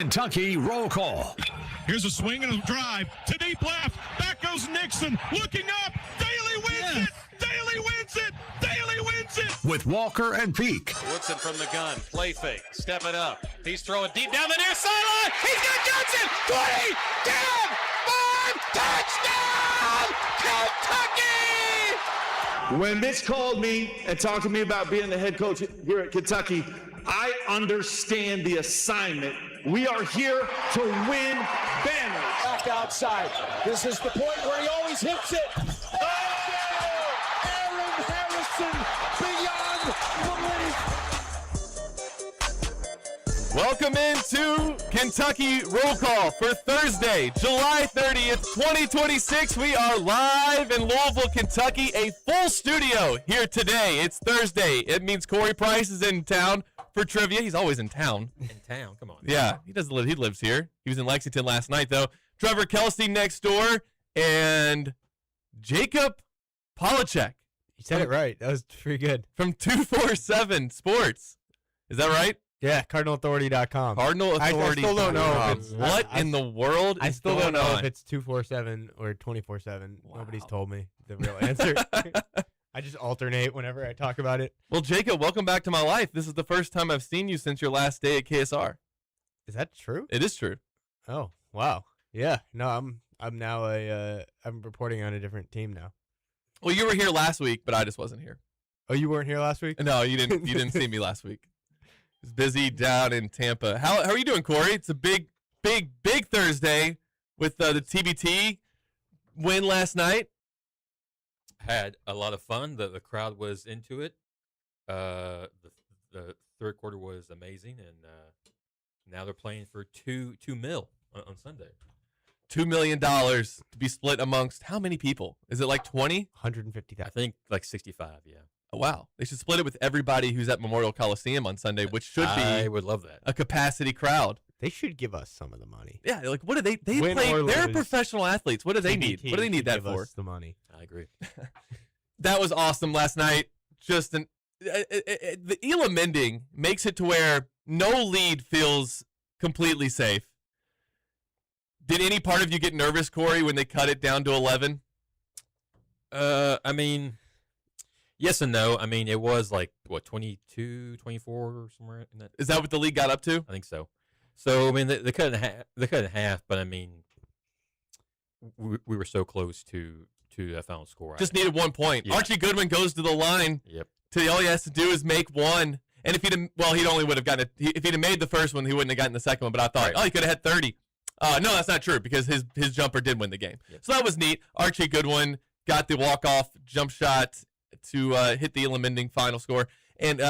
Kentucky roll call. Here's a swing and a drive to deep left. Back goes Nixon. Looking up. Daly wins it. Daly wins it. Daly wins it. With Walker and Peak. Woodson from the gun. Play fake. Step it up. He's throwing deep down the near sideline. He's got Johnson. 20. Down. 5. Touchdown. Kentucky. When Mitch called me and talked to me about being the head coach here at Kentucky, I understand the assignment. We are here to win banners. Back outside. This is the point where he always hits it. Oh! Aaron Harrison beyond belief. Welcome into Kentucky Roll Call for Thursday, July 30th, 2026. We are live in Louisville, Kentucky, a full studio here today. It's Thursday. It means Corey Price is in town for trivia. He's always in town. In town, come on. Yeah, he doesn't live. He lives here. He was in Lexington last night, though. Trevor Kelsey next door, and Jacob Polachek. You said it right. That was pretty good. From 247 Sports. Is that right? Yeah, CardinalAuthority.com. Cardinal Authority. I still don't know if it's what in the world. I is still don't going know on? if it's 247 or 24/7. Wow. Nobody's told me the real answer. I just alternate whenever I talk about it. Well, Jacob, welcome back to my life. This is the first time I've seen you since your last day at KSR. Is that true? It is true. Oh, wow. Yeah. No, I'm now I'm reporting on a different team now. Well, you were here last week, but I just wasn't here. Oh, you weren't here last week? No, you didn't. You didn't see me last week. I was busy down in Tampa. How are you doing, Corey? It's a big Thursday with the TBT win last night. Had a lot of fun. The crowd was into it. The third quarter was amazing, and now they're playing for $2 million on Sunday. $2 million to be split amongst how many people? Is it like 20? 150,000. I think like 65. Yeah. Oh, wow. They should split it with everybody who's at Memorial Coliseum on Sunday, which should be I would love that. a capacity crowd. They should give us some of the money. Yeah, like what do they Win play? or They're lose, professional athletes. What do they need? TBT What do they need should that give for? us the money. I agree. That was awesome last night. Just the Elam ending makes it to where no lead feels completely safe. Did any part of you get nervous, Corey, when they cut it down to 11? I mean, yes and no. I mean, it was like, what, 22, 24 or somewhere in that? Is that what the league got up to? I think so. So, I mean, they cut it in half. They cut it in half, but I mean, we were so close to that final score. Just needed 1 point. Yeah. Archie Goodwin goes to the line. Yep. All he has to do is make one. And if he only would have gotten it. If he'd have made the first one, he wouldn't have gotten the second one. But I thought, Right. he could have had 30. No, that's not true because his jumper did win the game. Yep. So that was neat. Archie Goodwin got the walk-off jump shot to hit the Elam ending final score. And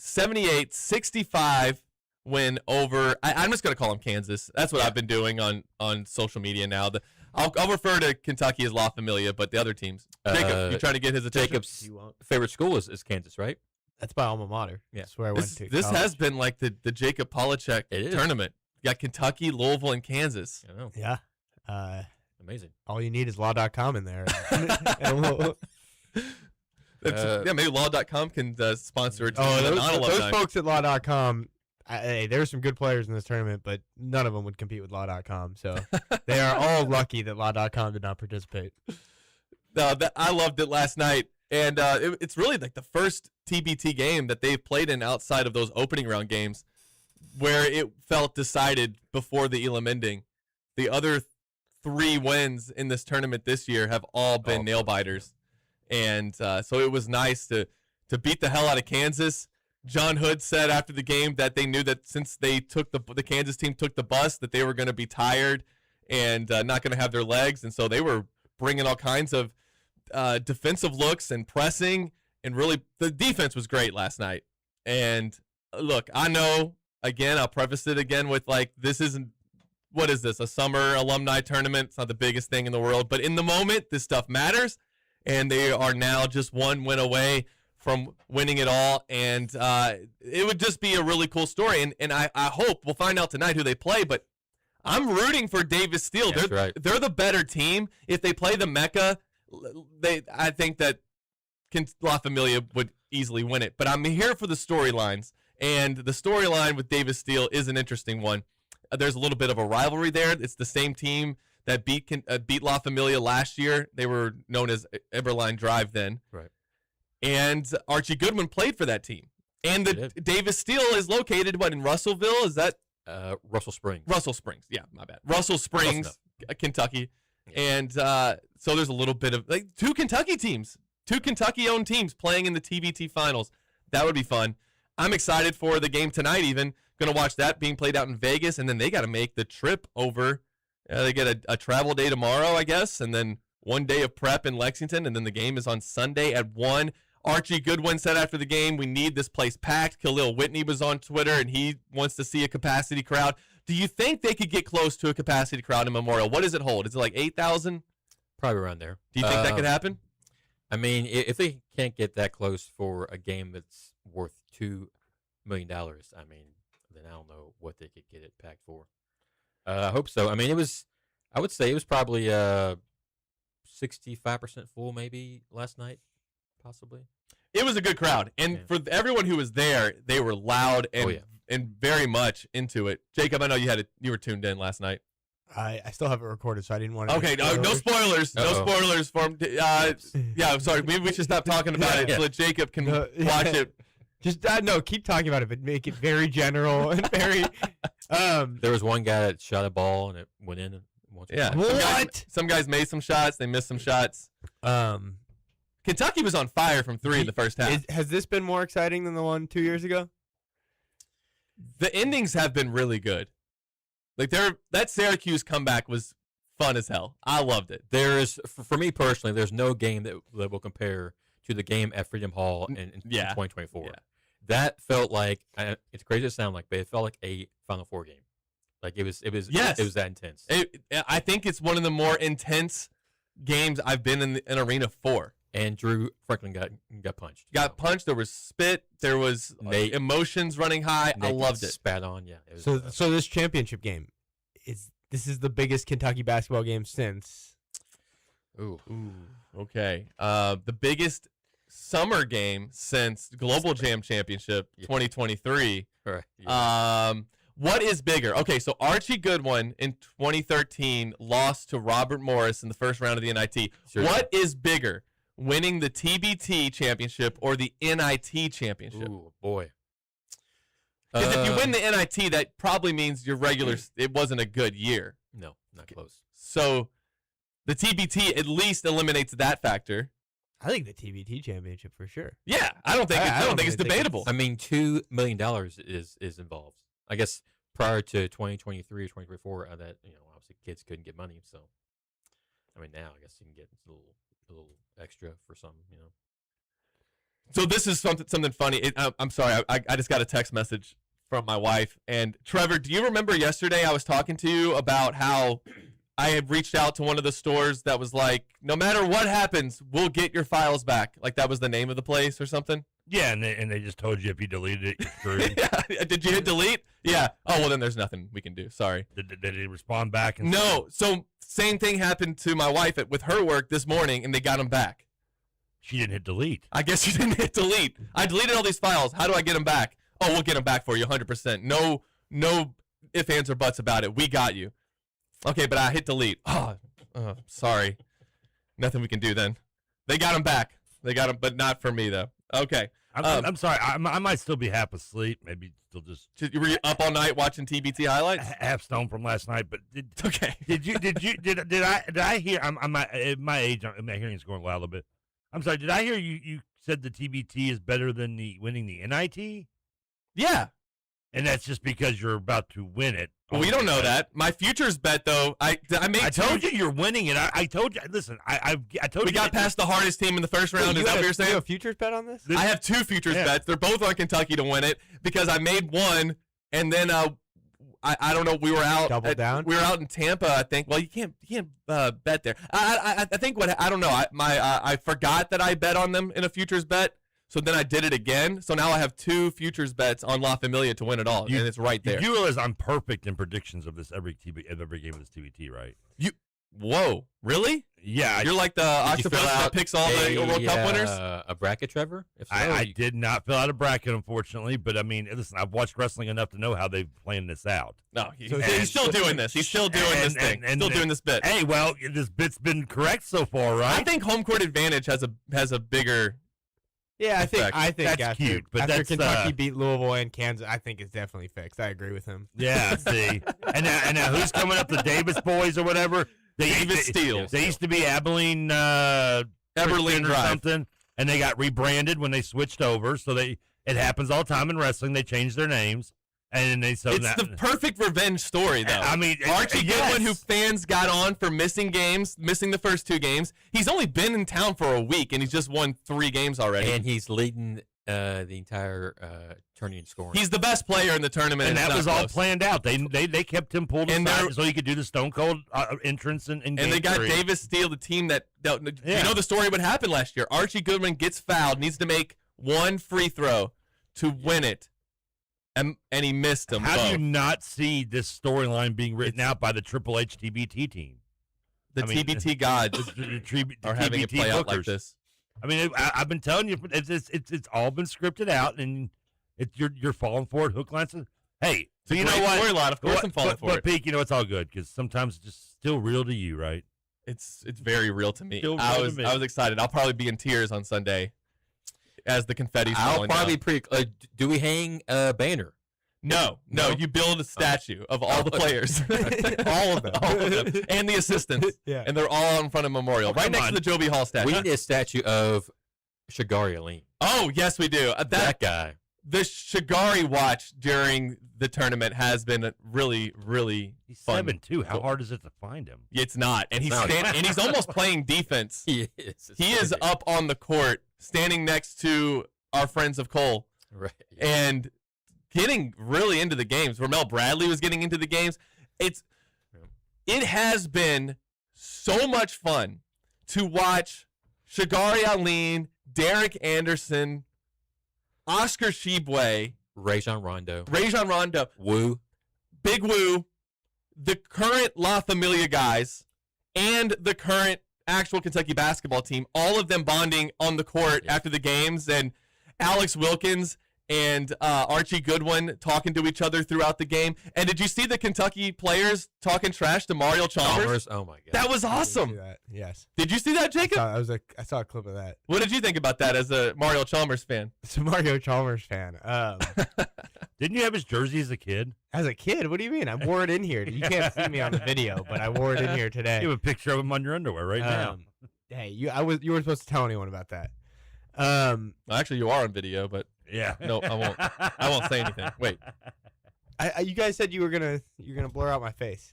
78-65 win over, I'm just going to call them Kansas. That's what I've been doing on social media now. I'll refer to Kentucky as La Familia, but the other teams. Jacob, you trying to get his attention? Jacob's favorite school is Kansas, right? That's my alma mater. Yeah. That's where I went to. This college. has been like the Jacob Polachek tournament. You got Kentucky, Louisville, and Kansas. I know. Yeah. Amazing. All you need is law.com in there. Maybe law.com can sponsor a team. Those folks at law.com, there's some good players in this tournament, but none of them would compete with law.com. So they are all lucky that law.com did not participate. No, I loved it last night. And it's really like the first TBT game that they've played in outside of those opening round games where it felt decided before the Elam ending. The other 3 wins in this tournament this year have all been nail biters. And so it was nice to beat the hell out of Kansas. John Hood said after the game that they knew that since they took the Kansas team took the bus, that they were going to be tired and not going to have their legs. And so they were bringing all kinds of defensive looks and pressing. And really, the defense was great last night. And look, I know, again, I'll preface it again with this isn't, what is this, a summer alumni tournament? It's not the biggest thing in the world. But in the moment, this stuff matters. And they are now just 1 win away from winning it all. And it would just be a really cool story. And I hope we'll find out tonight who they play. But I'm rooting for Davis Steele. That's right. They're the better team. If they play the Mecca, I think that La Familia would easily win it. But I'm here for the storylines. And the storyline with Davis Steele is an interesting one. there's a little bit of a rivalry there. It's the same team that beat La Familia last year. They were known as Eberline Drive then. Right. And Archie Goodwin played for that team. And the Davis Steel is located, in Russellville? Is that? Russell Springs. Russell Springs. Yeah, my bad. Russell Springs, Kentucky. Yeah. And so there's a little bit of, two Kentucky teams. Two Kentucky-owned teams playing in the TBT finals. That would be fun. I'm excited for the game tonight even. Going to watch that being played out in Vegas, and then they got to make the trip over. They get a travel day tomorrow, I guess, and then 1 day of prep in Lexington, and then the game is on Sunday at 1. Archie Goodwin said after the game, we need this place packed. Khalil Whitney was on Twitter, and he wants to see a capacity crowd. Do you think they could get close to a capacity crowd in Memorial? What does it hold? Is it like 8,000? Probably around there. Do you think that could happen? I mean, if they can't get that close for a game that's worth $2 million, I mean, then I don't know what they could get it packed for. I hope so. I mean, I would say it was probably 65% full maybe last night, possibly. It was a good crowd. And for everyone who was there, they were loud and very much into it. Jacob, I know you were tuned in last night. I still have it recorded, so I didn't want to. Okay, no spoilers. No spoilers for him. Yeah, I'm sorry. Maybe we should stop talking about it so that Jacob can watch it. Just no, keep talking about it, but make it very general and very. There was one guy that shot a ball and it went in. Yeah. What? Some guys made some shots. They missed some shots. Kentucky was on fire from 3 in the first half. Has this been more exciting than the one 2 years ago? The endings have been really good. That Syracuse comeback was fun as hell. I loved it. There is, for me personally, there's no game that will compare to the game at Freedom Hall in 2024. Yeah. That felt like, it's crazy to sound like, but it felt like a Final Four game. Like it was that intense. I think it's one of the more intense games I've been in an arena for. And Drew Franklin got punched. Got punched. There was spit. There was emotions running high. I loved it. Spat on. Yeah. So this championship game is the biggest Kentucky basketball game since. Ooh. Okay. The biggest summer game since Global Jam Championship 2023. Right. Yeah. What is bigger? Okay, so Archie Goodwin in 2013 lost to Robert Morris in the first round of the NIT. Sure. What is bigger? Winning the TBT championship or the NIT championship? Ooh, boy. Because if you win the NIT, that probably means your it wasn't a good year. No, not close. So the TBT at least eliminates that factor. I think the TBT championship for sure. Yeah, I don't think it's debatable. I mean, $2 million is involved. I guess prior to 2023 or 2024, that obviously kids couldn't get money. So, I mean, now I guess you can get a little extra for some, So this is something funny. I'm sorry, I just got a text message from my wife. And Trevor, do you remember yesterday I was talking to you about how I had reached out to one of the stores that was like, no matter what happens, we'll get your files back. Like that was the name of the place or something? Yeah, and they just told you if you deleted it, you're screwed. Yeah. Did you hit delete? Yeah. Oh, well, then there's nothing we can do. Sorry. Did he respond back? And no. So same thing happened to my wife with her work this morning, and they got them back. She didn't hit delete. I guess she didn't hit delete. I deleted all these files. How do I get them back? Oh, we'll get them back for you 100%. No ifs, ands, or buts about it. We got you. Okay, but I hit delete. Oh, sorry. Nothing we can do then. They got them back. They got them, but not for me, though. Okay. I'm sorry. I might still be half asleep. Maybe still just. You were up all night watching TBT highlights? Half stoned from last night, but okay. Did I hear? I'm at my age. My hearing is going loud a little bit. I'm sorry. Did I hear you said the TBT is better than the winning the NIT? Yeah. And that's just because you're about to win it. Well, we don't know that. My futures bet, though, I told you you're winning it. I told you. Listen, I told you. We got past the hardest team in the first round. Is that what you're saying? You have a futures bet on this? I have 2 futures bets. They're both on Kentucky to win it because I made one, and then I don't know. We were out. Double down. We were out in Tampa, I think. Well, you can't bet there. I think I don't know. I forgot that I bet on them in a futures bet. So then I did it again. So now I have 2 futures bets on La Familia to win it all, and it's right there. You realize I'm perfect in predictions of this every game of this TBT, right? Whoa, really? Yeah, You're like the Did you fill octopus that out picks all the World Cup winners? A bracket, Trevor? If so, I did not fill out a bracket, unfortunately. But I mean, listen, I've watched wrestling enough to know how they've planned this out. No, he's still doing this. He's still doing this thing. Still doing this bit. Hey, well, this bit's been correct so far, right? I think home court advantage has a bigger. Yeah, I think That's after, cute, but after that's, Kentucky beat Louisville and Kansas, I think it's definitely fixed. I agree with him. Yeah, see, and now who's coming up? The Davis boys or whatever? Davis Steel. They used to be Abilene, Eberlein or Drive. something, and they got rebranded when they switched over. So it happens all the time in wrestling. They change their names, and It's the perfect revenge story, though. I mean, Archie yes. Goodwin, who fans got on for missing the first 2 games. He's only been in town for a week, and he's just won 3 games already. and he's leading the entire tourney in scoring. He's the best player in the tournament, and it's that not was all close. planned out. They kept him pulled And aside they're- so he could do the Stone Cold entrance in And game they got 3. Davis Steele, the team that you Yeah. know the story of what happened last year. Archie Goodwin gets fouled, needs to make 1 free throw to win it, and he missed them. How do you both. not see this storyline being written out by the Triple H TBT team? The I mean, TBT gods the are having it TBT play out like bookers. this. I mean, I've been telling you, it's all been scripted out, and you're falling for it, hook, line, sinker. Hey, so you know Great what? storyline, of course I'm falling for but it. Peak, you know it's all good because sometimes it's just still real to you, right? It's very real to me. Still real I to was me. I was excited. I'll probably be in tears on Sunday as the confetti's I'll falling probably down. do we hang a banner? No, you build a statue of all the players. All of them. All of them. And the assistants. Yeah. And they're all in front of Memorial. Right come next on. to the Joby Hall statue. We need a statue of Shagari Aline. Oh, yes, we do. That guy. The Shigari watch during the tournament has been really, really He's fun. 7'2". How hard is it to find him? It's not. And he's No. and he's almost playing defense. He is. It's He is crazy. up on the court, standing next to our friends of Cole. Right. And getting really into the games. Ramel Bradley was getting into the games. It has been so much fun to watch Shigari Aline, Derek Anderson, Oscar Shibwe, Rajon Rondo. Rajon Rondo, Woo. Big Woo, the current La Familia guys, and the current actual Kentucky basketball team, all of them bonding on the court after the games, and Alex Wilkins and Archie Goodwin talking to each other throughout the game. And did you see the Kentucky players talking trash to Mario Chalmers? Oh my god. That was I did see awesome. that. Yes. Did you see that, Jacob? I saw a clip of that. What did you think about that as a Mario Chalmers fan? It's a Mario Chalmers fan. Didn't you have his jersey as a kid? As a kid, what do you mean? I wore it in here. You can't see me on the video, but I wore it in here today. You have a picture of him on your underwear right now. Hey, you weren't supposed to tell anyone about that. Well, actually, you are on video, but Yeah. no, I won't. I won't say anything. Wait. You guys said you're gonna blur out my face.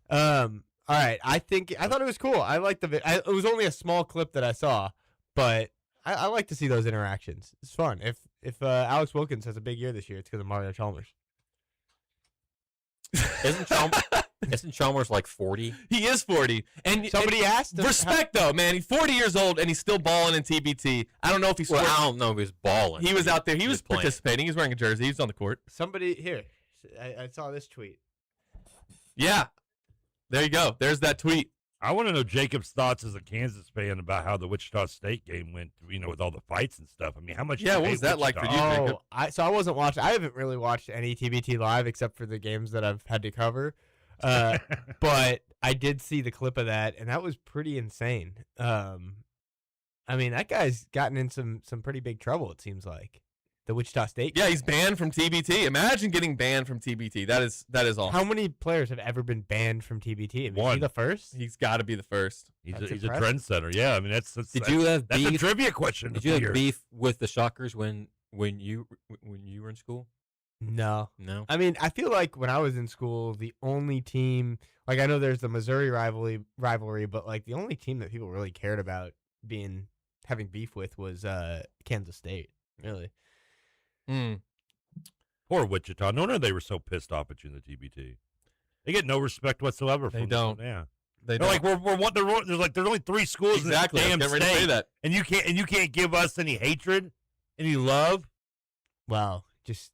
All right. I thought it was cool. I liked it was only a small clip that I saw, but I like to see those interactions. It's fun. If Alex Wilkins has a big year this year, it's because of Mario Chalmers. Isn't Chalmers like 40? He is 40. And Somebody asked him respect though, man. He's 40 years old and he's still balling in TBT. I don't know if he's Well, I don't know if he was balling. He was out there. He was playing. participating. He was wearing a jersey. He was on the court. Somebody here. I saw this tweet. Yeah. There you go. There's that tweet. I want to know Jacob's thoughts as a Kansas fan about how the Wichita State game went, with all the fights and stuff. I mean, how much Yeah, you what hate was that like for Wichita? you? Jacob. I wasn't watching. I haven't really watched any TBT live except for the games that I've had to cover. But I did see the clip of that, and that was pretty insane. I mean, that guy's gotten in some pretty big trouble. It seems like the Wichita State. Yeah, he's banned from TBT. Imagine getting banned from TBT. That is awesome. How many players have ever been banned from TBT? I mean, is he One. the first? He's got to be the first. He's That's a impressive. trendsetter. Yeah, I mean that's Did you have that's a beef? trivia question. Did you have here. beef with the Shockers when you were in school? No. No. I mean, I feel like when I was in school, the only team, like I know there's the Missouri rivalry, but like the only team that people really cared about having beef with was Kansas State. Really. Poor Wichita. No wonder they were so pissed off at you in the TBT. They get no respect whatsoever. They from don't. Yeah. They They're don't. like there's only 3 schools Exactly. in I this was damn getting ready to state, say that. and you can't give us any hatred, any love. Wow. Just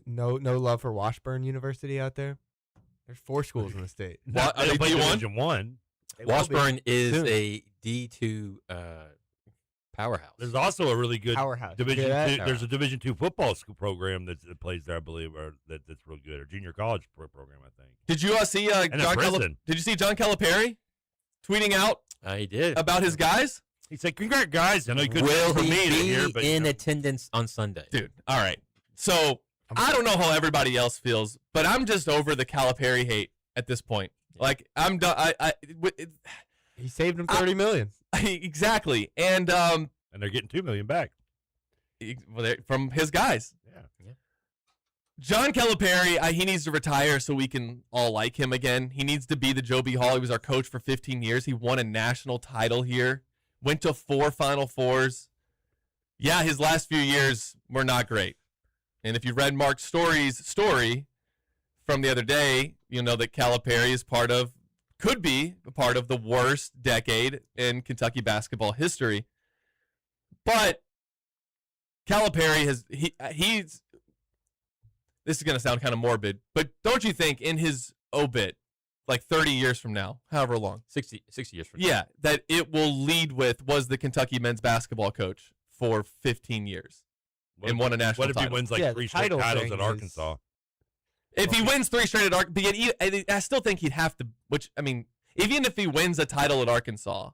no love for Washburn University out there. There's 4 schools in the state. What, are They they play D1? Division 1. They will be Washburn is soon. a D2 powerhouse. There's also a really good Powerhouse. Division Hear that? two, there's a Division two football school program that plays there, I believe, or that's real good, or junior college program, I think. Did you see And a prison. Did you see John Calipari tweeting out He did. about his guys? He said, "Congrats, guys!" I know you couldn't Will for he me to be hear, but in attendance on Sunday? Dude, all right. So I don't know how everybody else feels, but I'm just over the Calipari hate at this point. Like I'm done. He saved him $30 million. Exactly, and and they're getting $2 million back. from his guys. Yeah. John Calipari, he needs to retire so we can all like him again. He needs to be the Joe B. Hall. He was our coach for 15 years. He won a national title here. Went to 4 Final Fours. Yeah, his last few years were not great. And if you read Mark Story's story from the other day, you know that Calipari is could be a part of the worst decade in Kentucky basketball history. But Calipari he's this is going to sound kind of morbid, but don't you think in his obit, like 30 years from now, however long, 60 years from now. yeah, that it will lead with was the Kentucky men's basketball coach for 15 years and won a national What if he title. wins like Yeah, 3 the straight title titles thing at is- Arkansas? If he wins 3 straight at Arkansas, I still think he'd have to, which, I mean, even if he wins a title at Arkansas,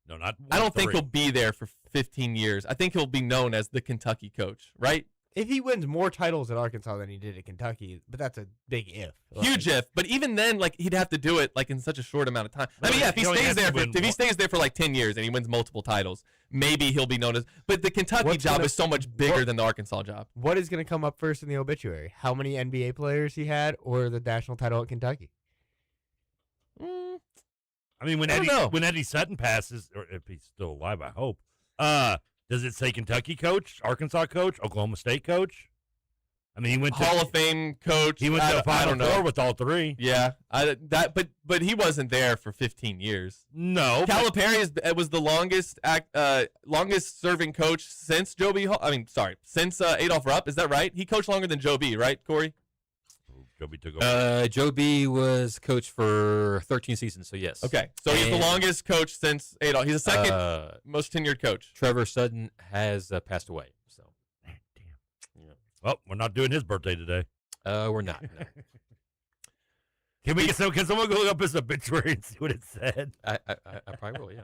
No, not. I don't think 3. he'll be there for 15 years. I think he'll be known as the Kentucky coach, right? If he wins more titles at Arkansas than he did at Kentucky, but that's a big if. Huge if, but even then, like he'd have to do it like in such a short amount of time. I mean, yeah, if he He only stays has to there, win if he stays there for like 10 years and he wins multiple titles, maybe he'll be known as. But the Kentucky What's job gonna- is so much bigger what- than the Arkansas job. What is going to come up first in the obituary? How many NBA players he had, or the national title at Kentucky? I mean, when I don't know. Eddie Sutton passes, or if he's still alive, I hope. Does it say Kentucky coach, Arkansas coach, Oklahoma State coach? I mean, he went to Hall of Fame coach. He went to the I Final don't know. Four with all 3. Yeah, but he wasn't there for 15 years. No, but- Calipari was the longest serving coach since Joe B. Hall. I mean, sorry, since Adolph Rupp. Is that right? He coached longer than Joe B. Right, Corey? Joby took over. Joe B was coach for 13 seasons, so yes. Okay, so he's the And- longest coach since Adolph. He's the second most tenured coach. Trevor Sutton has passed away, so Well, we're not doing his birthday today. we're not. No. Can we get some? Can someone go look up his obituary and see what it said? I probably will, yeah.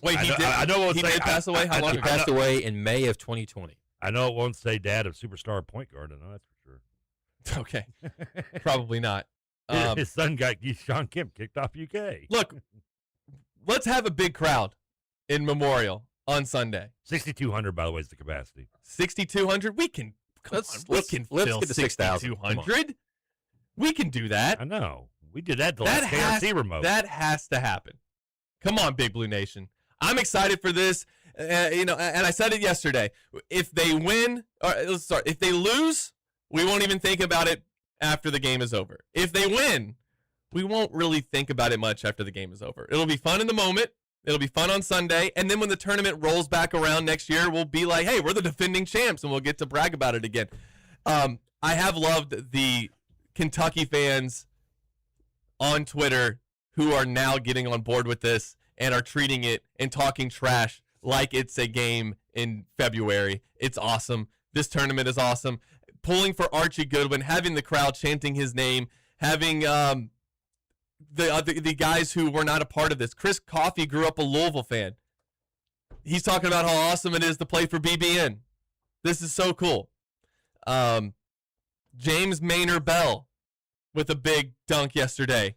Wait, I know it won't he say- did pass away. How long He ago? passed away in May of 2020. I know it won't say dad of superstar point guard. I know that's for Okay, probably not. sure. His son got Sean Kemp kicked off UK. Look, let's have a big crowd in Memorial on Sunday. 6,200, by the way, is the capacity. 6,200. We can. Let's we can fill get to 6,000. 6,200. We can do that. I know. We did that the That last has, KRC remote. that has to happen. Come on, Big Blue Nation. I'm excited for this. And I said it yesterday. If they win, if they lose, we won't even think about it after the game is over. If they win, we won't really think about it much after the game is over. It'll be fun in the moment. It'll be fun on Sunday. And then when the tournament rolls back around next year, we'll be like, hey, we're the defending champs, and we'll get to brag about it again. I have loved the Kentucky fans on Twitter who are now getting on board with this and are treating it and talking trash like it's a game in February. It's awesome. This tournament is awesome. Pulling for Archie Goodwin, having the crowd chanting his name, having the guys who were not a part of this. Chris Coffey grew up a Louisville fan. He's talking about how awesome it is to play for BBN. This is so cool. James Maynard Bell with a big dunk yesterday.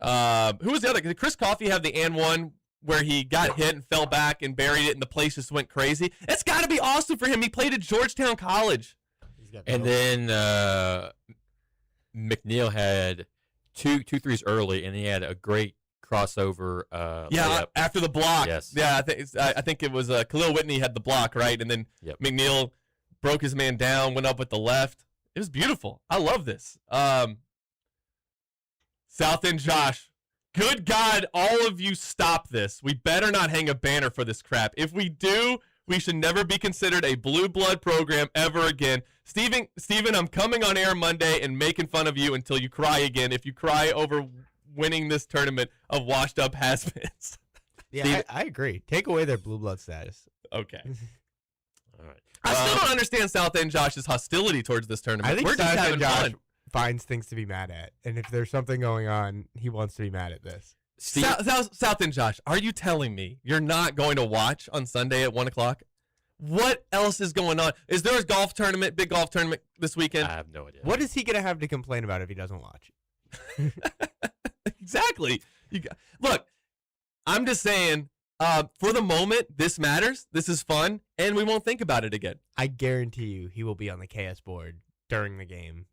Who was the other? Did Chris Coffey have the and one where he got hit and fell back and buried it and the place just went crazy? It's got to be awesome for him. He played at Georgetown College. And then McNeil had two threes early, and he had a great crossover. Layup. After the block. Yes. Yeah, I think it was Khalil Whitney had the block, right? And then McNeil broke his man down, went up with the left. It was beautiful. I love this. South End Josh, good God, all of you stop this. We better not hang a banner for this crap. If we do, we should never be considered a blue blood program ever again. Steven, I'm coming on air Monday and making fun of you until you cry again. If you cry over winning this tournament of washed up has-beens. Yeah, I agree. Take away their blue blood status. Okay. All right. I still don't understand South End Josh's hostility towards this tournament. I think We're just South having End Josh fun. finds things to be mad at, and if there's something going on, he wants to be mad at this. Steve, South End Josh, are you telling me you're not going to watch on Sunday at 1 o'clock? What else is going on? Is there a golf tournament, big golf tournament this weekend? I have no idea. What is he going to have to complain about if he doesn't watch? Exactly. Look, I'm just saying, for the moment, this matters. This is fun, and we won't think about it again. I guarantee you he will be on the KS board during the game.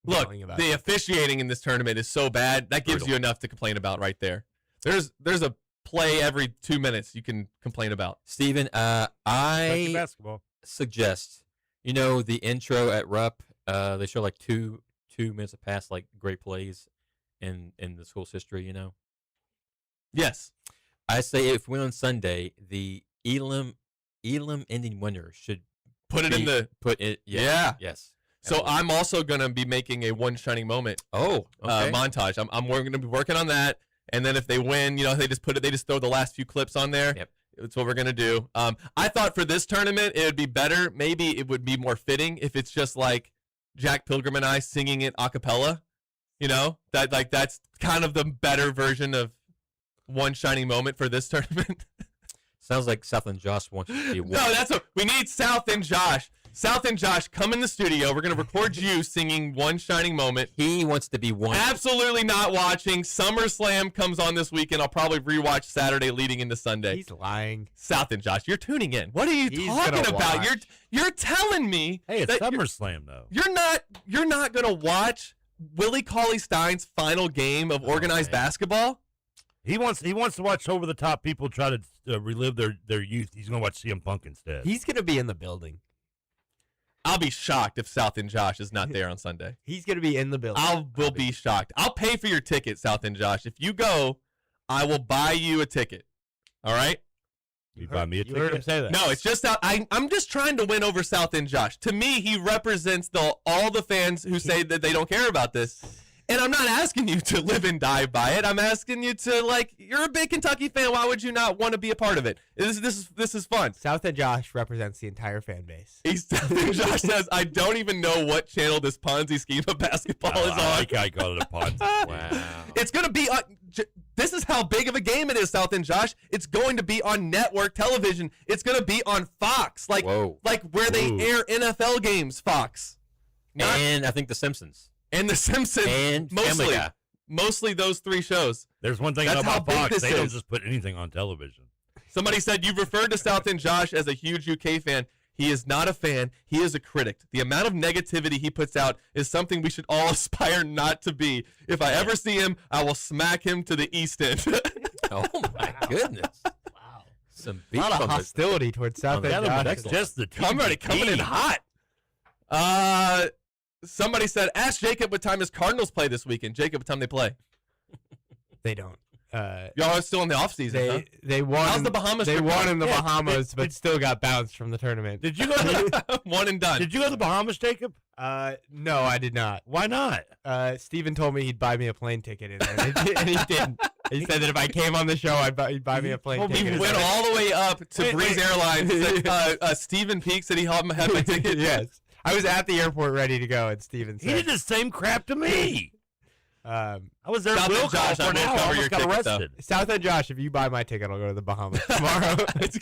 Look, yelling about the it. officiating in this tournament is so bad. That gives Brutal. you enough to complain about right there. There's a play every 2 minutes you can complain about. Steven, Back to I basketball. suggest, the intro at Rupp, they show like two minutes of past like great plays in the school's history, Yes. I say if we win on Sunday, the Elam ending winner should Put it in the put it. Yeah. Yes. So Absolutely. I'm also going to be making a one shining moment Oh, okay. montage. I'm going to be working on that, and then if they win, they just throw the last few clips on there. Yep. That's what we're going to do. I thought for this tournament it would be better. Maybe it would be more fitting if it's just like Jack Pilgrim and I singing it a cappella. That's kind of the better version of one shining moment for this tournament. Sounds like South and Josh wants you to be No, that's what we need. South and Josh. South and Josh, come in the studio. We're going to record you singing One Shining Moment. He wants to be one. Absolutely not watching. SummerSlam comes on this weekend. I'll probably rewatch Saturday leading into Sunday. He's lying. South and Josh, you're tuning in. What are you He's talking gonna about? watch. You're telling me Hey, it's that SummerSlam though. you're not going to watch Willie Cauley-Stein's final game of organized man. basketball? He wants to watch over the top people try to relive their youth. He's gonna watch CM Punk instead. He's going to be in the building. I'll be shocked if South and Josh is not there on Sunday. He's going to be in the building. I will be shocked. I'll pay for your ticket, South and Josh. If you go, I will buy you a ticket. All right? You buy me a You heard him ticket. say that. No, it's just I'm just trying to win over South and Josh. To me, he represents all the fans who say that they don't care about this. And I'm not asking you to live and die by it. I'm asking you to you're a big Kentucky fan. Why would you not want to be a part of it? This is fun. South End Josh represents the entire fan base. Josh says, I don't even know what channel this Ponzi scheme of basketball is on. I like how I call it a Ponzi. Wow. It's going to be this is how big of a game it is, South End Josh. It's going to be on network television. It's going to be on Fox, Whoa. like where they Ooh. air NFL games, Fox. Not- And I think The Simpsons. and The Simpsons. And Family Guy. Mostly those three shows. There's one thing I know That's how about big Fox. this They don't is. just put anything on television. Somebody said you've referred to South End Josh as a huge UK fan. He is not a fan. He is a critic. The amount of negativity he puts out is something we should all aspire not to be. If I ever see him, I will smack him to the East End. Oh my goodness! Wow. Some A beef lot of on the. hostility towards South the End other Josh. That's just the Coming in hot. Somebody said, ask Jacob what time his Cardinals play this weekend. Jacob, what time they play? They don't. Y'all are still in the offseason, huh? They won. How's the Bahamas They trip won going? in the Yeah, Bahamas, but still got bounced from the tournament. Did you go to One and done. Did you go to the Bahamas, Jacob? No, I did not. Why not? Steven told me he'd buy me a plane ticket, and he didn't. He said that if I came on the show, he'd buy me a plane told me He ticket. went all the way up to Wait, Breeze wait. Airlines. Said, Stephen Peak said he had my ticket. Yes, I was at the airport ready to go, and Steven He did said, the same crap to me. I was there South at Will End Call Josh, for I an will hour. I cover almost your got ticket, though. arrested. "South End Josh, if you buy my ticket, I'll go to the Bahamas tomorrow." That'd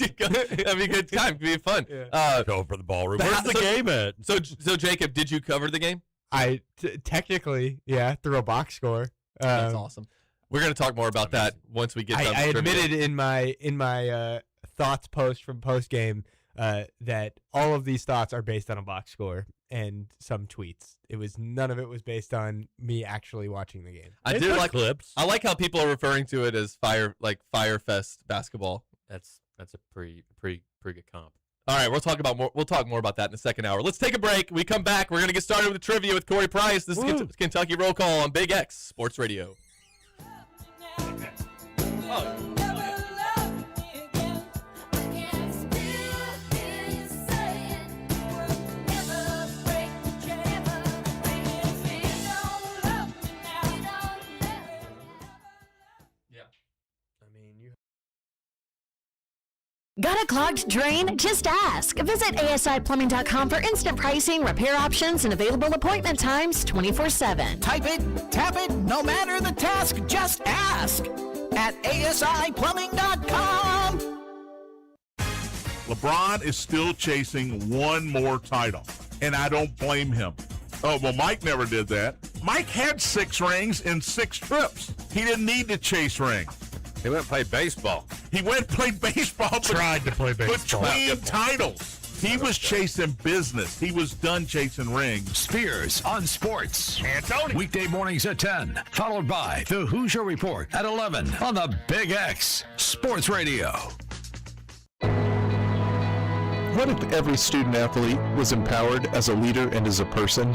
be a good time. It'd be fun. Yeah. Go for the ballroom. But Where's how- the so- game at? So Jacob, did you cover the game? I technically, yeah, through a box score. That's awesome. We're gonna talk more about that once we get done. I with trivia. admitted in my thoughts post from post game that all of these thoughts are based on a box score and some tweets. None of it was based on me actually watching the game. I They do put like clips. I like how people are referring to it as Firefest basketball. That's a pretty good comp. All right, we'll talk more about that in the second hour. Let's take a break. We come back. We're gonna get started with the trivia with Corey Price. This is Kentucky Roll Call on Big X Sports Radio. Got a clogged drain? Just ask. Visit asiplumbing.com for instant pricing, repair options, and available appointment times 24/7. Type it, tap it, no matter the task, just ask at asiplumbing.com. LeBron is still chasing one more title, and I don't blame him. Oh, well, Mike never did that. Mike had 6 rings in 6 trips. He didn't need to chase rings. He went and played baseball. He went and played baseball. Tried to play baseball. Between titles. He was chasing business. He was done chasing rings. Spears on sports. Anthony. Weekday mornings at 10, followed by the Hoosier Report at 11 on the Big X Sports Radio. What if every student athlete was empowered as a leader and as a person,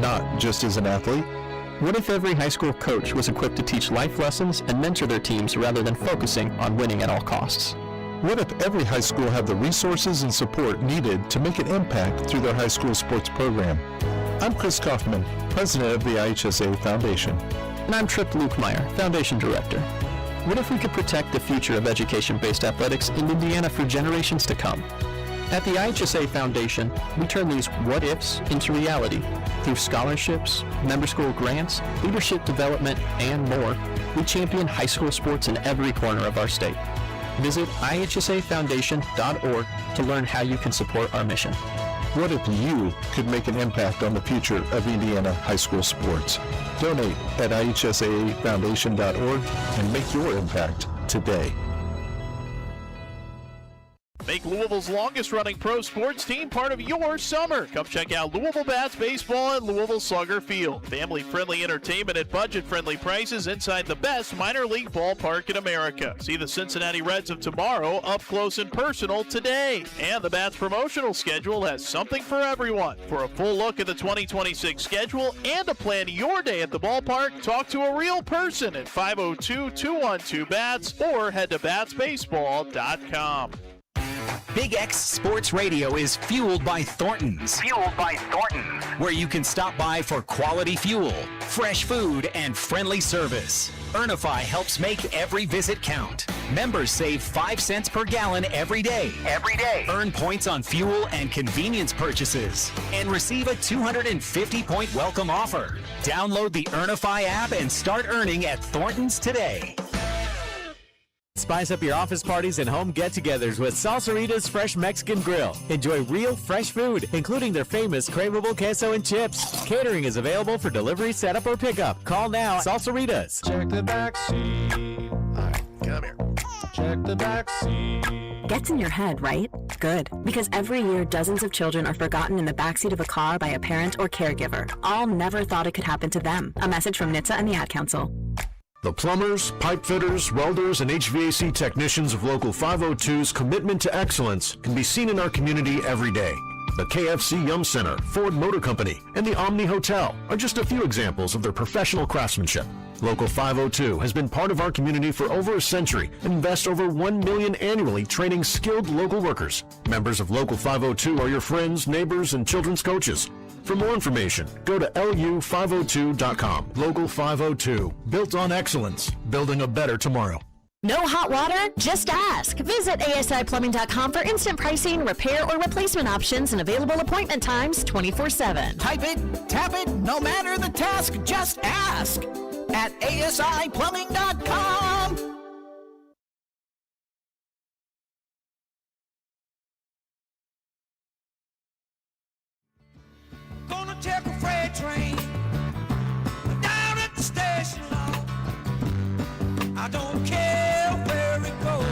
not just as an athlete? What if every high school coach was equipped to teach life lessons and mentor their teams rather than focusing on winning at all costs? What if every high school had the resources and support needed to make an impact through their high school sports program? I'm Chris Kaufman, president of the IHSA Foundation. And I'm Trip Lukemeyer, foundation director. What if we could protect the future of education-based athletics in Indiana for generations to come? At the IHSA Foundation, we turn these what-ifs into reality. Through scholarships, member school grants, leadership development, and more, we champion high school sports in every corner of our state. Visit ihsafoundation.org to learn how you can support our mission. What if you could make an impact on the future of Indiana high school sports? Donate at ihsafoundation.org and make your impact today. Make Louisville's longest-running pro sports team part of your summer. Come check out Louisville Bats Baseball at Louisville Slugger Field. Family-friendly entertainment at budget-friendly prices inside the best minor league ballpark in America. See the Cincinnati Reds of tomorrow up close and personal today. And the Bats promotional schedule has something for everyone. For a full look at the 2026 schedule and to plan your day at the ballpark, talk to a real person at 502-212-BATS or head to batsbaseball.com. Big X Sports Radio is fueled by Thornton's. Fueled by Thornton's. Where you can stop by for quality fuel, fresh food, and friendly service. Earnify helps make every visit count. Members save 5 cents per gallon every day. Every day. Earn points on fuel and convenience purchases. And receive a 250-point welcome offer. Download the Earnify app and start earning at Thornton's today. Spice up your office parties and home get-togethers with Salsarita's Fresh Mexican Grill. Enjoy real, fresh food, including their famous craveable queso and chips. Catering is available for delivery, setup, or pickup. Call now. Salsaritas. Check the back seat. All right, come here. Check the back seat. Gets in your head, right? Good. Because every year, dozens of children are forgotten in the backseat of a car by a parent or caregiver. All never thought it could happen to them. A message from NHTSA and the Ad Council. The plumbers, pipe fitters, welders, and HVAC technicians of Local 502's commitment to excellence can be seen in our community every day. The KFC Yum Center, Ford Motor Company, and the Omni Hotel are just a few examples of their professional craftsmanship. Local 502 has been part of our community for over a century and invests over $1 million annually training skilled local workers. Members of Local 502 are your friends, neighbors, and children's coaches. For more information, go to lu502.com. Local 502, built on excellence, building a better tomorrow. No hot water? Just ask. Visit asiplumbing.com for instant pricing, repair, or replacement options and available appointment times 24/7. Type it, tap it, no matter the task, just ask at asiplumbing.com. Gonna take a freight train down at the station, Lord. I don't care where it goes.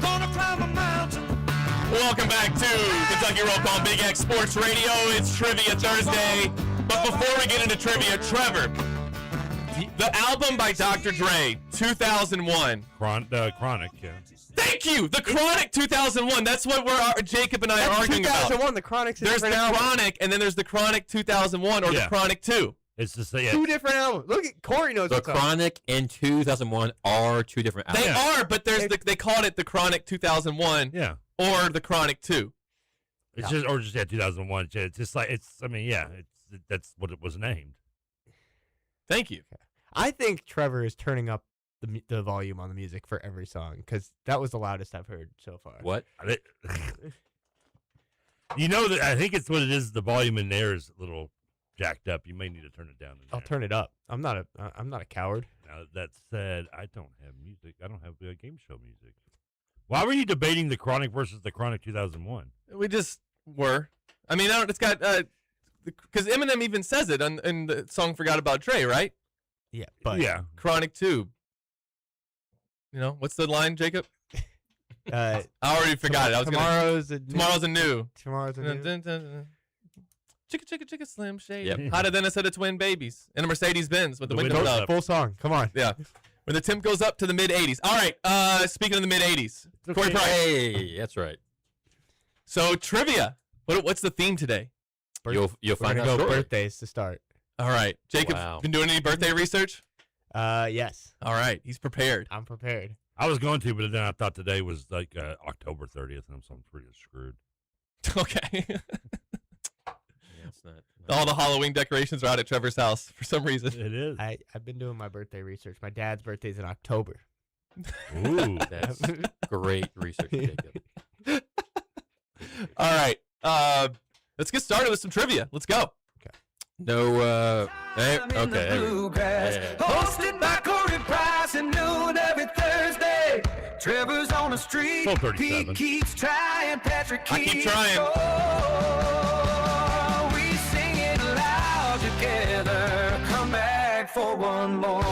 Gonna climb a mountain. Welcome back to Kentucky Roll Call Big X Sports Radio. It's Trivia Thursday. But before we get into trivia, Trevor, the album by Dr. Dre, 2001. Chronic, yeah. Thank you! The Chronic 2001. That's what Jacob and I are arguing 2001, about. The Chronic's a There's the different album. Chronic, and then there's the Chronic 2001 or the Chronic 2. It's just Two different albums. Look at Corey knows The what's up. Chronic and 2001 are two different albums. They are, but there's they called it the Chronic 2001 or the Chronic 2. It's just 2001. It's just like that's what it was named. Thank you. I think Trevor is turning up the volume on the music for every song because that was the loudest I've heard so far. What? You know that I think it's what it is. The volume in there is a little jacked up. You may need to turn it down. I'll turn it up. I'm not a coward. Now that said, I don't have music. I don't have game show music. Why were you debating the Chronic versus the Chronic 2001? We just were. I mean, it's got because Eminem even says it in the song "Forgot About Dre," right? Yeah, but Chronic 2. You know what's the line, Jacob? I already forgot it. Tomorrow's a new. Tomorrow's a new. Chicka Slim Shady. Yep. Hotter than a set of twin babies in a Mercedes Benz with the windows up. Full song. Come on. Yeah. When the temp goes up to the mid 80s. All right. Speaking of the mid 80s, Corey Price. Hey, that's right. So trivia. What's the theme today? You'll find out. Go birthdays to start. All right. Jacob, been doing any birthday research? Yes. All right. He's prepared. I'm prepared. I was going to, but then I thought today was like October 30th, and I'm pretty screwed. Okay. It's not. All the Halloween decorations are out at Trevor's house for some reason. It is. I've been doing my birthday research. My dad's birthday's in October. Ooh, that's great research, Jacob. All right. Let's get started with some trivia. Let's go. Okay. No. Okay. Hosted by Corey Price and noon every Thursday. Trevor's on the street. 12:37. Pete keeps trying. Patrick keeps I keep trying. We sing it loud together. Come back for one more.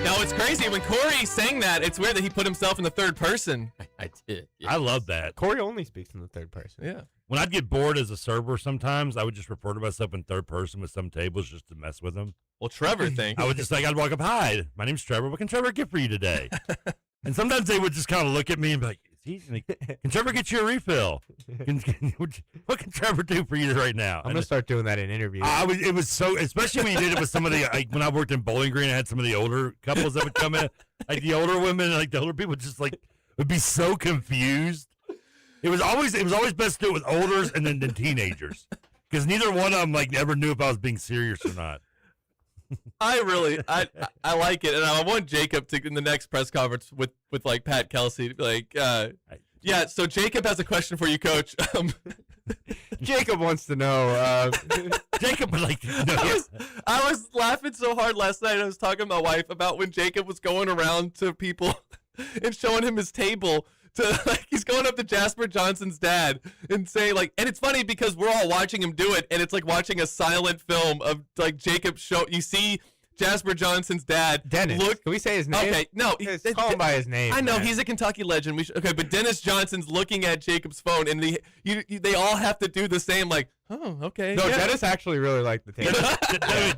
Now, it's crazy. When Corey sang that, it's weird that he put himself in the third person. I did. Yes. I love that. Corey only speaks in the third person. Yeah. When I'd get bored as a server sometimes, I would just refer to myself in third person with some tables just to mess with them. Well, Trevor thinks. I would just I'd walk up, hi, my name's Trevor. What can Trevor get for you today? And sometimes they would just kind of look at me and be like, can Trevor get you a refill? What can Trevor do for you right now? I'm going to start doing that in interviews. It was so, especially when you did it with some of the, when I worked in Bowling Green, I had some of the older couples that would come in, like the older women, like the older people just like, would be so confused. It was always best to do it with olders and then teenagers. Because neither one of them like ever knew if I was being serious or not. I like it, and I want Jacob to in the next press conference with like Pat Kelsey to be like, yeah. So Jacob has a question for you, Coach. Jacob wants to know. Jacob would like to know. I was laughing so hard last night. I was talking to my wife about when Jacob was going around to people and showing him his table. He's going up to Jasper Johnson's dad and saying like, and it's funny because we're all watching him do it, and it's like watching a silent film of like Jacob show. You see Jasper Johnson's dad. Dennis. Look, can we say his name? Okay, no, call him by his name. I know man. he's a Kentucky legend. Okay, but Dennis Johnson's looking at Jacob's phone, and they all have to do the same. Like, oh, okay. No, yeah. Dennis actually really liked the tape.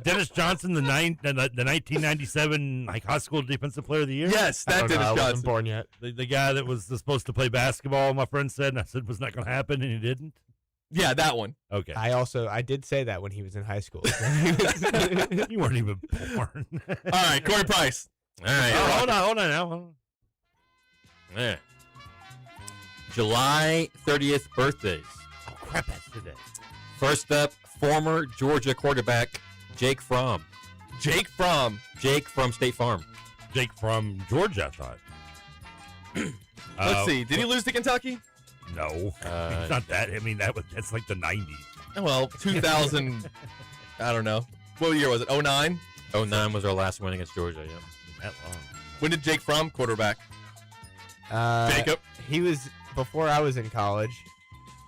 Dennis Johnson, the 1997 like high school defensive player of the year. Yes, that Dennis I Johnson. wasn't born yet. The guy that was supposed to play basketball. My friend said, and I said was not going to happen, and he didn't. Yeah, that one. Okay. I did say that when he was in high school. You weren't even born. All right, Corey Price. All right. Hold on now. Yeah. July 30th birthdays. Oh crap, that's today. First up, former Georgia quarterback Jake Fromm. Jake Fromm State Farm. Jake from Georgia, I thought. Let's see. Did he lose to Kentucky? No, it's not that. I mean, that's like the 90s. Well, 2000. I don't know. What year was it? 09? 09 was our last win against Georgia. Yeah. That long. When did Jake Fromm quarterback? Jacob. He was before I was in college,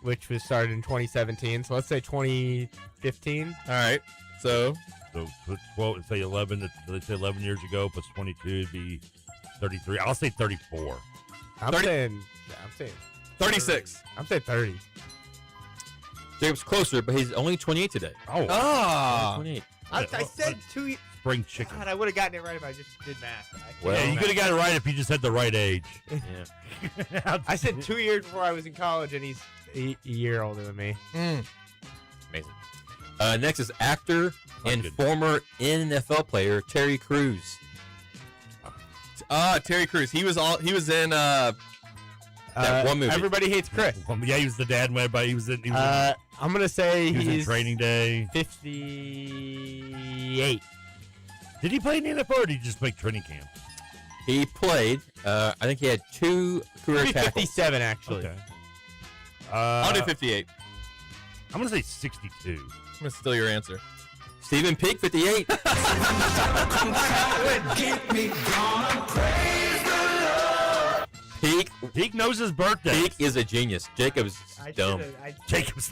which was started in 2017. So let's say 2015. All right. So put 12. Say 11. Let's say 11 years ago plus 22 would be 33. I'll say 34. I'm saying 36. I'm saying 30. Jacob's closer, but he's only 28 today. Oh. 28. I said 2 years. Spring chicken. God, I would have gotten it right if I just did math. Yeah, you could have got it right if you just had the right age. Yeah. I said 2 years before I was in college, and he's a year older than me. Amazing. Next is actor and former NFL player Terry Crews. Terry Crews. He was in that one movie. Everybody Hates Chris. Yeah, he was the dad. He was in. I'm gonna say he was in Training Day. 58. Did he play in the NFL or did he just make training camp? He played. I think he had 2 career Maybe tackles. 57, actually. Okay. I'll do 58. I'm going to say 62. I'm going to steal your answer. Stephen Peak, 58. Peak knows his birthday. Peak is a genius. Jacob's dumb. Jacob's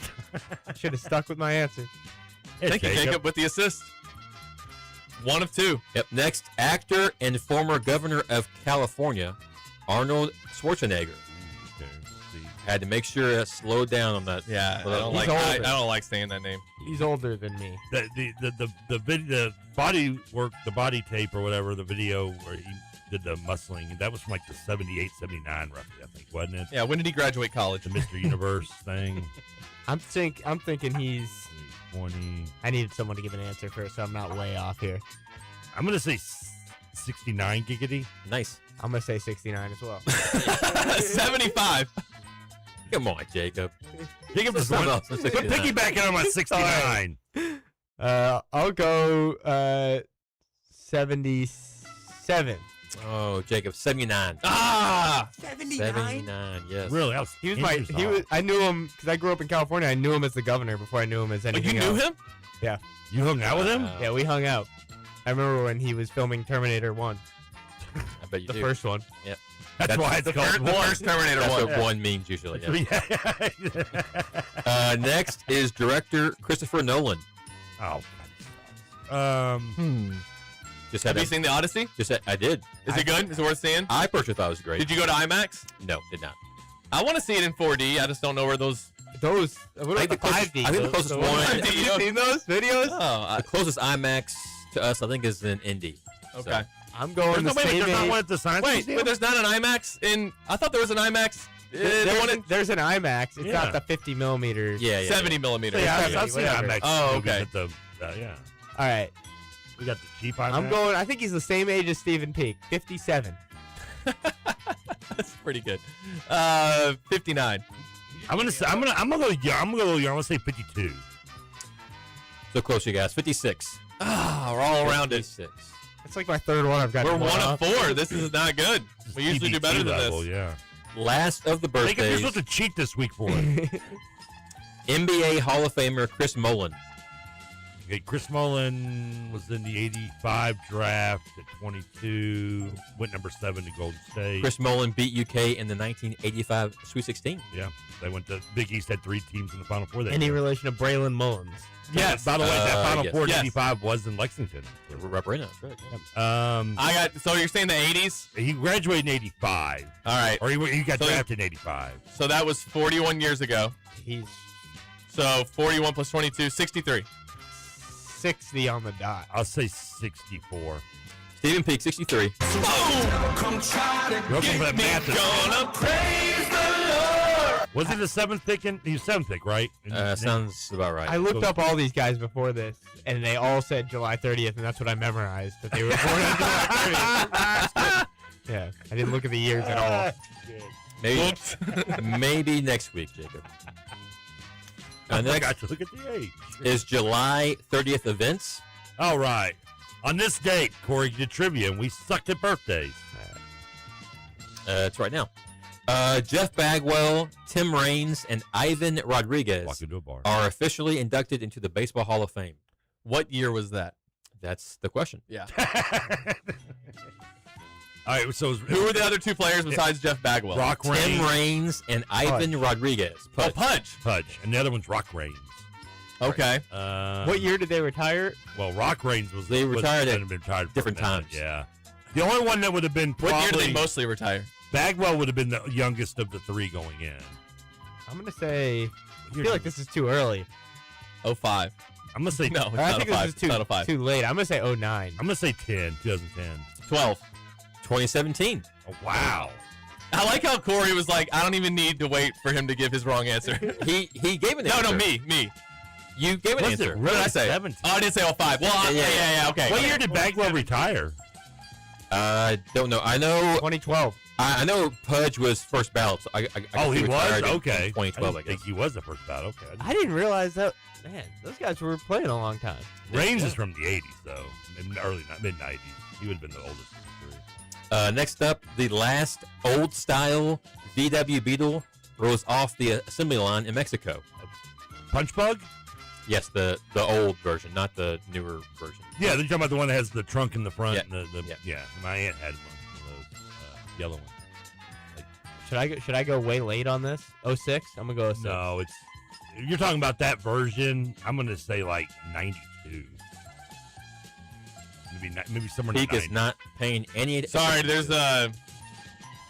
I should have stuck with my answer. Thank you, Jacob, with the assist. 1 of 2. Yep. Next, actor and former governor of California, Arnold Schwarzenegger. Had to make sure I slowed down on that. Yeah, I don't like saying that name. He's older than me. The body work, the body tape or whatever, the video where he did the muscling, that was from like the 78, 79 roughly, I think, wasn't it? Yeah, when did he graduate college? The Mr. Universe thing. I'm thinking he's 20. I needed someone to give an answer first, so I'm not way off here. I'm going to say 69 giggity. Nice. I'm going to say 69 as well. 75. Come on, Jacob. Jacob just won. Put piggyback on my 69. I'll go 77. Oh, Jacob, 79. Ah! 79, yes. Really? I knew him because I grew up in California. I knew him as the governor before I knew him as anything you knew else. him? Yeah. You hung out with him? Yeah, we hung out. I remember when he was filming Terminator 1. I bet you the do. first one. Yep. That's why it's called the first Terminator That's 1. what 1 means usually. Yeah. Next is director Christopher Nolan. Oh. Just Have you seen The Odyssey? I did. Is it good? Is it worth seeing? I personally thought it was great. Did you go to IMAX? No, did not. I want to see it in 4D. I just don't know where those. What I think about the 5D? I think the closest one. Have you seen those videos? Oh, the closest IMAX to us, I think, is in Indy. Okay. So. I'm going the same there's not age. one at the Science Wait, Museum? there's not an IMAX in. I thought there was an IMAX. There's an IMAX. It's Yeah. not the 50 millimeters. Yeah, 70 millimeters. Yeah, 70, I've seen whatever. IMAX. Oh, movies okay. at the, yeah. All right. We got the cheap IMAX. I'm going. I think he's the same age as Stephen Peak. 57. That's pretty good. 59. I'm gonna go young. I'm gonna go young. I'm gonna say 52. So close, you guys. 56. Ah, we're all around it. 56. That's like my third one I've got. We're 1 of 4. This is not good. We usually do better than level, this. Yeah. Last of the Jacob, you're birthdays. supposed to cheat this week for it. NBA Hall of Famer Chris Mullin. Okay, Chris Mullin was in the 85 draft at 22. Went number 7 to Golden State. Chris Mullin beat UK in the 1985 Sweet 16. Yeah. They went to Big East, had 3 teams in the Final Four. Any relation to Braylon Mullins? Yes. By the way, that Final yes. Four in Yes. 85 was in Lexington. We're representing us, right? I got. So you're saying the 80s? He graduated in 85. All right. Or he got So- drafted in 85. So that was 41 years ago. He's So 41 plus 22, 63. 60 on the dot. I'll say 64. Stephen Peak, 63. You're looking for that math. Gonna praise the Lord. Was he the 7th pick? He was 7th pick, right? Sounds about right. I looked up all these guys before this, and they all said July 30th, and that's what I memorized, that they were born on July 30th. Yeah, I didn't look at the years at all. Maybe next week, Jacob. I Next got to look at the age. is July 30th events. All right. On this date, Corey did trivia, and we sucked at birthdays. It's right now. Jeff Bagwell, Tim Raines, and Ivan Rodriguez Walk into a bar. are officially inducted into the Baseball Hall of Fame. What year was that? That's the question. Yeah. All right, so Who were the other 2 players besides Jeff Bagwell? Rock Tim Raines. Raines and Ivan Rodriguez. Oh, Pudge. Pudge. And the other one's Rock Raines. Okay. What year did they retire? Well, Rock Raines was They retired at been retired for different a minute, times. Yeah. The only one that would have been What year did probably they mostly retire? Bagwell would have been the youngest of the 3 going in. I'm going to say, I feel like this is too early. 05. I'm going to say No, it's I not think a 5. this is too, It's not a 5. too late. I'm going to say 09. I'm going to say 2010. 12. 2017. Oh, wow. I like how Corey was like, I don't even need to wait for him to give his wrong answer. He gave an No, answer. me. You gave an Was answer. it What did I really say? 17? Oh, I did say 05. Well, yeah, okay. What year did Bagwell retire? I don't know. I know 2012. I know Pudge was first ballot. So I Oh, he was? retired in Okay. 2012, I think guess. he was the first ballot. Okay. I didn't realize that. Man, those guys were playing a long time. Raines is from the 80s, though. Mid-90s. He would have been the oldest of the 3. Next up, the last old-style VW Beetle rose off the assembly line in Mexico. Punch Bug? Yes, the old version, not the newer version. Yeah, they're talking about the one that has the trunk in the front. Yeah. And yeah, my aunt had one of those yellow ones. Should I go way late on this? 06? I'm gonna go 06. No, you're talking about that version. I'm gonna say like 92. Maybe somewhere in the Peak is 90s. not paying any. Sorry, there's a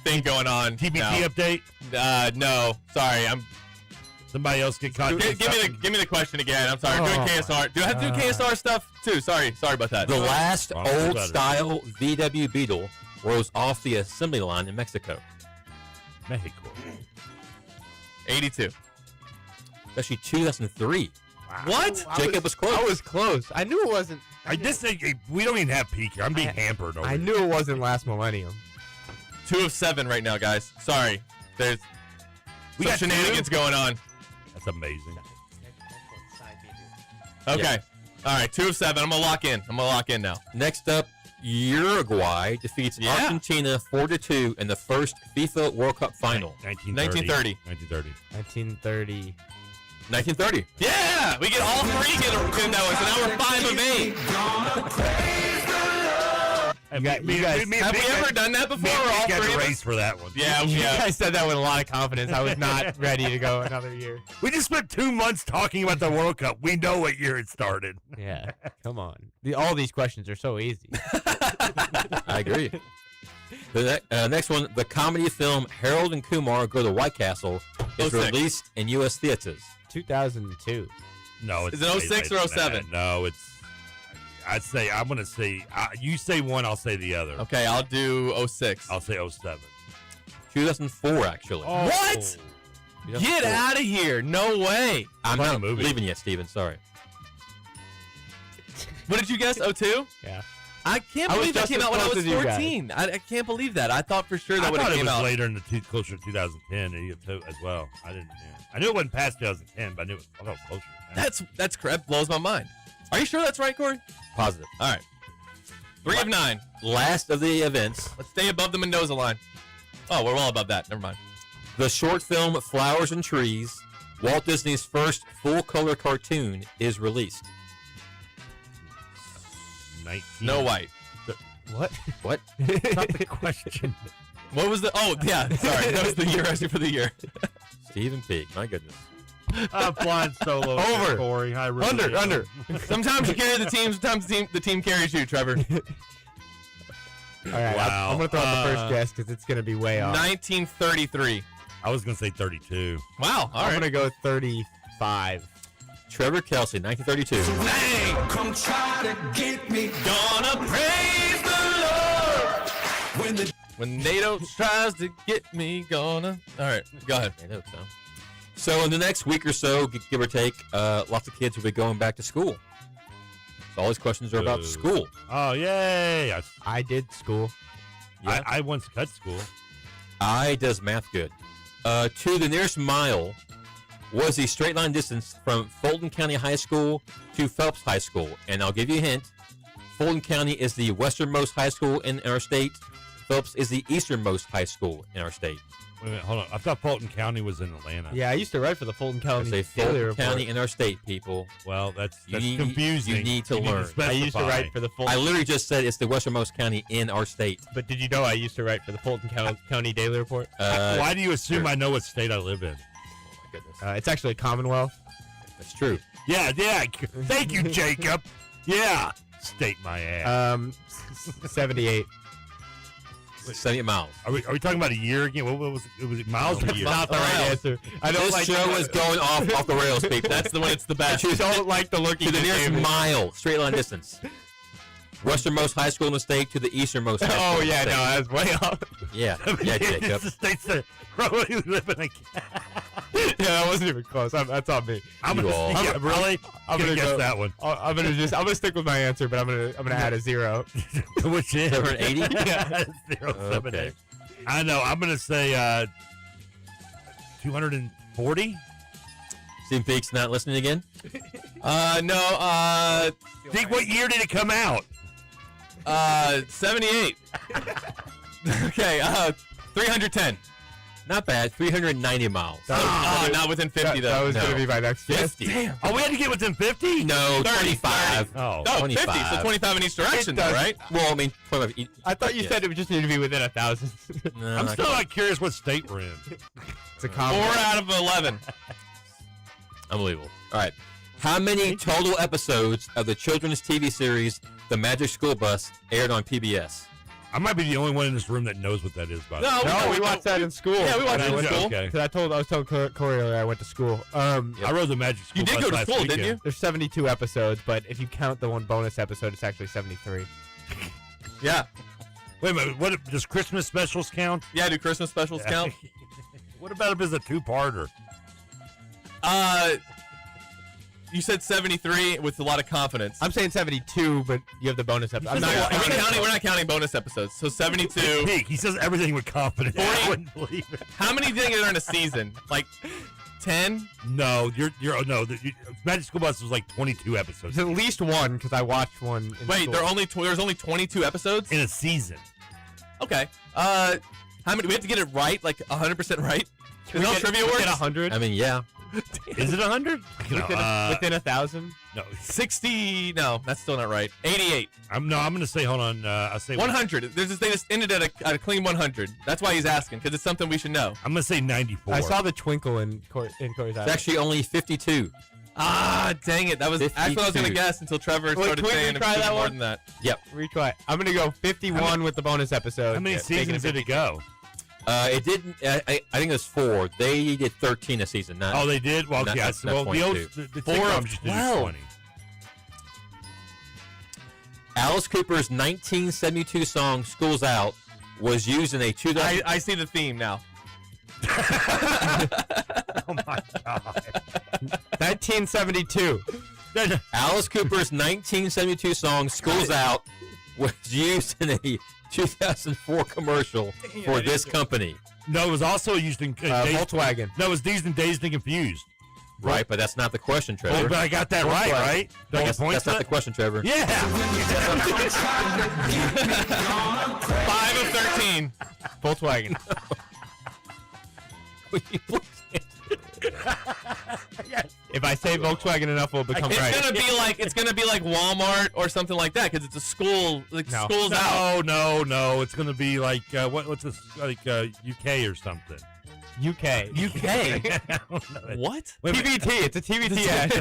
thing going on. TBT update? No, sorry. Somebody else get caught. Give me the question again. I'm sorry. Doing KSR. Do I have to do KSR stuff too? Sorry about that. The last old-style VW Beetle rose off the assembly line in Mexico. Mexico. 82. Actually, 2003. Wow. What? Jacob was close. I was close. I knew it wasn't. I just think we don't even have peak here. I'm being hampered over I knew it wasn't last millennium. 2 of 7 right now, guys. Sorry. There's We some got shenanigans going on. That's amazing. Okay. Yeah. All right. 2 of 7. I'm gonna lock in now. Next up, Uruguay defeats Argentina 4-2 in the first FIFA World Cup final. 1930. 1930. 1930. Yeah, we get all three in that one. So now we're 5 of 8. You guys, Have we ever done that before? All got three a of us? race for that one. Yeah, you yeah. guys said that with a lot of confidence. I was not ready to go another year. We just spent 2 months talking about the World Cup. We know what year it started. Yeah, come on. All these questions are so easy. I agree. The next one, the comedy film Harold and Kumar Go to White Castle is 06. released in U.S. theaters. 2002. No, it's Is it 06 or 07? No, it's. I'm going to say. You say one, I'll say the other. Okay, I'll do 06. I'll say 07. 2004, actually. Oh. What? Get out of here! No way. I'm not movie. leaving yet, Steven. Sorry. What did you guess? 02? Yeah. I can't I was believe that just came as out when I close was as you guys. 14. I can't believe that. I thought for sure that would I have thought it came was out later in the closer to 2010 as well. I didn't. Yeah. I knew it wasn't past 2010, but I knew it was a little closer. That's correct. Blows my mind. Are you sure that's right, Corey? Positive. All right. 3 of 9. Last of the events, Let's stay above the Mendoza line. Oh, we're well above that. Never mind. the short film Flowers and Trees, Walt Disney's first full-color cartoon, is released. 19. Snow White. What? What? Not the question. What was the? Oh, yeah. Sorry, that was the year. Asking for the year. Stephen Peake. My goodness. I'm flying solo. Over. Corey. I really Under. Sometimes you carry the team. Sometimes the team carries you, Trevor. All right, Wow. I'm going to throw out the first guess because it's going to be way off. 1933. I was going to say 32. Wow. All I'm right. going to go 35. Trevor Kelsey, 1932. Hey, come try to get me. Gonna praise the Lord when NATO tries to get me. Gonna. All right. Go ahead. I know so. So in the next week or so, give or take, lots of kids will be going back to school. So all these questions are about school. Oh, yay. I did school. Yeah. I once cut school. I does math good. To the nearest mile was the straight line distance from Fulton County High School to Phelps High School. And I'll give you a hint. Fulton County is the westernmost high school in our state. Phelps is the easternmost high school in our state. Wait a minute, hold on. I thought Fulton County was in Atlanta. Yeah, I used to write for the Fulton County Say Daily Fulton Report. County in our state, people. Well, that's You confusing. You need to learn. I used to specify. write for the Fulton. I literally just said it's the westernmost county in our state. But did you know I used to write for the Fulton County Daily Report? Why do you assume sure. I know what state I live in? Oh, my goodness. It's actually Commonwealth. That's true. Yeah. Thank you, Jacob. Yeah. State my ass. 78. 70 miles. Are we talking about a year again? What was it? Was it miles or years? Not the right answer. I don't This like show is going off the rails, people. That's the one. It's the best. I don't like the look To you the just nearest gave me. mile, straight line distance. Westernmost high school in the state to the easternmost high school Oh in the yeah, state. no, that's way off. Yeah, yeah, Jacob. It's the states that probably live in a. Yeah, that wasn't even close. That's on me. I'm You gonna, all. yeah, really? I'm gonna guess go- that one. I'm gonna stick with my answer, but I'm gonna add a 0. Which is Over an 80? Yeah, 078. Okay. I know. I'm gonna say 240. Stephen Peake's not listening again? No. Think what year did it come out? 78. Okay, 310. Not bad. 390 miles. Not within 50 though. That was going to No. be my next guess. 50. Damn. Oh, we had to get within 50? No, 30, 25. Oh. No, 25. 50. So 25 in each direction, though, right? Well, I mean, 25 I thought you yes. said it would just need to be within 1,000. No, I'm not still quite. not curious what state we're in. It's a 4 combo. out of 11. Unbelievable. All right. How many total episodes of the children's TV series The Magic School Bus aired on PBS? I might be the only one in this room that knows what that is, by the way. No, we watched that in school. Yeah, we watched When it I in went to- school. Okay. 'cause I was telling Corey earlier I went to school. I rode the Magic School You did Bus go to last school, weekend. didn't you? There's 72 episodes, but if you count the one bonus episode, it's actually 73. Yeah. Wait a minute. What does Christmas specials count? Yeah, do Christmas specials count? What about if it's a two-parter? You said 73 with a lot of confidence. I'm saying 72, but you have the bonus episode. We're not counting bonus episodes. So 72. Peak. He says everything with confidence. I wouldn't believe it. How many do you think are in a season? Like 10? No, Magic School Bus was like 22 episodes There's at least one because I watched one. In Wait, school. there's only 22 episodes in a season. Okay. How many? We have to get it right, like 100% right. Is no trivia Within works? 100? I mean, yeah. Is it 100? Within 1,000? No. 60? No, that's still not right. 88. I'm going to say, hold on. I'll say 100. They just ended at a clean 100. That's why he's asking, because it's something we should know. I'm going to say 94. I saw the twinkle in Corey's eyes. It's actually only 52. Ah, dang it. That was actually what I was going to 52. guess until Trevor Wait, started can we saying it retry was that more one? than that. Yep. Retry. I'm going to go 51 with the bonus episode. How many Yeah, taking seasons it did it go? It didn't. I think it was 4. They did 13 a season. Not, Oh, they did? Well, not- yeah. not So, well, the old 22. the 4 sitcoms of used to do 12. 20. Alice Cooper's 1972 song "School's Out" was used in a 2000. I see the theme now. Oh my God. 1972. Alice Cooper's 1972 song "School's Out" was used in a 2004 commercial for this company. No, it was also used in Volkswagen. No, it was Dazed and Confused. Right, but that's not the question, Trevor. Oh, but I got that right, right? Do I get That's, points that's for not the that? question, Trevor. Yeah. 5 of 13. Volkswagen. If I say Volkswagen enough, will become It's right. gonna be like Walmart or something like that because it's a school. Like school's out. No. It's going to be like, what's this? Like UK or something. UK. I don't know. What? Wait a minute. TBT. It's a TBT ad.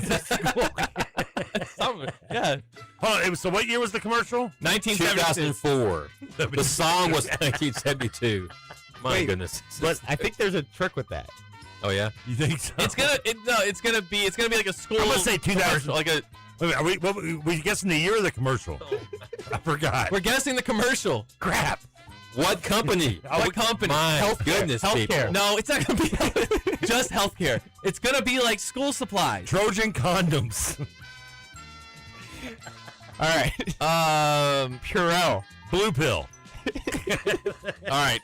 Something. Yeah. Hold on. So what year was the commercial? 1972. 2004. The song was 1972. My goodness. But I think there's a trick with that. Oh yeah. You think so? It's gonna be like a school. I'm gonna say 2000. commercial, like a. Wait a minute, are we guessing the year or the commercial? I forgot. We're guessing the commercial. Crap. What company? What company? My goodness, Healthcare. people. No, it's not gonna be just healthcare. It's gonna be like school supplies. Trojan condoms. All right. Purell. Blue pill. All right.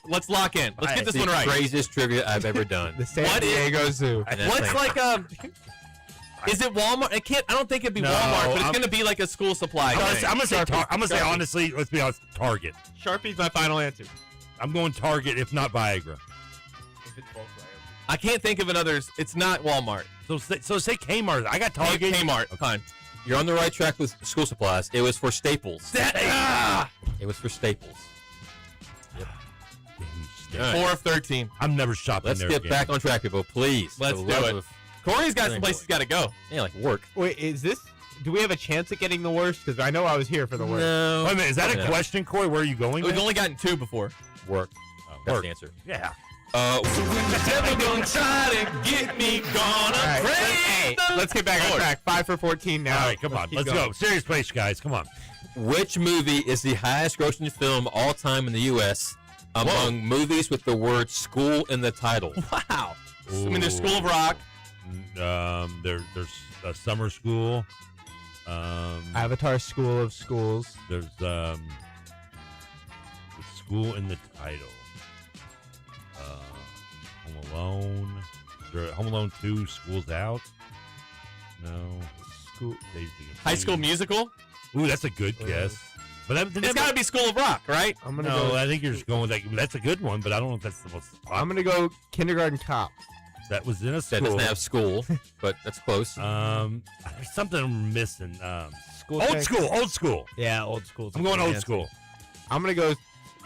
Let's lock in. Let's get this one right. Craziest trivia I've ever done. The San Diego Zoo. What's like Is it Walmart? I don't think it'd be No, Walmart, but it's gonna be like a school supply. I'm gonna say honestly. Let's be honest. Target. Sharpie's my final answer. I'm going Target, if not Viagra. I can't think of another. It's not Walmart. So say Kmart. I got Target. Kmart. Fine. You're on the right track with school supplies. It was for Staples. It was for Staples. Yep. 4 of 13. I'm never shopping Let's there get again. back on track, people. Please. Let's For do the love it. of- Corey's got some places he's got to go. Yeah, like work. Wait, is this? Do we have a chance at getting the worst? Because I know I was here for the worst. No. Wait a minute. Is that a No. question, Corey? Where are you going? We've with? only gotten 2 before. Work. That's work. the answer. Yeah. Never gonna try to get me gonna All right, praise the let's get back on Lord. track. 5 for 14 now. All right, come on. keep Let's going. go. Serious place, guys. Come on. Which movie is the highest grossing film all time in the U.S. among movies with the word school in the title? Wow. I mean, there's School of Rock. There's Summer School. Avatar School of Schools. There's the school in the title. Home Alone. Is there Home Alone 2, School's Out? No. School. Dazed and High School Confused. Musical. Ooh, that's a good guess. But It's got to be School of Rock, right? I'm gonna No, go. I think you're just going with that. That's a good one, but I don't know if that's the most. I'm gonna go Kindergarten Cop. That was in a school. That doesn't have school, but that's close. There's something I'm missing. School Old tank. school. Yeah, old school. I'm going old school. I'm gonna go.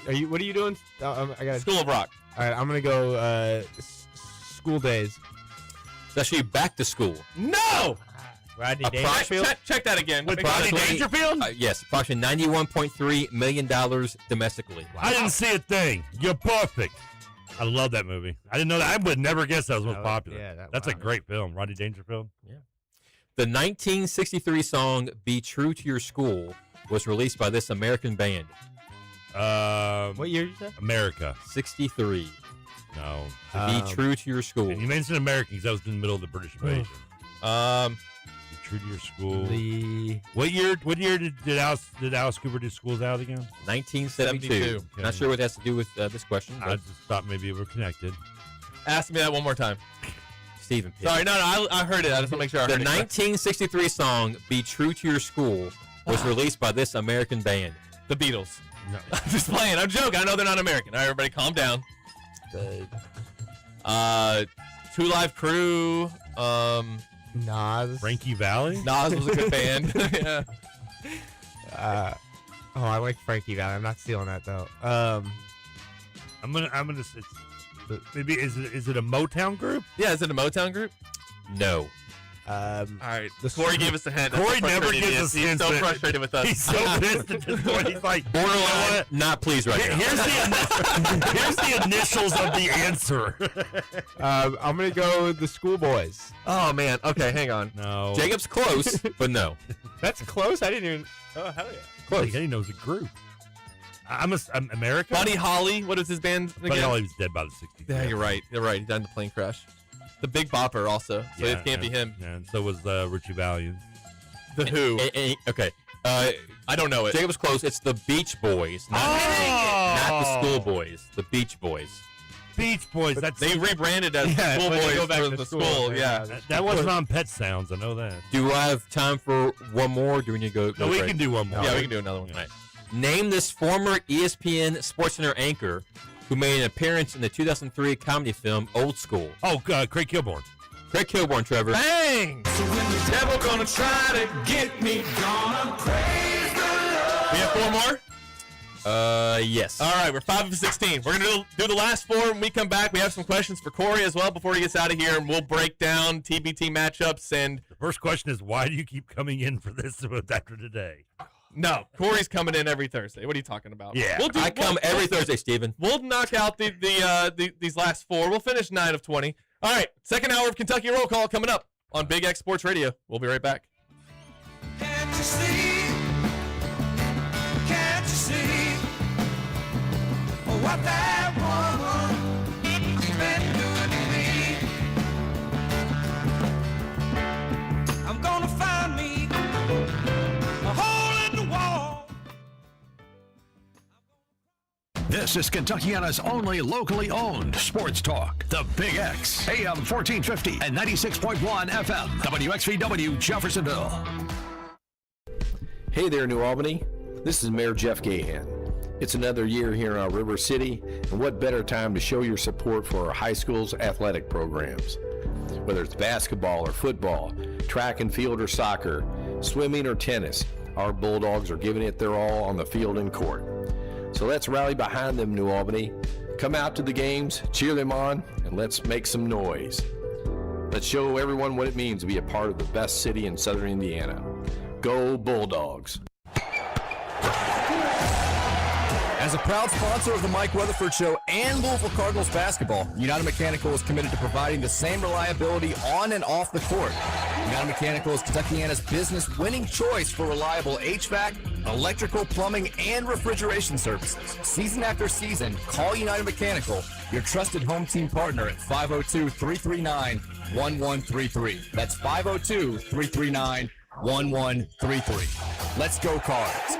What are you doing? I got School of Rock. All right, I'm gonna go. School Days. It's actually Back to School. No. Rodney Dangerfield. Check that again. With Rodney Dangerfield? Yes, approximately $91.3 million domestically. I didn't see a thing. You're perfect. I love that movie. I didn't know that. I would never guess that was most popular. Yeah, that's a great film. Rodney Dangerfield. Yeah. The 1963 song "Be True to Your School" was released by this American band. What year did you say? America. 63. No. Be True to Your School. And you mentioned Americans. That was in the middle of the British invasion. Be true to your school. What year did Alice Cooper do Schools Out again? 1972. Okay. Not sure what that has to do with this question. I just thought maybe we were connected. Ask me that one more time. Stephen. Sorry, no, I heard it. I just want to make sure I The heard it. 1963 song "Be True to Your School" was released by this American band. The Beatles. No. I'm just playing. I'm joking. I know they're not American. All right, everybody, calm down. Two Live Crew. Nas. Frankie Valli. Nas was a good band. Yeah. I like Frankie Valli. I'm not stealing that though. I'm gonna. Maybe is it a Motown group? Yeah, is it a Motown group? No. All right. Corey gave us a hint. Corey never Frustrated gives us he is. hints. He's so frustrated with us. He's so pissed at this point. He's like, borderline not pleased right now. Here's the initials of the answer. I'm gonna go the Schoolboys. Oh man. Okay, hang on. No. Jacob's close, but no. That's close. I didn't even. Oh hell yeah. Close. He knows a group. I'm America. Buddy Holly. What is his band again? Buddy Holly was dead by the 60s. Yeah, you're right. You're right. He died in the plane crash. The Big Bopper also. So it can't be him. Yeah, and so was Richie Valens. The Who. Okay. I don't know it. Jacob's close. It's the Beach Boys, not the Schoolboys. The Beach Boys. Beach Boys. They rebranded as Schoolboys for the school. Yeah. That wasn't on Pet Sounds. I know that. Do I have time for one more? Do we need to go? No, we can do one more. Yeah, we can do another one. All right. Name this former ESPN SportsCenter anchor who made an appearance in the 2003 comedy film Old School. Oh, Craig Kilborn. Craig Kilborn, Trevor. Bang! So when the devil gonna try to get me, gonna praise the Lord. We have four more? Yes. All right, we're 5 of 16. We're going to do the last four. When we come back, we have some questions for Corey as well before he gets out of here, and we'll break down TBT matchups. And the first question is, why do you keep coming in for this after today? No, Corey's coming in every Thursday. What are you talking about? Yeah, I come every Thursday, Steven. We'll knock out these last four. We'll finish 9 of 20. All right, second hour of Kentucky Roll Call coming up on Big X Sports Radio. We'll be right back. Can't you see? Can't you see what that woman's been doing to me? I'm gonna find me a hole in the wall. This is Kentuckiana's only locally owned sports talk. The Big X, AM 1450 and 96.1 FM, WXVW Jeffersonville. Hey there, New Albany. This is Mayor Jeff Gahan. It's another year here in our River City, and what better time to show your support for our high school's athletic programs. Whether it's basketball or football, track and field or soccer, swimming or tennis, our Bulldogs are giving it their all on the field and court. So let's rally behind them, New Albany. Come out to the games, cheer them on, and let's make some noise. Let's show everyone what it means to be a part of the best city in southern Indiana. Go Bulldogs. As a proud sponsor of the Mike Weatherford Show and Louisville Cardinals basketball, United Mechanical is committed to providing the same reliability on and off the court. United Mechanical is Kentuckiana's business-winning choice for reliable HVAC, electrical, plumbing, and refrigeration services. Season after season, call United Mechanical, your trusted home team partner at 502-339-1133. That's 502-339-1133. Let's go Cards.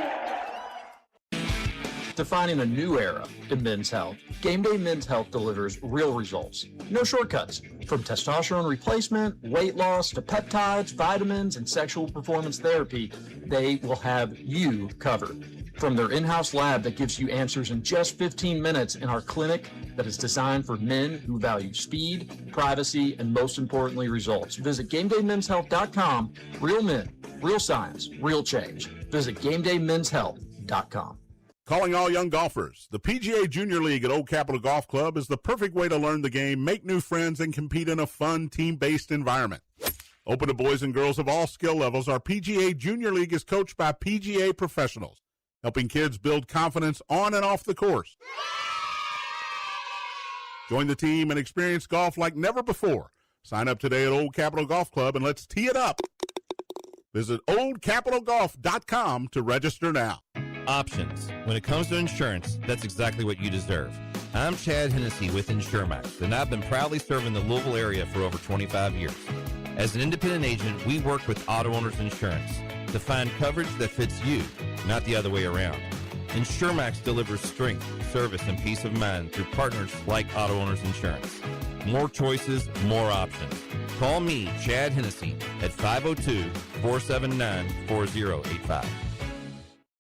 Defining a new era in men's health, Gameday Men's Health delivers real results. No shortcuts. From testosterone replacement, weight loss, to peptides, vitamins, and sexual performance therapy, they will have you covered. From their in-house lab that gives you answers in just 15 minutes in our clinic that is designed for men who value speed, privacy, and most importantly, results. Visit GamedayMensHealth.com. Real men, real science, real change. Visit GamedayMensHealth.com. Calling all young golfers. The PGA Junior League at Old Capitol Golf Club is the perfect way to learn the game, make new friends, and compete in a fun, team-based environment. Open to boys and girls of all skill levels, our PGA Junior League is coached by PGA professionals, helping kids build confidence on and off the course. Join the team and experience golf like never before. Sign up today at Old Capitol Golf Club and let's tee it up. Visit oldcapitalgolf.com to register now. Options. When it comes to insurance, that's exactly what you deserve. I'm Chad Hennessy with InsureMax, and I've been proudly serving the Louisville area for over 25 years. As an independent agent, we work with auto owners insurance to find coverage that fits you, not the other way around. InsureMax delivers strength, service, and peace of mind through partners like Auto Owners Insurance. More choices, more options. Call me, Chad Hennessy, at 502-479-4085.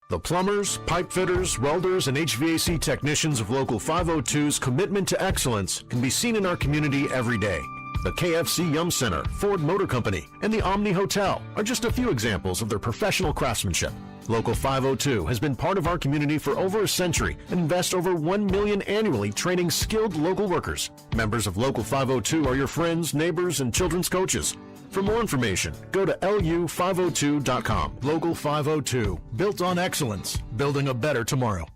The plumbers, pipe fitters, welders, and HVAC technicians of Local 502's commitment to excellence can be seen in our community every day. The KFC Yum Center, Ford Motor Company, and the Omni Hotel are just a few examples of their professional craftsmanship. Local 502 has been part of our community for over a century and invests over $1 million annually training skilled local workers. Members of Local 502 are your friends, neighbors, and children's coaches. For more information, go to lu502.com. Local 502, built on excellence, building a better tomorrow.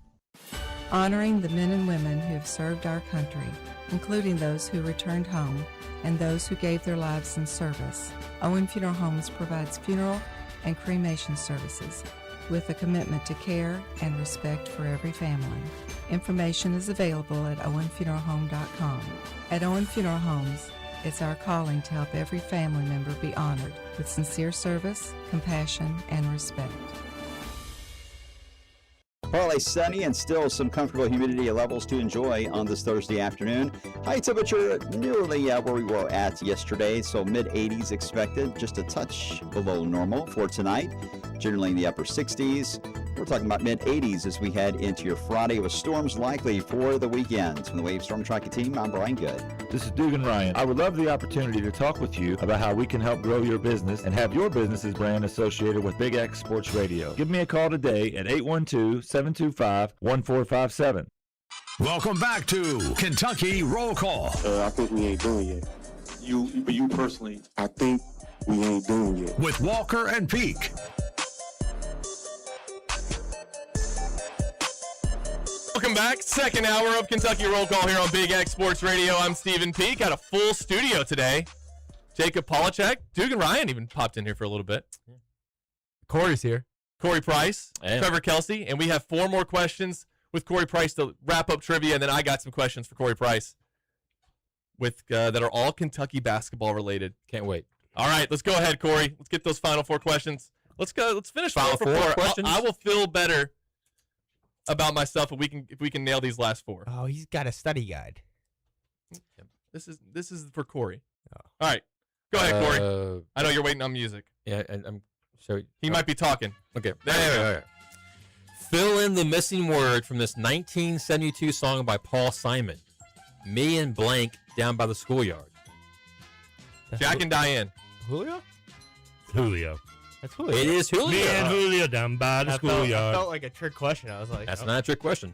Honoring the men and women who have served our country, including those who returned home and those who gave their lives in service. Owen Funeral Homes provides funeral and cremation services with a commitment to care and respect for every family. Information is available at owenfuneralhome.com. At Owen Funeral Homes, it's our calling to help every family member be honored with sincere service, compassion, and respect. Partly sunny and still some comfortable humidity levels to enjoy on this Thursday afternoon. High temperature nearly where we were at yesterday, so mid-80s expected, just a touch below normal for tonight. Generally in the upper 60s. We're talking about mid-80s as we head into your Friday with storms likely for the weekend. From the Wave Storm Tracker team, I'm Brian Good. This is Dugan Ryan. I would love the opportunity to talk with you about how we can help grow your business and have your business's brand associated with Big X Sports Radio. Give me a call today at 812-725-1457. Welcome back to Kentucky Roll Call. I think we ain't doing it yet. You personally, I think we ain't doing it yet. With Walker and Peak. Welcome back. Second hour of Kentucky Roll Call here on Big X Sports Radio. I'm Stephen Peak. Got a full studio today. Jacob Polachek. Dugan Ryan even popped in here for a little bit. Corey's here. Corey Price. Trevor Kelsey. And we have 4 more questions with Corey Price to wrap up trivia. And then I got some questions for Corey Price with that are all Kentucky basketball related. Can't wait. All right, let's go ahead, Corey. Let's get those final 4 questions. Let's go. Let's finish Final 4 questions. I will feel better about myself if we can nail these last 4. Oh, he's got a study guide. This is for Corey. Oh. All right, go ahead, Corey. I know you're waiting on music. Yeah, and I'm so he might be talking. Okay, there. Fill in the missing word from this 1972 song by Paul Simon. Me and blank down by the schoolyard. Jack and Diane. Julio? Julio. That's Julio. It is Julio. Me and Julio down by the schoolyard. That felt like a trick question. I was like, That's not a trick question.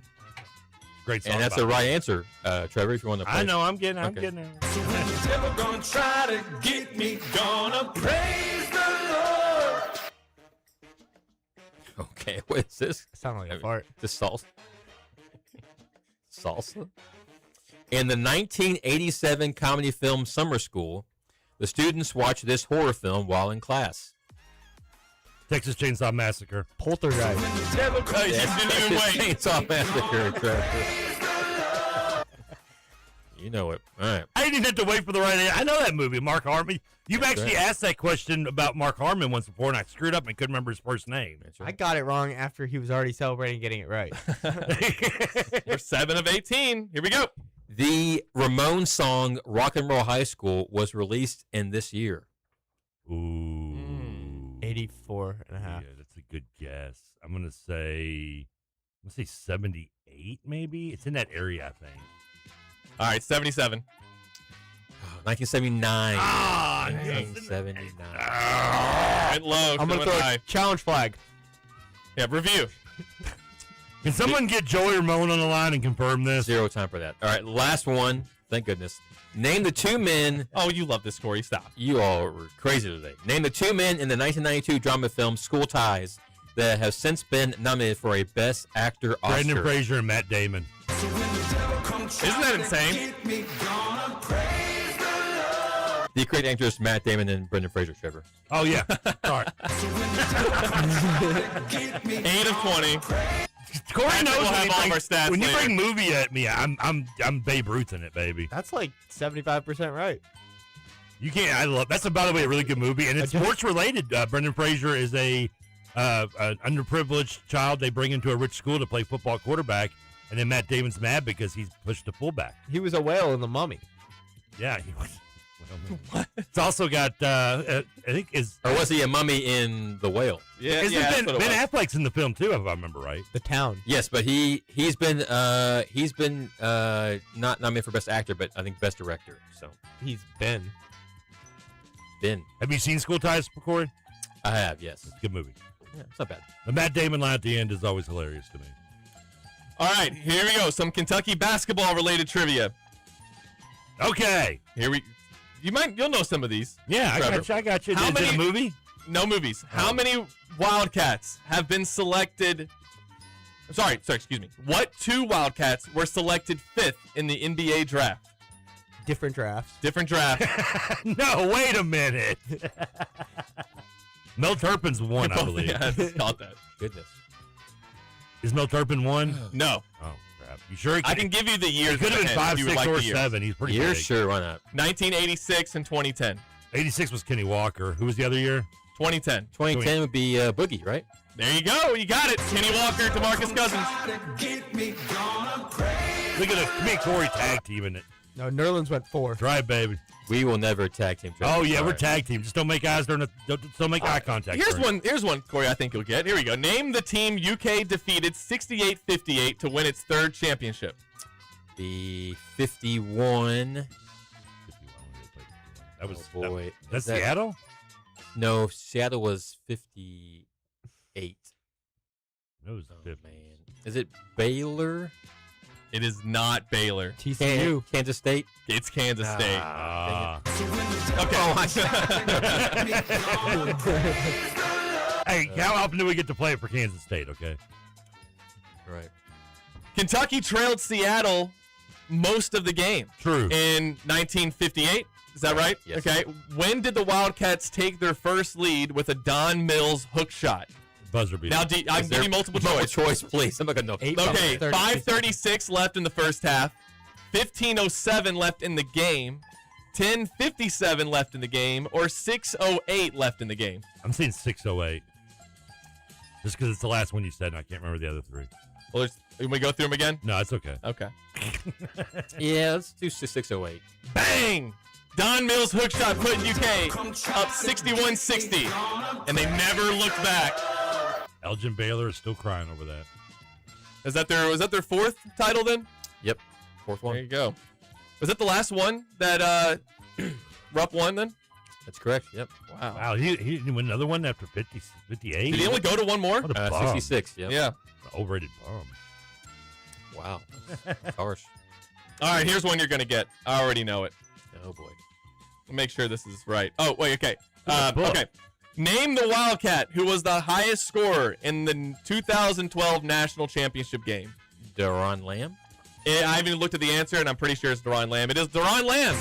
Great song. And that's the right answer, Trevor, if you want to play. I know, I'm getting it. So when you're never gonna try to get me, gonna praise the Lord. Okay, what is this? It sounded like a fart. This salsa? Salsa? In the 1987 comedy film Summer School, the students watched this horror film while in class. Texas Chainsaw Massacre. Poltergeist. Chainsaw Massacre, Trevor. You know it. All right. I didn't have to wait for the right answer. I know that movie, Mark Harmon. You've actually asked that question about Mark Harmon once before, and I screwed up and couldn't remember his first name. I got it wrong after he was already celebrating getting it right. You're 7 of 18. Here we go. The Ramones song Rock and Roll High School was released in this year. Ooh. 84 and a half. Yeah, that's a good guess. I'm going to say Let's say 78, maybe. It's in that area, I think. All right, 77. 1979. 1979. Went low. I'm going to throw a challenge flag. Yeah, review. Can someone get Joey Ramone on the line and confirm this? Zero time for that. All right, last one. Thank goodness. Name the two men. Oh, you love this, Corey. Stop. You all were crazy today. Name the two men in the 1992 drama film School Ties that have since been nominated for a Best Actor Oscar. Brendan Fraser and Matt Damon. Isn't that insane? The great actors Matt Damon and Brendan Fraser, Trevor. Oh, yeah. Sorry. 8 of 20. Corey knows we'll have all of our stats when you later. bring movie at me, I'm Babe Ruth in it, baby. That's like 75% right. You can't. I love. That's by the way a really good movie, and it's sports related. Brendan Fraser is an underprivileged child they bring into a rich school to play football quarterback, and then Matt Damon's mad because he's pushed to fullback. He was a whale in The Mummy. Yeah, he was. What? It's also got I think or was he a mummy in The Whale? Yeah, Ben Affleck's in the film too, if I remember right. The Town. Yes, but he's been not nominated for Best Actor, but I think Best Director. So he's Ben. Have you seen School Ties, Corey? I have. Yes, it's a good movie. Yeah, it's not bad. The Matt Damon line at the end is always hilarious to me. All right, here we go. Some Kentucky basketball related trivia. Okay, You'll know some of these. Yeah, I got you. How Is many it a movie? No movies. How many Wildcats have been selected? Sorry, excuse me. What two Wildcats were selected 5th in the NBA draft? Different drafts. No, wait a minute. Mel Turpin's one, I believe. Yeah, I caught that. Goodness. Is Mel Turpin one? No. Oh, crap. You sure? I can give you the years. He could have been 5, 6, or 7. He's pretty years, big. sure, why not? 1986 and 2010. 86 was Kenny Walker. Who was the other year? 2010. 2010 would be Boogie, right? There you go. You got it. Kenny Walker, DeMarcus Cousins. Look at us. Me and Corey tag teaming it. No, Nerlens went 4th. Right, baby. We will never tag team. Oh yeah, we're tag team. Just don't make eyes don't make eye contact. Here's one, Corey, I think you'll get. Here we go. Name the team UK defeated 68-58 to win its 3rd championship. The 51. That was boy. That's Seattle? No, Seattle was 58. That was 50. Man. Is it Baylor? It is not Baylor. TCU. Kansas State? It's Kansas State. Okay. Hey, how often do we get to play it for Kansas State, okay? Right. Kentucky trailed Seattle most of the game. True. In 1958. Is that right? Yes. Okay. When did the Wildcats take their first lead with a Don Mills hook shot? Buzzer beater. Now, I can give you multiple choice. Please. I'm not going to know. Okay, 5:36 left in the first half, 15:07 left in the game, 10:57 left in the game, or 6:08 left in the game. I'm saying 6:08. Just because it's the last one you said, and I can't remember the other 3. Well, can we go through them again? No, it's okay. Okay. Yeah, let's do 6:08. Bang! Don Mills hook shot put UK up 61-60, and they never looked back. Elgin Baylor is still crying over that. Was that their 4th title then? Yep, 4th one. There you go. Was that the last one that Rupp won then? That's correct. Yep. Wow, he won another one after 58. Did he only go to one more? What a bum. 66. Yep. Yeah. Overrated bum. Wow. Harsh. All right, here's one you're gonna get. I already know it. Oh boy. Make sure this is right. Oh wait, okay. Okay. Name the Wildcat who was the highest scorer in the 2012 national championship game. Deron Lamb. I haven't even looked at the answer, and I'm pretty sure it's Deron Lamb. It is Deron Lamb.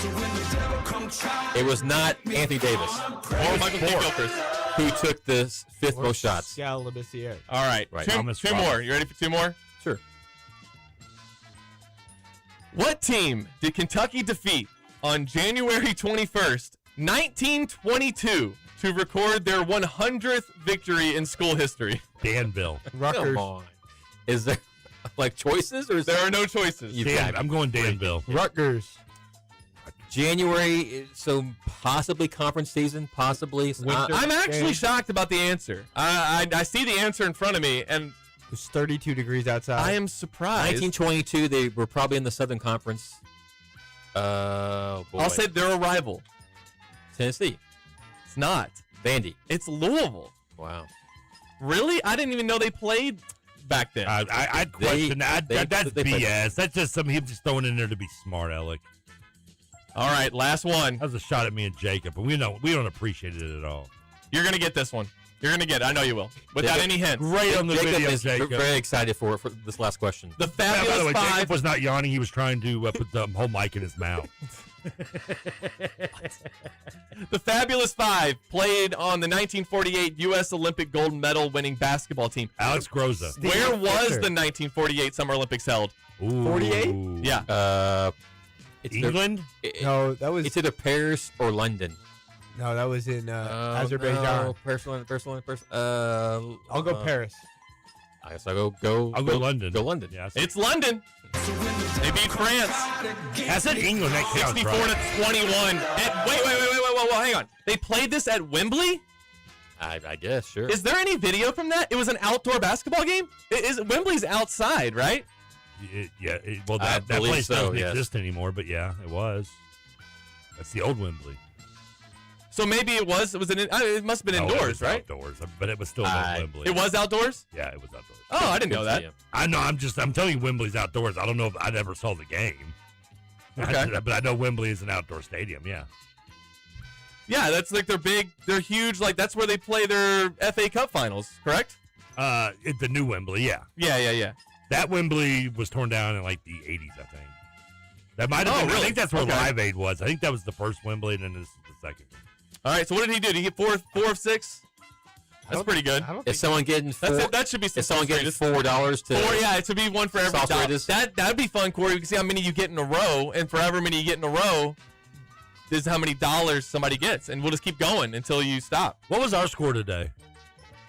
It was not Anthony Davis Or Michael Gilchrist. who took the 5th most shots. Scal Labissiere. All right. Right. Two more. You ready for 2 more? Sure. What team did Kentucky defeat on January 21st, 1922, to record their 100th victory in school history? Danville. Rutgers. Come on. Is there like choices or is There are no choices. I'm going Danville. Rutgers. January? So possibly conference season, possibly. I'm actually shocked about the answer. I see the answer in front of me, and It's 32 degrees outside. I am surprised. 1922, they were probably in the Southern Conference. Boy. I'll say they're a rival. Tennessee. It's not. Vandy. It's Louisville. Wow. Really? I didn't even know they played back then. I'd question that. That's they BS. That's just some him just throwing in there to be smart, Alec. All right, last one. That was a shot at me and Jacob, but we don't appreciate it at all. You're going to get this one. You're going to get it. I know you will. Without any hints. Great on the Jacob video, is Jacob. very excited for this last question. The Fabulous By the way, Five. Jacob was not yawning. He was trying to put the whole mic in his mouth. The Fabulous Five played on the 1948 U.S. Olympic gold medal winning basketball team. Alex Groza. Where was the 1948 Summer Olympics held? 48? Yeah. It's England? No, that was. It's either Paris or London. No, that was in Azerbaijan. No, Paris, London. I'll go Paris. I guess I'll go London. Go London. Yeah, It's London. They beat France. I said England. That counts, 64 right? to 21. Wait, hang on. They played this at Wembley? I guess, sure. Is there any video from that? It was an outdoor basketball game? Wembley's outside, right? Well, that place doesn't yes. exist anymore, but yeah, it was. That's the old Wembley. So maybe it was. It must have been indoors, it was right? Outdoors, but it was still old Wembley. It was outdoors? Yeah, it was outdoors. Oh, I didn't know that. I know. I'm telling you, Wembley's outdoors. I don't know if I never saw the game. Okay. But I know Wembley is an outdoor stadium. Yeah. Yeah, that's like they're huge. Like that's where they play their FA Cup finals, correct? The new Wembley. Yeah. Yeah. That Wembley was torn down in like the 80s, I think. That might have been. Really? I think that's where Okay. Live Aid was. I think that was the first Wembley, and then this is the second. All right. So what did he do? Did he get four of six? That's pretty good. Is someone getting that should be is someone getting $4 to? Yeah, it should be one for every Sauce dollar. Raiders? That'd be fun, Corey. You can see how many you get in a row, and for however many you get in a row, this is how many dollars somebody gets, and we'll just keep going until you stop. What was our score today?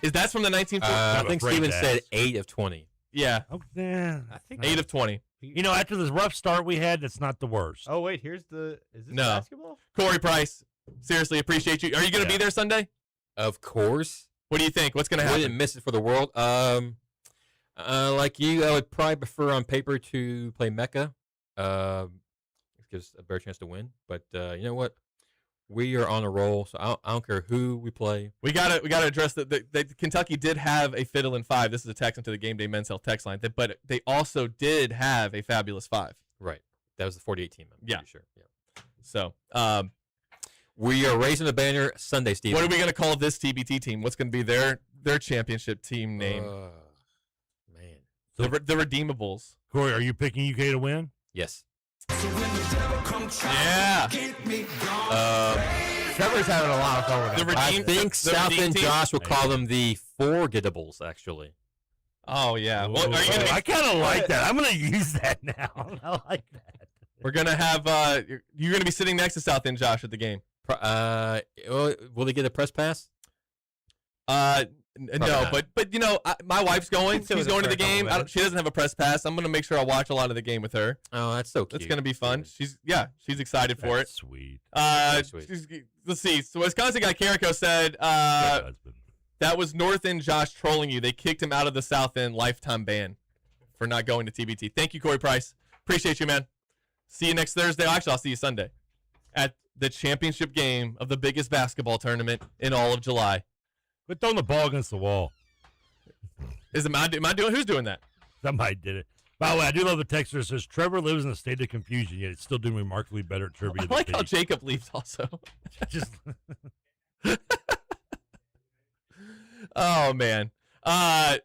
That's from the 1940s? I think Steven said 8 of 20. Yeah. Oh, yeah. I think 8 of 20. You know, after this rough start we had, it's not the worst. Oh wait, is this No. basketball? Corey Price, seriously appreciate you. Are you going to be there Sunday? Of course. What do you think? What's going to happen? Wouldn't miss it for the world. Like you, I would probably prefer on paper to play Mecca. It gives a better chance to win. But you know what? We are on a roll, so I don't care who we play. We gotta address that Kentucky did have a Fiddle in 5. This is a text into the Game Day Men's Health text line. But they also did have a Fabulous 5. Right. That was the 48 team. I'm pretty sure. Yeah. So we are raising the banner Sunday, Steve. what are we gonna call this TBT team? What's gonna be their championship team name? Man. The Redeemables. Corey, are you picking UK to win? Yes. Yeah. Trevor's having a lot of fun with it. I think South Redeem End team? Josh will call them the Forgettables, actually. Oh yeah. Well, are you gonna I kind of like that. I'm going to use that now. I like that. We're gonna have you're gonna be sitting next to South End Josh at the game. Will they get a press pass? No, not. but you know, my wife's going. Sit She's with going to her the for a couple game. minutes. She doesn't have a press pass. I'm gonna make sure I watch a lot of the game with her. Oh, that's so cute. That's gonna be fun. She's excited for it. That's sweet. sweet. Let's see. So Wisconsin guy Carrico said that was North End Josh trolling you. They kicked him out of the South End lifetime ban for not going to TBT. Thank you, Corey Price. Appreciate you, man. See you next Thursday. Actually, I'll see you Sunday at the championship game of the biggest basketball tournament in all of July. Quit throwing the ball against the wall. Am I doing? Who's doing that? Somebody did it. By the way, I do love the texter that says Trevor lives in a state of confusion, yet it's still doing remarkably better at trivia. I than like how Pete. Jacob leaves also. Just Oh man. I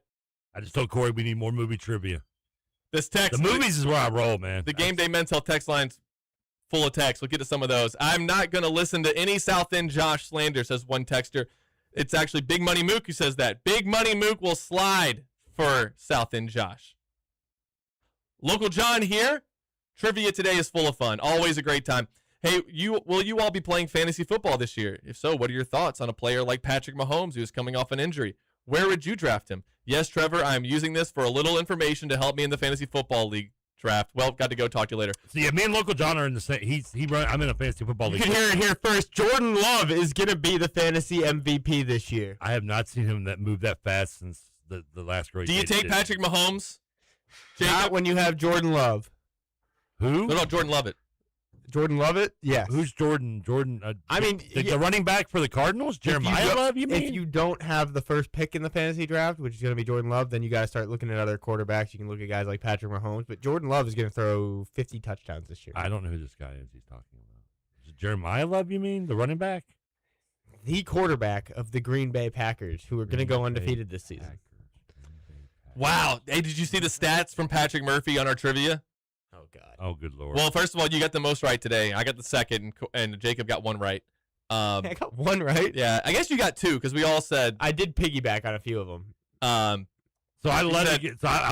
just told Corey we need more movie trivia. This text. The movies is where I roll, man. The Game Day Men's Health text line's full of text. We'll get to some of those. I'm not going to listen to any South End Josh slander, says one texter. It's actually Big Money Mook who says that. Big Money Mook will slide for South End Josh. Local John here. Trivia today is full of fun. Always a great time. Hey, will you all be playing fantasy football this year? If so, what are your thoughts on a player like Patrick Mahomes who is coming off an injury? Where would you draft him? Yes, Trevor, I'm using this for a little information to help me in the fantasy football league draft. Well, got to go. Talk to you later. So yeah, me and Local John are in the same. I'm in a fantasy football You league. can hear it here first. Jordan Love is going to be the fantasy MVP this year. I have not seen him move that fast since the last great. Do you take Patrick Mahomes? Jacob? Not when you have Jordan Love. Who? No, Jordan Lovett. Jordan Lovett? Yes. Who's Jordan? I mean, the running back for the Cardinals, Jeremiah Love. You mean? If you don't have the first pick in the fantasy draft, which is going to be Jordan Love, then you got to start looking at other quarterbacks. You can look at guys like Patrick Mahomes, but Jordan Love is going to throw 50 touchdowns this year. I don't know who this guy is. He's talking about. Is it Jeremiah Love? You mean the running back? The quarterback of the Green Bay Packers, who are going to go undefeated this season. Wow. Hey, did you see the stats from Patrick Murphy on our trivia? Oh, God. Oh, good Lord. Well, first of all, you got the most right today. I got the second, and Jacob got one right. I got one right? Yeah, I guess you got two because we all said. I did piggyback on a few of them. So I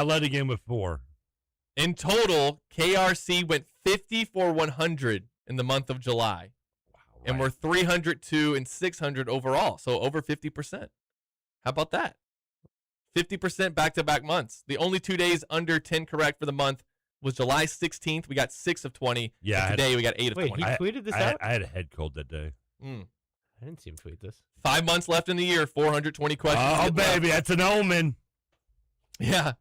led again with 4. In total, KRC went 50 for 100 in the month of July. Wow. And we're 302 and 600 overall, so over 50%. How about that? 50% back-to-back months. The only 2 days under 10 correct for the month was July 16th. We got 6 of 20. Yeah. And today we got 8 of 20. Wait, he tweeted this out? I had a head cold that day. I didn't see him tweet this. 5 months left in the year, 420 questions. Oh, baby, that's an omen. Yeah.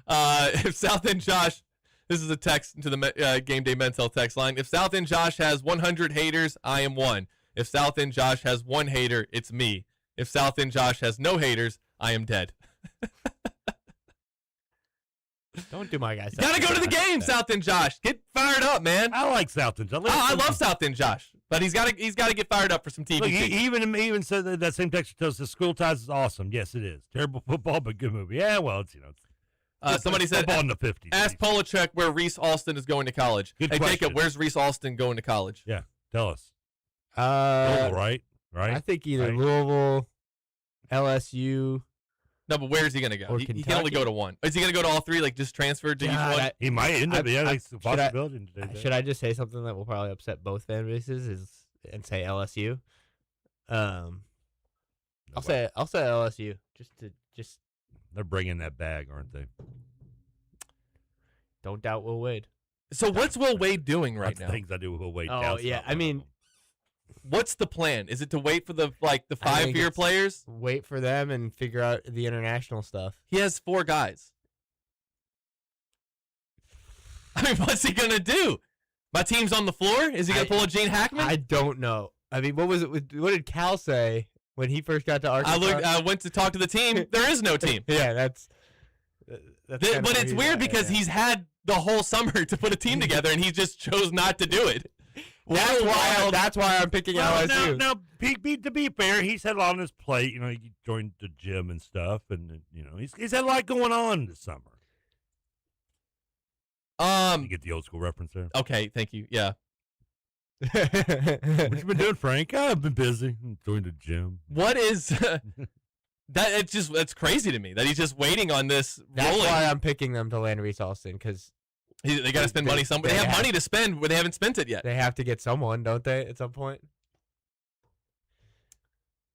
If South End Josh, this is a text into the Gameday Men's Health text line. If South End Josh has 100 haters, I am one. If South End Josh has 1 hater, it's me. If South End Josh has no haters, I am dead. Don't do my guys. You gotta go to the game, South End Josh. Get fired up, man. I like South End Josh. I love South End Josh, but he's gotta get fired up for some TBT. Look, he even said that same text tells us School Ties is awesome. Yes, it is. Terrible football, but good movie. Yeah, well, it's somebody said football in the 50s. Ask Polachek where Reese Alston is going to college. Good hey, question. Jacob, where's Reese Alston going to college? Yeah, tell us. Louisville, right? I think either Louisville, LSU. No, but where is he going to go? He can only go to one. Is he going to go to all 3, like just transfer to each one? He might end up. That's a possibility. Should I just say something that will probably upset both fan bases and say LSU? I'll say LSU just. They're bringing that bag, aren't they? Don't doubt Will Wade. So what's Will Wade doing right now? Things I do with Will Wade. Oh yeah, I mean, what's the plan? Is it to wait for the 5-year players? Wait for them and figure out the international stuff. He has 4 guys. I mean, what's he gonna do? My team's on the floor. Is he gonna pull a Gene Hackman? I don't know. I mean, what was it? What did Cal say when he first got to Arkansas? I went to talk to the team. There is no team. Yeah, that's but it's weird because he's had the whole summer to put a team together, and he just chose not to do it. That's why I'm picking LSU. Now, to be fair, he's had a lot on his plate. You know, he joined the gym and stuff, and he's had a lot going on this summer. You get the old school reference there. Okay, thank you. Yeah. What you been doing, Frank? I've been busy. Joined the gym. What is that? It's crazy to me that he's just waiting on this. That's why I'm picking them to land Reese Alston because they got to spend money somewhere. They have money to spend, but they haven't spent it yet. They have to get someone, don't they? At some point.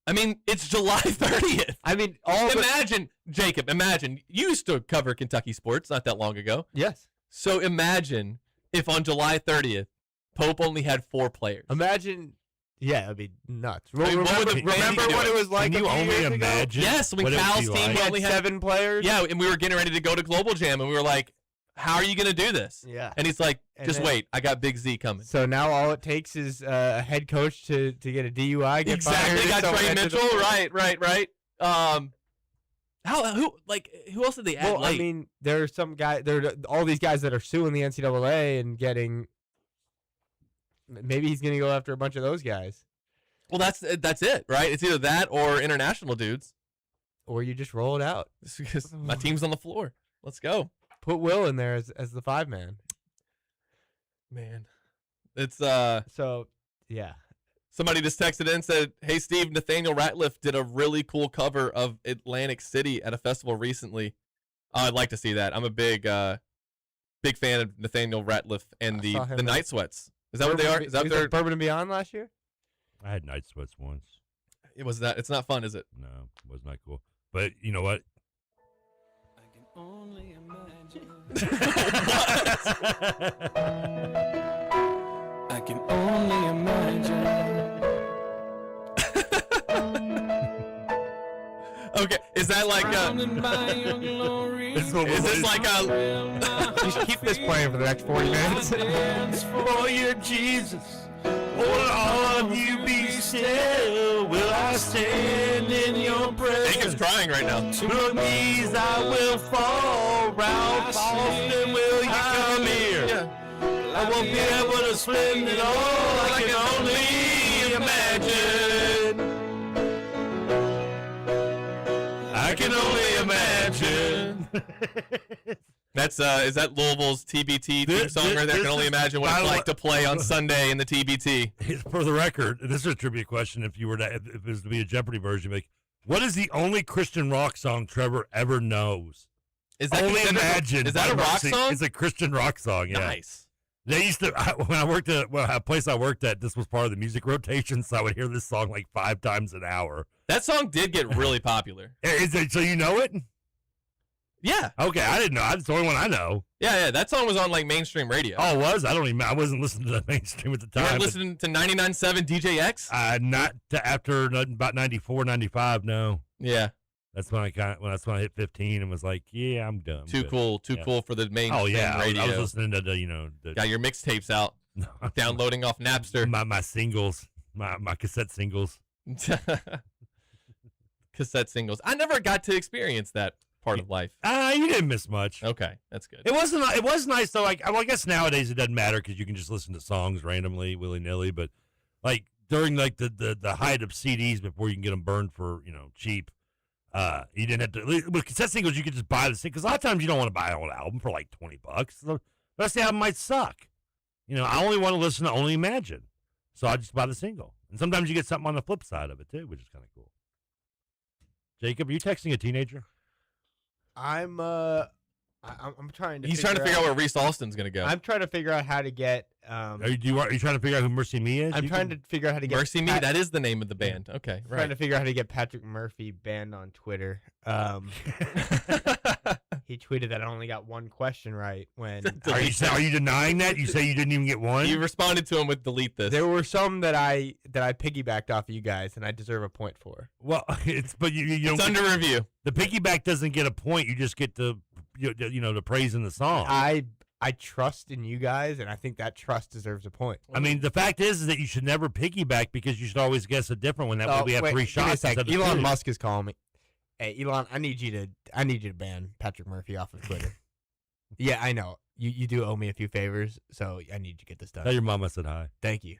I mean, it's July 30th. I mean, Jacob. Imagine you used to cover Kentucky sports not that long ago. Yes. So imagine if on July 30th, Pope only had 4 players. Imagine, yeah, that'd be nuts. Remember what it was like? Can you only imagine? Yes, when Cal's team only had 7 players. Yeah, and we were getting ready to go to Global Jam, and we were like, "How are you going to do this?" Yeah, and he's like, "Just wait, I got Big Z coming." So now all it takes is a head coach to get a DUI. Get exactly, fired, got Trey Mitchell. Right. Who else did they add? Well, I mean, there's some guy. There are all these guys that are suing the NCAA and getting. Maybe he's going to go after a bunch of those guys. Well, that's it, right? It's either that or international dudes, or you just roll it out. Because my team's on the floor. Let's go. Put Will in there as the 5-man. Man, it's so yeah. Somebody just texted in and said, "Hey Steve, Nathaniel Ratliff did a really cool cover of Atlantic City at a festival recently. I'd like to see that. I'm a big fan of Nathaniel Ratliff and the Night Sweats. Is that what they are? Is that their Bourbon and Beyond last year? I had Night Sweats once. It was that. It's not fun, is it? No, it was not cool. But you know what? I can only imagine. I can only imagine. Okay, is that like is this like Just keep this playing for the next 40 minutes. For your Jesus, oh Lord, you be still. Will I stand in your presence? Jacob's crying right now. To your knees I will fall. Ralph Austin, will you come here? Yeah. I won't be able to spend it all. I can only imagine. I can only imagine. That's is that Louisville's TBT theme song right there? I can only imagine what it's like to play on Sunday in the TBT. For the record, this is a trivia question. If it was to be a Jeopardy version, like, what is the only Christian rock song Trevor ever knows? Is that Only Imagine? Is that a rock song? It's a Christian rock song. Yeah. Nice. They used to when I worked at a place I worked at. This was part of the music rotation, so I would hear this song like 5 times an hour. That song did get really popular. Is it? So you know it? Yeah. Okay, I didn't know. That's the only one I know. Yeah. That song was on like mainstream radio. Oh, it was? I wasn't listening to the mainstream at the time. You weren't listening to 99.7 DJX? Not to after about 94, 95. No. Yeah. That's when I hit 15 and was like, yeah, I'm done. Too cool for the mainstream radio. I was listening to got your mixtapes out, downloading off Napster. My singles, my cassette singles. Cassette singles. I never got to experience that part of life. You didn't miss much. Okay, that's good. It was nice though. Like, well, I guess nowadays it doesn't matter because you can just listen to songs randomly, willy nilly. But like during like the height of CDs before you can get them burned for cheap. You didn't have to with cassette singles. You could just buy the single because a lot of times you don't want to buy an whole album for like $20. The rest of the album might suck. I only want to listen to Only Imagine, so I just buy the single. And sometimes you get something on the flip side of it too, which is kind of cool. Jacob, are you texting a teenager? I'm trying to. He's trying to figure out where Reese Alston's gonna go. I'm trying to figure out how to get. Are you trying to figure out who Mercy Me is? I'm trying to figure out how to get Mercy Me. That is the name of the band. Okay, right. Trying to figure out how to get Patrick Murphy banned on Twitter. He tweeted that I only got one question right. When are you denying that? You say you didn't even get one. You responded to him with delete this. There were some that I piggybacked off of you guys, and I deserve a point for. Well, it's it's under review. The piggyback doesn't get a point. You just get the the praise in the song. I trust in you guys, and I think that trust deserves a point. I mean, the fact is that you should never piggyback because you should always guess a different one. That way we have 3 shots. Elon Musk is calling me. Hey, Elon, I need you to ban Patrick Murphy off of Twitter. Yeah, I know. You do owe me a few favors, so I need you to get this done. Tell your mama said hi. Thank you.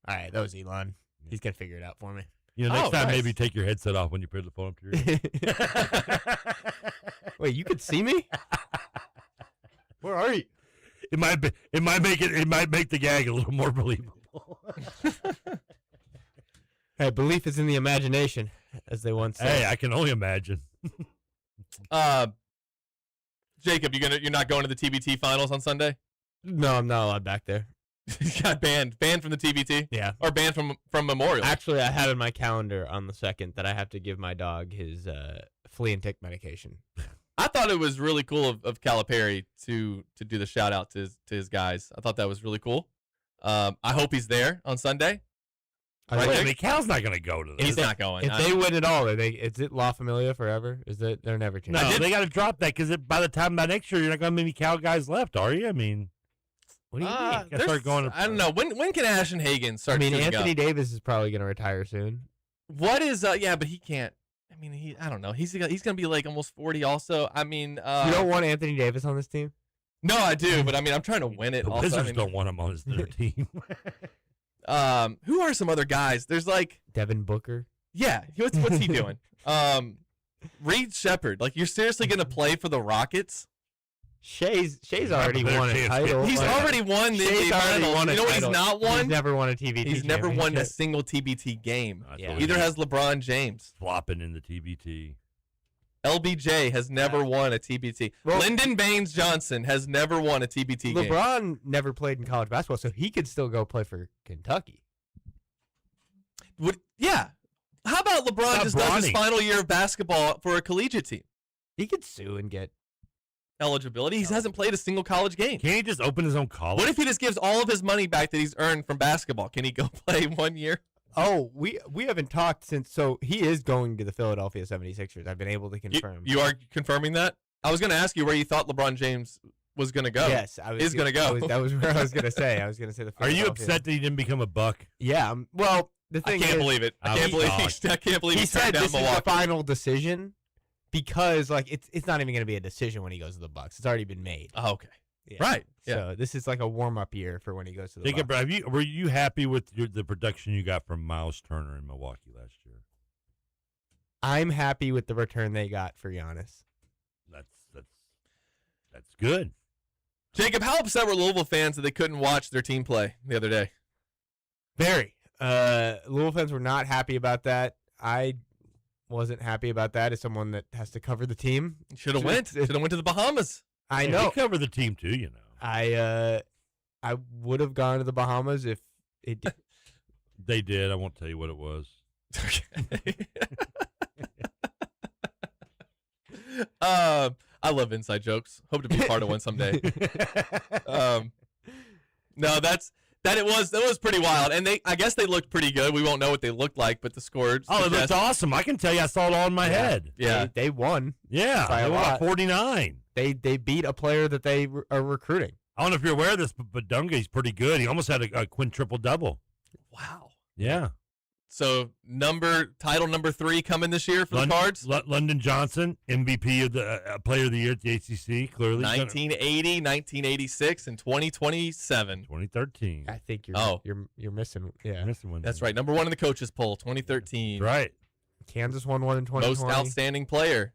All right, that was Elon. He's gonna figure it out for me. Next time maybe take your headset off when you put the phone up to your ear. Wait, you could see me? Where are you? It might make the gag a little more believable. Hey, belief is in the imagination, as they once said. Hey, I can only imagine. Jacob, you're not going to the TBT finals on Sunday? No, I'm not allowed back there. You got banned from the TBT? Yeah. Or banned from Memorial? Actually, I have in my calendar on the 2nd that I have to give my dog his flea and tick medication. I thought it was really cool of Calipari to do the shout out to his guys. I thought that was really cool. I hope he's there on Sunday. Right, I mean, Cal's not going to go to this. He's not going. If they win it all, is it La Familia forever? They're never changing? No, they got to drop that because by next year, you're not going to have many Cal guys left, are you? I mean, what do you mean? Start going. I don't know. When can Ashton Hagen start? I mean, Anthony up? Davis is probably going to retire soon. What is? Yeah, but he can't. I mean, I don't know. He's going to be like almost 40. Also, I mean, you don't want Anthony Davis on this team? No, I do, but I mean, I'm trying to win it. The also, Wizards don't want him on their team. Who are some other guys? There's like Devin Booker. Yeah, what's he doing? Reed Shepherd. Like, you're seriously going to play for the Rockets? Shay's already won a title. He's already won the NBA Finals. You know what he's not won? He's never won a TBT. He's never won a single TBT game. Either has LeBron James. Flopping in the TBT. LBJ has never won a TBT. Well, Lyndon Baines Johnson has never won a TBT game. LeBron never played in college basketball, so he could still go play for Kentucky. Yeah. How about LeBron just does his final year of basketball for a collegiate team? He could sue and get eligibility. He hasn't played a single college game. Can't he just open his own college? What if he just gives all of his money back that he's earned from basketball? Can he go play 1 year? Oh, we haven't talked since. So he is going to the Philadelphia 76ers. I've been able to confirm. You are confirming that? I was going to ask you where you thought LeBron James was going to go. Yes, is going to go. That was where I was going to say. I was going to say the. Are you upset that he didn't become a Buck? Yeah. Well, the thing I can't is, believe it. I can't believe he he said turned down this is Milwaukee. the final decision because like it's not even going to be a decision when he goes to the Bucks. It's already been made. Oh, okay. Yeah. Right. So this is like a warm up year for when he goes to the Jacob, Bucks. were you happy with the production you got from Miles Turner in Milwaukee last year? I'm happy with the return they got for Giannis. That's good. Jacob, how upset were Louisville fans that they couldn't watch their team play the other day? Very. Louisville fans were not happy about that. I wasn't happy about that as someone that has to cover the team. Should have went to the Bahamas. I know. They cover the team too, you know. I would have gone to the Bahamas if it did. They did. I won't tell you what it was. I love inside jokes. Hope to be part of one someday. No, that was pretty wild, and I guess they looked pretty good. We won't know what they looked like, but the scores. Oh, it looked awesome. I can tell you, I saw it all in my head. Yeah, they won. Yeah, by they a won lot. 49. They beat a player that they are recruiting. I don't know if you're aware of this, but Dunga's pretty good. He almost had a quintuple double. Wow. Yeah. So title number 3 coming this year for the Cards. London Johnson, MVP of the Player of the Year at the ACC. Clearly, 1980, 1986, and 2027. 2013. I think you're missing. Yeah, missing one. That's right. Number 1 in the coaches poll, 2013. Right. Kansas won one in 2020. Most outstanding player.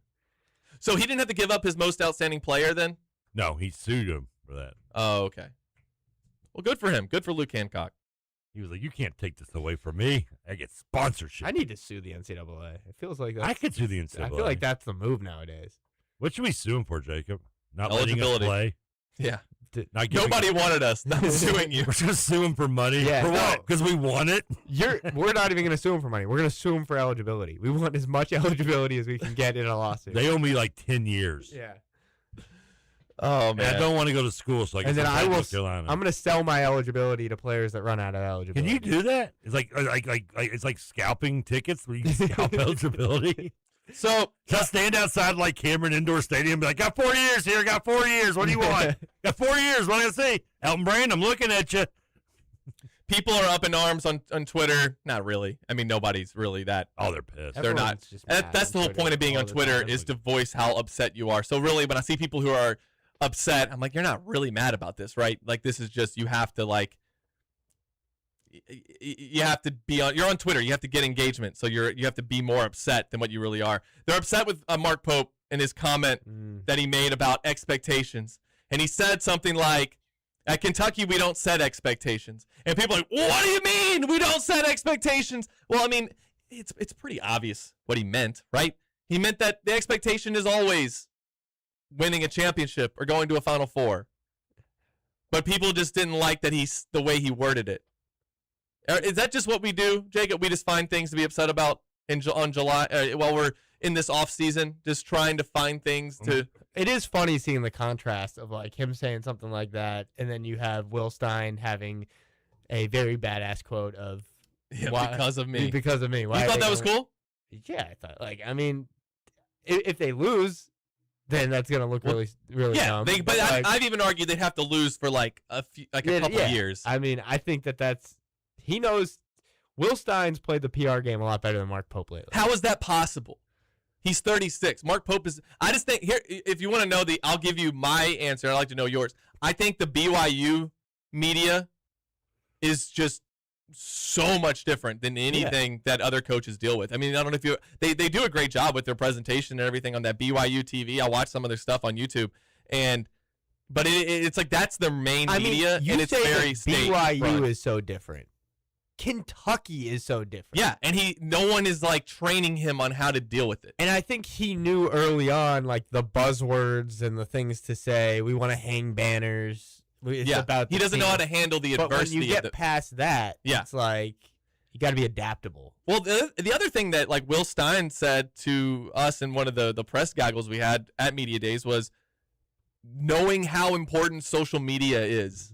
So he didn't have to give up his most outstanding player then? No, he sued him for that. Oh, okay. Well, good for him. Good for Luke Hancock. He was like, "You can't take this away from me. I get sponsorship." I need to sue the NCAA. It feels like I could sue the NCAA. I feel like that's the move nowadays. What should we sue him for, Jacob? Not letting us Eligibility. play. Yeah. Not giving- Nobody wanted us. I'm suing you. We're going to sue him for money. Yeah, For no. what? Because we won it. We're not even going to sue him for money. We're going to sue him for eligibility. We want as much eligibility as we can get in a lawsuit. They owe me like 10 years. Yeah. Oh And man. I don't want to go to school, so I And can then I will. North Carolina. I'm going to sell my eligibility to players that run out of eligibility. Can you do that? It's like it's like scalping tickets where you can scalp eligibility. So I'll stand outside like Cameron Indoor Stadium and be like, got 4 years here, got 4 years. What do you want? Got 4 years. What do I say? Elton Brand, I'm looking at you. people are up in arms on Twitter. Not really. I mean, nobody's really that. Oh, they're pissed. They're not. Everyone's just That's mad the on whole Twitter point of being all on the Twitter time. is to voice how upset you are. So really, when I see people who are upset, I'm like, you're not really mad about this, right? Like, this is just, you have to like, you have to be on. You're on Twitter. You have to get engagement. So you have to be more upset than what you really are. They're upset with Mark Pope and his comment that he made about expectations, and he said something like, "At Kentucky, we don't set expectations." And people are like, "What do you mean we don't set expectations?" Well, I mean, it's pretty obvious what he meant, right? He meant that the expectation is always winning a championship or going to a Final Four. But people just didn't like that the way he worded it. Is that just what we do, Jacob? We just find things to be upset about on July while we're in this off season, just trying to find things to. It is funny seeing the contrast of like him saying something like that, and then you have Will Stein having a very badass quote of because of me. Because of me. You thought that was cool? Yeah, I thought. Like, I mean, if they lose, then that's gonna look really dumb. But like, I've even argued they'd have to lose for like a couple years. I mean, I think that's he knows. Will Stein's played the PR game a lot better than Mark Pope lately. How is that possible? He's 36. Mark Pope is. I just think here, if you want to know I'll give you my answer. I'd like to know yours. I think the BYU media is just so much different than anything that other coaches deal with. I mean, I don't know if they do a great job with their presentation and everything on that BYU TV. I watch some of their stuff on YouTube, but it's like that's their main media, you and it's say very that BYU state-run. is so different. Kentucky is so different. Yeah, and no one is like training him on how to deal with it. And I think he knew early on, like the buzzwords and the things to say. We want to hang banners. It's about he the doesn't know team. how to handle the But adversity. when you get past that, it's like you got to be adaptable. Well, the other thing that like Will Stein said to us in one of the press goggles we had at Media Days was knowing how important social media is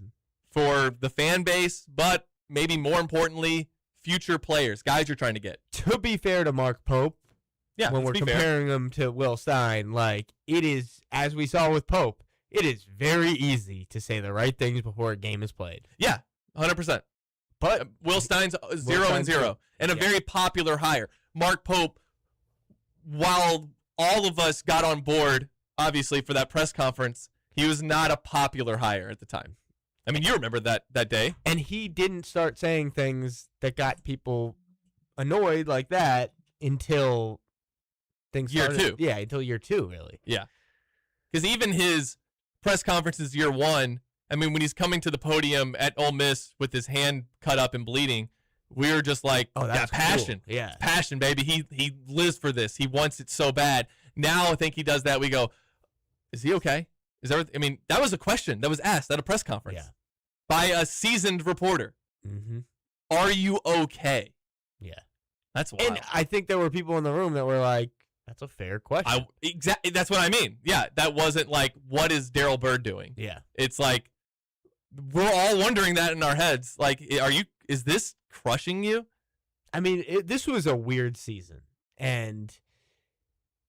for the fan base, but maybe more importantly, future players, guys you're trying to get. To be fair to Mark Pope, when we're comparing him to Will Stein, like, it is, as we saw with Pope, it is very easy to say the right things before a game is played. Yeah, 100%. But Will Stein's 0-0 and a very popular hire. Mark Pope, while all of us got on board, obviously, for that press conference, he was not a popular hire at the time. I mean, you remember that day. And he didn't start saying things that got people annoyed like that until things started. Year 2. Yeah, until year 2, really. Yeah. Because even his press conferences year 1, I mean, when he's coming to the podium at Ole Miss with his hand cut up and bleeding, we were just like, that's passion. Cool. Yeah. Passion, baby. He lives for this. He wants it so bad. Now I think he does that. We go, is he okay? Is everything? I mean, that was a question that was asked at a press conference by a seasoned reporter. Mm-hmm. Are you okay? Yeah. That's wild. And I think there were people in the room that were like, that's a fair question. Exactly. That's what I mean. Yeah, that wasn't like, what is Daryl Bird doing? Yeah. It's like, we're all wondering that in our heads. Like, is this crushing you? I mean, this was a weird season, and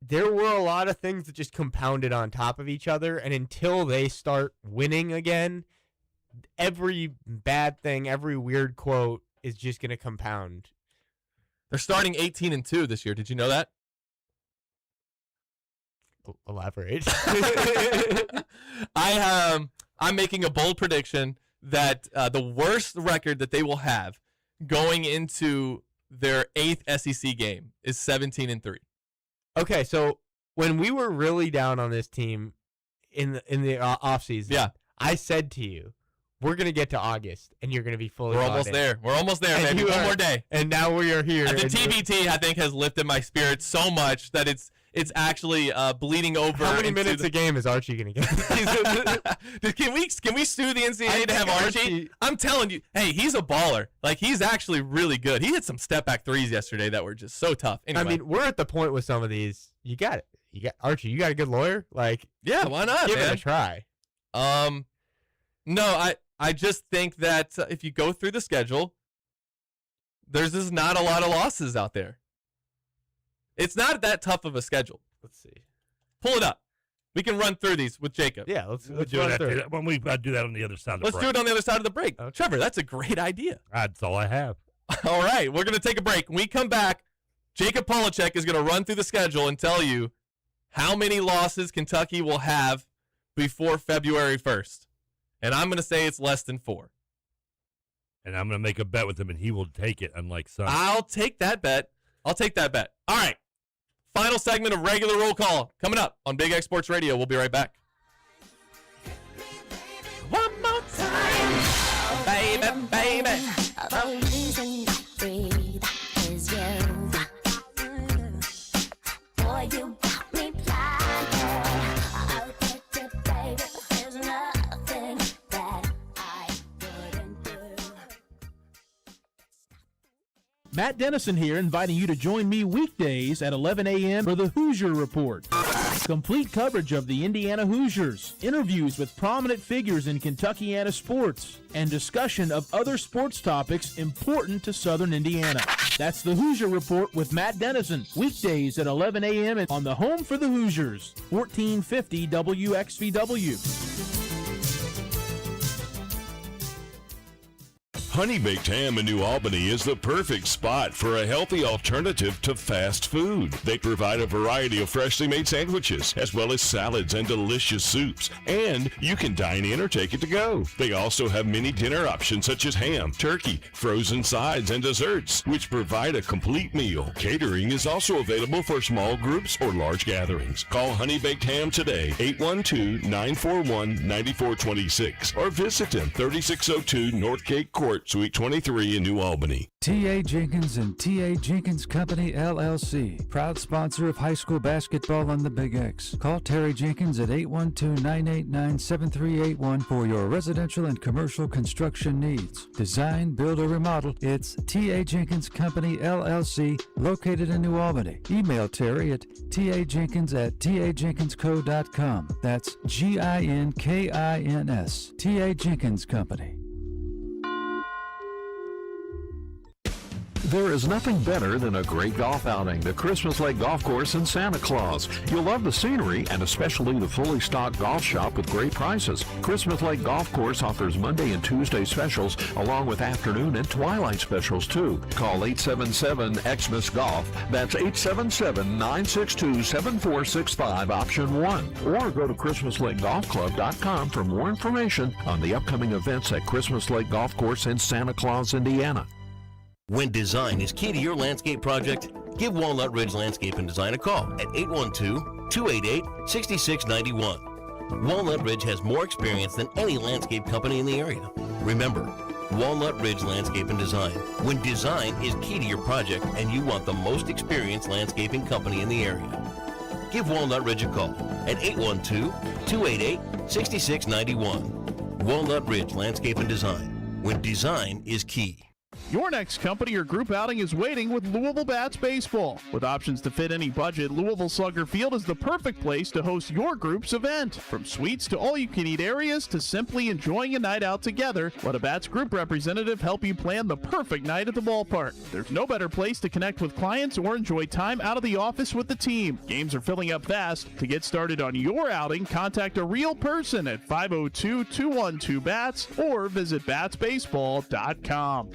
there were a lot of things that just compounded on top of each other, and until they start winning again, every bad thing, every weird quote is just going to compound. They're starting 18-2 this year. Did you know that? Elaborate. I'm making a bold prediction that the worst record that they will have going into their 8th SEC game is 17-3. Okay, so when we were really down on this team in the offseason, I said to you, we're going to get to August, and you're going to be fully We're bought almost in. there. We're almost there, baby. One more day. And now we are here. The TBT, I think, has lifted my spirits so much that it's actually bleeding over. How many minutes a game is Archie going to get? Can we sue the NCAA to have Archie? I'm telling you, hey, he's a baller. Like, he's actually really good. He hit some step-back threes yesterday that were just so tough. Anyway. I mean, we're at the point with some of these. You got it. You got Archie. You got a good lawyer. Like, yeah, why not? Give man? it a try. No, I just think that if you go through the schedule, there's just not a lot of losses out there. It's not that tough of a schedule. Let's see. Pull it up. We can run through these with Jacob. Yeah, let's do run that. through it. When we do that on the other side of the break. Let's do it on the other side of the break. Okay. Trevor, that's a great idea. That's all I have. All right, we're going to take a break. When we come back, Jacob Polachek is going to run through the schedule and tell you how many losses Kentucky will have before February 1st. And I'm going to say it's less than 4. And I'm going to make a bet with him, and he will take it, unlike some. I'll take that bet. All right. Final segment of regular roll call coming up on Big X Sports Radio. We'll be right back. One more time, baby, baby. The reason I breathe is you. Boy, you got me blind. I'll get you, baby. There's nothing that I wouldn't do. Matt Dennison here, inviting you to join me weekdays at 11 a.m. for the Hoosier Report. Complete coverage of the Indiana Hoosiers, interviews with prominent figures in Kentuckiana sports, and discussion of other sports topics important to Southern Indiana. That's the Hoosier Report with Matt Dennison, weekdays at 11 a.m. on the home for the Hoosiers, 1450 WXVW. Honey Baked Ham in New Albany is the perfect spot for a healthy alternative to fast food. They provide a variety of freshly made sandwiches, as well as salads and delicious soups. And you can dine in or take it to go. They also have many dinner options such as ham, turkey, frozen sides, and desserts, which provide a complete meal. Catering is also available for small groups or large gatherings. Call Honey Baked Ham today, 812-941-9426, or visit them, 3602 Northgate Court, Suite 23 in New Albany. T.A. Jenkins and T.A. Jenkins Company, LLC, proud sponsor of high school basketball on the Big X. Call Terry Jenkins at 812-989-7381 for your residential and commercial construction needs. Design, build, or remodel, it's T.A. Jenkins Company, LLC, located in New Albany. Email Terry at tajenkins@tajenkinsco.com. That's G-I-N-K-I-N-S. T.A. Jenkins Company. There is nothing better than a great golf outing. The Christmas Lake Golf Course in Santa Claus. You'll love the scenery and especially the fully stocked golf shop with great prices. Christmas Lake Golf Course offers Monday and Tuesday specials along with afternoon and twilight specials too. Call 877-XMAS-GOLF. That's 877-962-7465 option 1. Or go to ChristmasLakeGolfClub.com for more information on the upcoming events at Christmas Lake Golf Course in Santa Claus, Indiana. When design is key to your landscape project, give Walnut Ridge Landscape and Design a call at 812-288-6691. Walnut Ridge has more experience than any landscape company in the area. Remember, Walnut Ridge Landscape and Design. When design is key to your project and you want the most experienced landscaping company in the area. Give Walnut Ridge a call at 812-288-6691. Walnut Ridge Landscape and Design. When design is key. Your next company or group outing is waiting with Louisville Bats Baseball. With options to fit any budget, Louisville Slugger Field is the perfect place to host your group's event. From suites to all-you-can-eat areas to simply enjoying a night out together, let a Bats group representative help you plan the perfect night at the ballpark. There's no better place to connect with clients or enjoy time out of the office with the team. Games are filling up fast. To get started on your outing, contact a real person at 502-212-BATS or visit batsbaseball.com.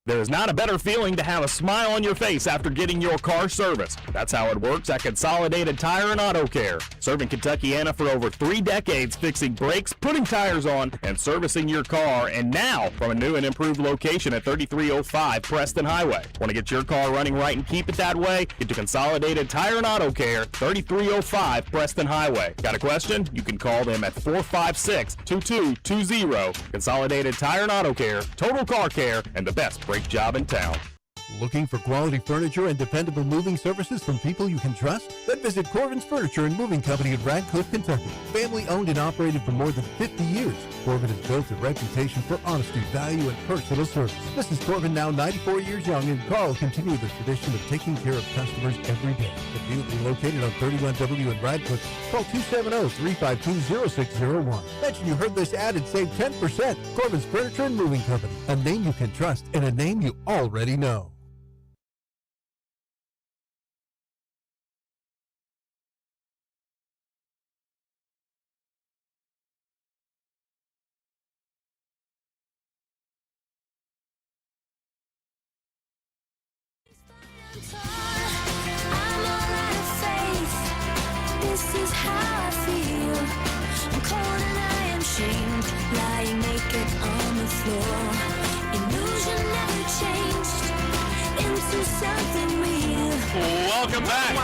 There is not a better feeling to have a smile on your face after getting your car serviced. That's how it works at Consolidated Tire and Auto Care. Serving Kentuckiana for over 3 decades, fixing brakes, putting tires on, and servicing your car. And now, from a new and improved location at 3305 Preston Highway. Want to get your car running right and keep it that way? Get to Consolidated Tire and Auto Care, 3305 Preston Highway. Got a question? You can call them at 456-2220. Consolidated Tire and Auto Care, total car care, and the best brake job in town. Looking for quality furniture and dependable moving services from people you can trust? Then visit Corbin's Furniture and Moving Company of Radcliffe, Kentucky. Family owned and operated for more than 50 years, Corbin has built a reputation for honesty, value, and personal service. Mrs. Corbin, now 94 years young, and Carl continue the tradition of taking care of customers every day. Conveniently located on 31W in Radcliffe, call 270-352-0601. Mention you heard this ad and save 10%. Corbin's Furniture and Moving Company, a name you can trust and a name you already know. This is how I feel. I'm cold and I am shamed, lying naked on the floor. Illusion never changed into something real. Welcome back to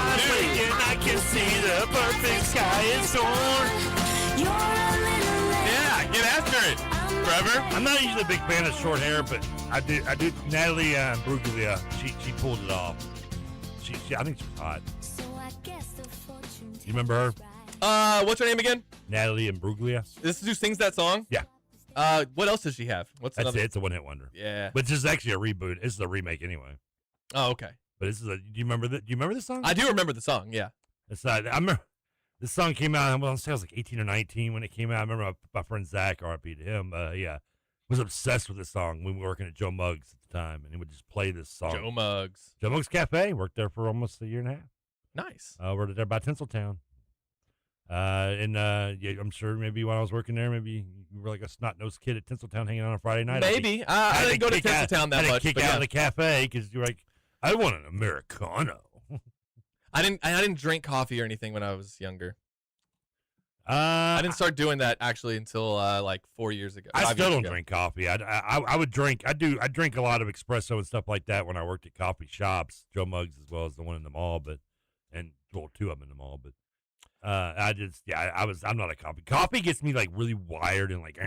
I can see the perfect sky is torn. You're a little late. Yeah, get after it, Trevor. I'm not usually a big fan of short hair, but I do. Natalie Bruglia, she pulled it off. She I think she was hot. You remember her? What's her name again? Natalie Imbruglia. This is who sings that song? Yeah. What else does she have? What's That's another? it. It's a one-hit wonder. Yeah. But this is actually a reboot. This is a remake anyway. Oh, okay. But this is a. Do you remember that? Do you remember this song? I do remember the song. Yeah. It's not. I remember this song came out. Well, I was like 18 or 19 when it came out. I remember my friend Zach, R.I.P. to him. Yeah, was obsessed with this song. We were working at Joe Muggs at the time, and he would just play this song. Joe Muggs. Joe Muggs Cafe. Worked there for almost a year and a half. Nice. We're there by Tinseltown. Yeah, I'm sure maybe while I was working there, maybe you were like a snot-nosed kid at Tinseltown hanging out on a Friday night. Maybe. I didn't go to Tinseltown that much. Kick out of the cafe because you're like, I want an Americano. I didn't drink coffee or anything when I was younger. I didn't start doing that actually until like 4 years ago. I still don't drink coffee. I would drink. I drink a lot of espresso and stuff like that when I worked at coffee shops, Joe Muggs as well as the one in the mall, and two of them in the mall. But I'm not a coffee. Coffee gets me like really wired and like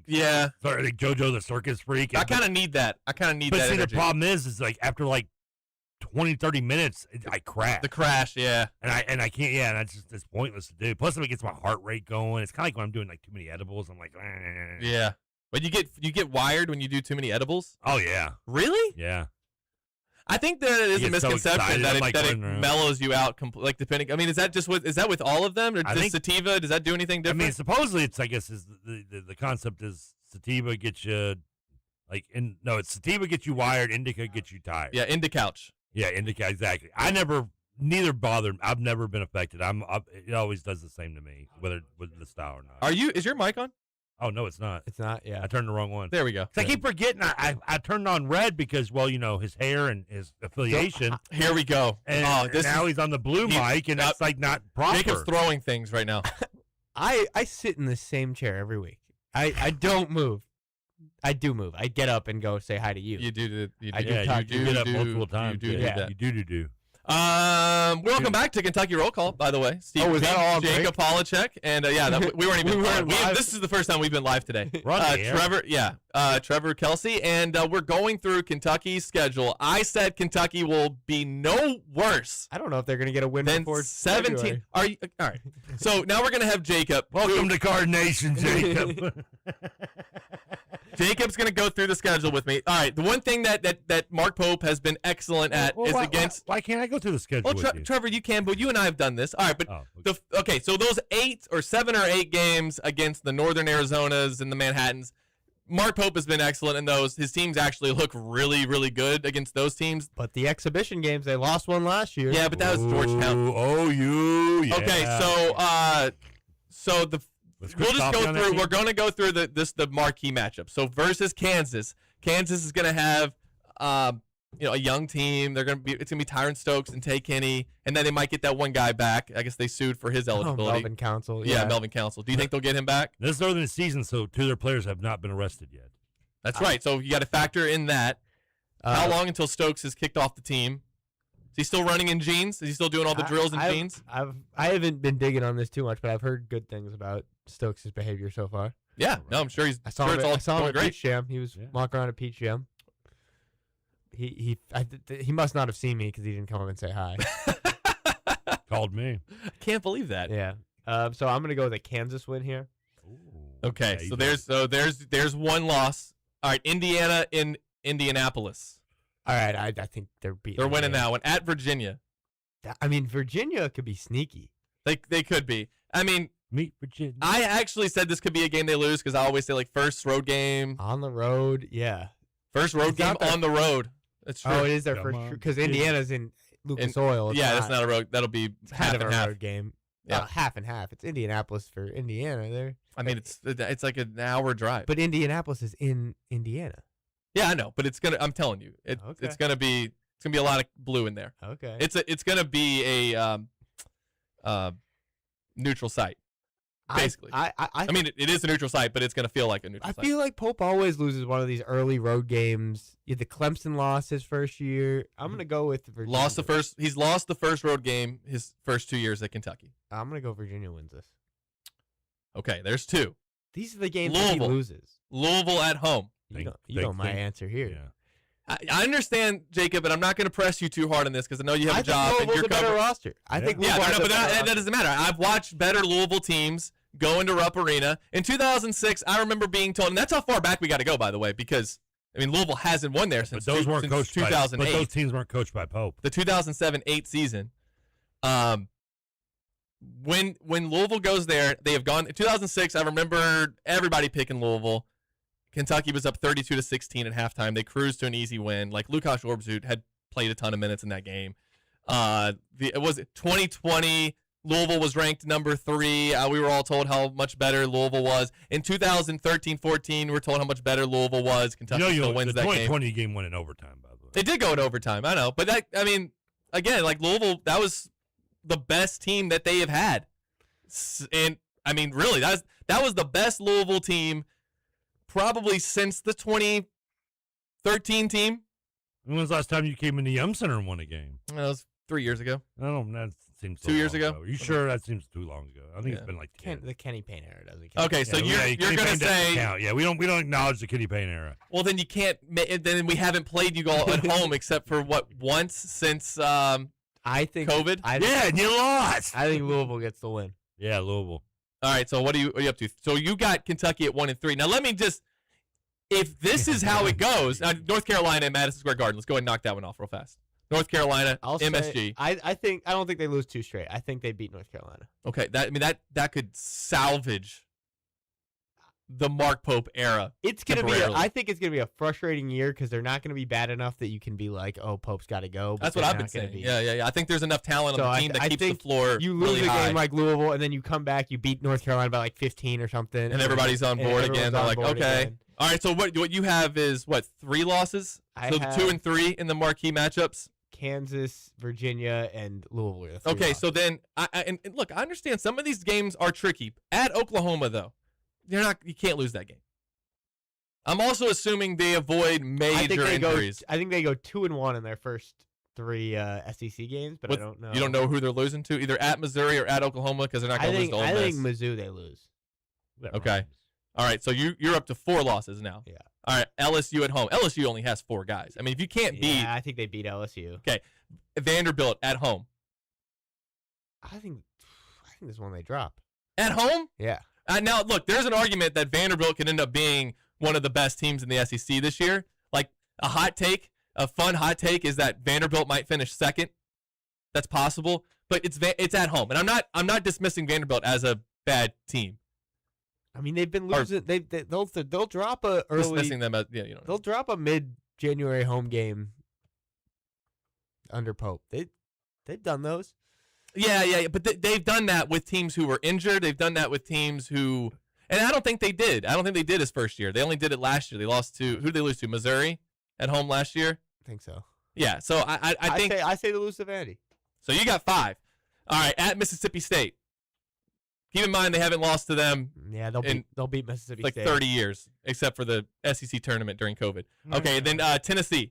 yeah, sort of like JoJo the Circus Freak. I kind of need that. But see, energy. the problem is like after like 20, 30 minutes, I crash. The crash, yeah. And I can't, yeah, and it's pointless to do. Plus, if it gets my heart rate going, it's kind of like when I'm doing like too many edibles. I'm like, yeah. But you get wired when you do too many edibles? Oh, yeah. Really? Yeah. I think there is a misconception that it mellows you out. Like depending, I mean, is that with all of them, or does sativa? Does that do anything different? I mean, supposedly it's, I guess, is the concept is sativa gets you No, it's sativa gets you wired, indica gets you tired. Yeah, Indicouch. Yeah, indica, exactly. Neither bothered. I've never been affected. It always does the same to me, whether with the style or not. Is your mic on? Oh, no, it's not. It's not, yeah. I turned the wrong one. There we go. I keep forgetting I turned on red because, his hair and his affiliation. Here we go. And now he's on the blue mic, and that's not proper. Jacob's throwing things right now. I sit in the same chair every week. I don't move. I do move. I get up and go say hi to you. You do. You get up multiple times. You do. Welcome back to Kentucky Roll Call, by the way. Steve was that all Jacob Polachek, and we weren't even live. This is the first time we've been live today. Trevor Kelsey, and we're going through Kentucky's schedule. I said Kentucky will be no worse. I don't know if they're going to get a win before 17. February. Are you all right? So now we're going to have Jacob. Welcome to Card Nation, Jacob. Jacob's going to go through the schedule with me. All right, the one thing that Mark Pope has been excellent at is against. Why can't I go through the schedule with you? Trevor, you can, but you and I have done this. All right, but so those 7 or 8 games against the Northern Arizonas and the Manhattans, Mark Pope has been excellent in those. His teams actually look really, really good against those teams. But the exhibition games, they lost one last year. Yeah, but that was Georgetown. Yeah. Okay, we'll just go through. We're going to go through the marquee matchup. So versus Kansas is going to have a young team. It's going to be Tyron Stokes and Tay Kinney, and then they might get that one guy back. I guess they sued for his eligibility. Melvin Council. Yeah, Melvin Council. Do you think they'll get him back? This is early in the season, so 2 of their players have not been arrested yet. That's right. So you got to factor in that. How long until Stokes is kicked off the team? Is he still running in jeans? Is he still doing all the drills in jeans? I haven't been digging on this too much, but I've heard good things about Stokes' behavior so far. Yeah, no, I'm sure he's. I saw him at Peach Jam. He was walking around at Peach Jam. He must not have seen me because he didn't come up and say hi. Called me. I can't believe that. Yeah. So I'm gonna go with a Kansas win here. Ooh. Okay. So there's one loss. All right, Indiana in Indianapolis. All right, I think they're beating. They're winning that one at Virginia. I mean, Virginia could be sneaky. They could be. I mean, meet Virginia. I actually said this could be a game they lose because I always say first road game on the road. Yeah, first road game on the road. That's true. Oh, it is their first because Indiana's in Lucas Oil. That's not a road. That'll be half and half road game. Yeah, half and half. It's Indianapolis for Indiana. There. I mean, it's like an hour drive. But Indianapolis is in Indiana. Yeah, I know, but it's gonna. I'm telling you, it's gonna be a lot of blue in there. Okay. It's gonna be a neutral site, basically. I mean, it is a neutral site, but it's gonna feel like a neutral site. I feel like Pope always loses one of these early road games. The Clemson lost his first year. I'm gonna go with Virginia. He's lost the first road game his first 2 years at Kentucky. I'm gonna go Virginia wins this. Okay, there's 2. These are the games that he loses. Louisville at home. You know my answer here. Yeah. I understand, Jacob, but I'm not going to press you too hard on this because I know you have a job. I think Louisville's a better roster. I think but that doesn't matter. I've watched better Louisville teams go into Rupp Arena. In 2006, I remember being told, and that's how far back we got to go, by the way, because Louisville hasn't won there since 2008. But those teams weren't coached by Pope. The 2007-8 season. When Louisville goes there, they have gone. In 2006, I remember everybody picking Louisville. Kentucky was up 32-16 at halftime. They cruised to an easy win. Lukasz Orbzut had played a ton of minutes in that game. It was 2020. Louisville was ranked number 3. We were all told how much better Louisville was. In 2013-14, we were told how much better Louisville was. Kentucky still wins that game. The 2020 game went in overtime, by the way. They did go in overtime. I know, but again, Louisville, that was the best team that they have had, and really, that was the best Louisville team. Probably since the 2013 team. When was the last time you came into Yum Center and won a game? That was 3 years ago. I don't know. That seems 2 years ago. Are you sure that seems too long ago? I think it's been 10. The Kenny Payne era doesn't count. Okay, so you're going to say... Yeah, we don't acknowledge the Kenny Payne era. Well, then you can't... Then we haven't played you all at home except for, once since I think COVID? And you lost! I think Louisville gets the win. Yeah, Louisville. All right, so what are you up to? So you got Kentucky at 1-3. Now let me just, if this is how it goes, North Carolina and Madison Square Garden. Let's go ahead and knock that one off real fast. North Carolina, MSG. I don't think they lose 2 straight. I think they beat North Carolina. Okay, that could salvage the Mark Pope era. It's gonna be. temporarily. I think it's gonna be a frustrating year because they're not gonna be bad enough that you can be like, "Oh, Pope's got to go." That's what I've been saying. Yeah. I think there's enough talent on the team that keeps the floor You lose really a high. game like Louisville, and then you come back, you beat North Carolina by like 15 or something, and everybody's on board again. They're like, okay. All right, so what you have is, 3 losses? So the 2 and 3 in the marquee matchups? Kansas, Virginia, and Louisville. Are the 3 Okay, losses. so then, and look, I understand some of these games are tricky. At Oklahoma, though, you can't lose that game. I'm also assuming they avoid major injuries. I think they go 2-1 in their first 3 SEC games, but I don't know. You don't know who they're losing to, either at Missouri or at Oklahoma, because they're not going to lose to Ole Miss. I think Mizzou they lose. Okay. All right, so you're up to 4 losses now. Yeah. All right, LSU at home. LSU only has 4 guys. I mean, if you can't beat... Yeah, I think they beat LSU. Okay. Vanderbilt at home. I think this is one they drop. At home? Yeah. Now, look, there's an argument that Vanderbilt could end up being one of the best teams in the SEC this year. Like, a fun hot take is that Vanderbilt might finish second. That's possible, but it's at home. And I'm not dismissing Vanderbilt as a bad team. I mean, they've been losing. They'll drop a early. Dismissing them as They'll drop a mid-January home game under Pope. They've done those. Yeah, but they've done that with teams who were injured. They've done that with teams who, and I don't think they did. I don't think they did his first year. They only did it last year. They lost to, who did they lose to? Missouri at home last year? I think so. Yeah, so I think. I say they lose to Vandy. So you got 5. All right, at Mississippi State. Keep in mind they haven't lost to them. Yeah, they'll beat Mississippi like State. 30 years, except for the SEC tournament during COVID. Okay, then Tennessee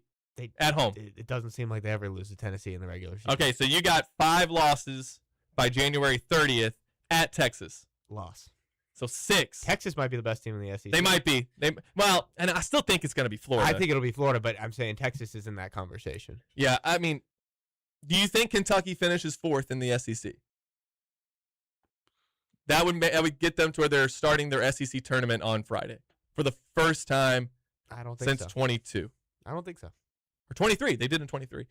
at home. It doesn't seem like they ever lose to Tennessee in the regular season. Okay, so you got 5 losses by January 30th at Texas. Loss. So 6. Texas might be the best team in the SEC. They might be. And I still think it's going to be Florida. I think it'll be Florida, but I'm saying Texas is in that conversation. Yeah, I mean, do you think Kentucky finishes 4th in the SEC? That would get them to where they're starting their SEC tournament on Friday for the first time I don't think since so. 22. I don't think so. Or 23. They did in 23.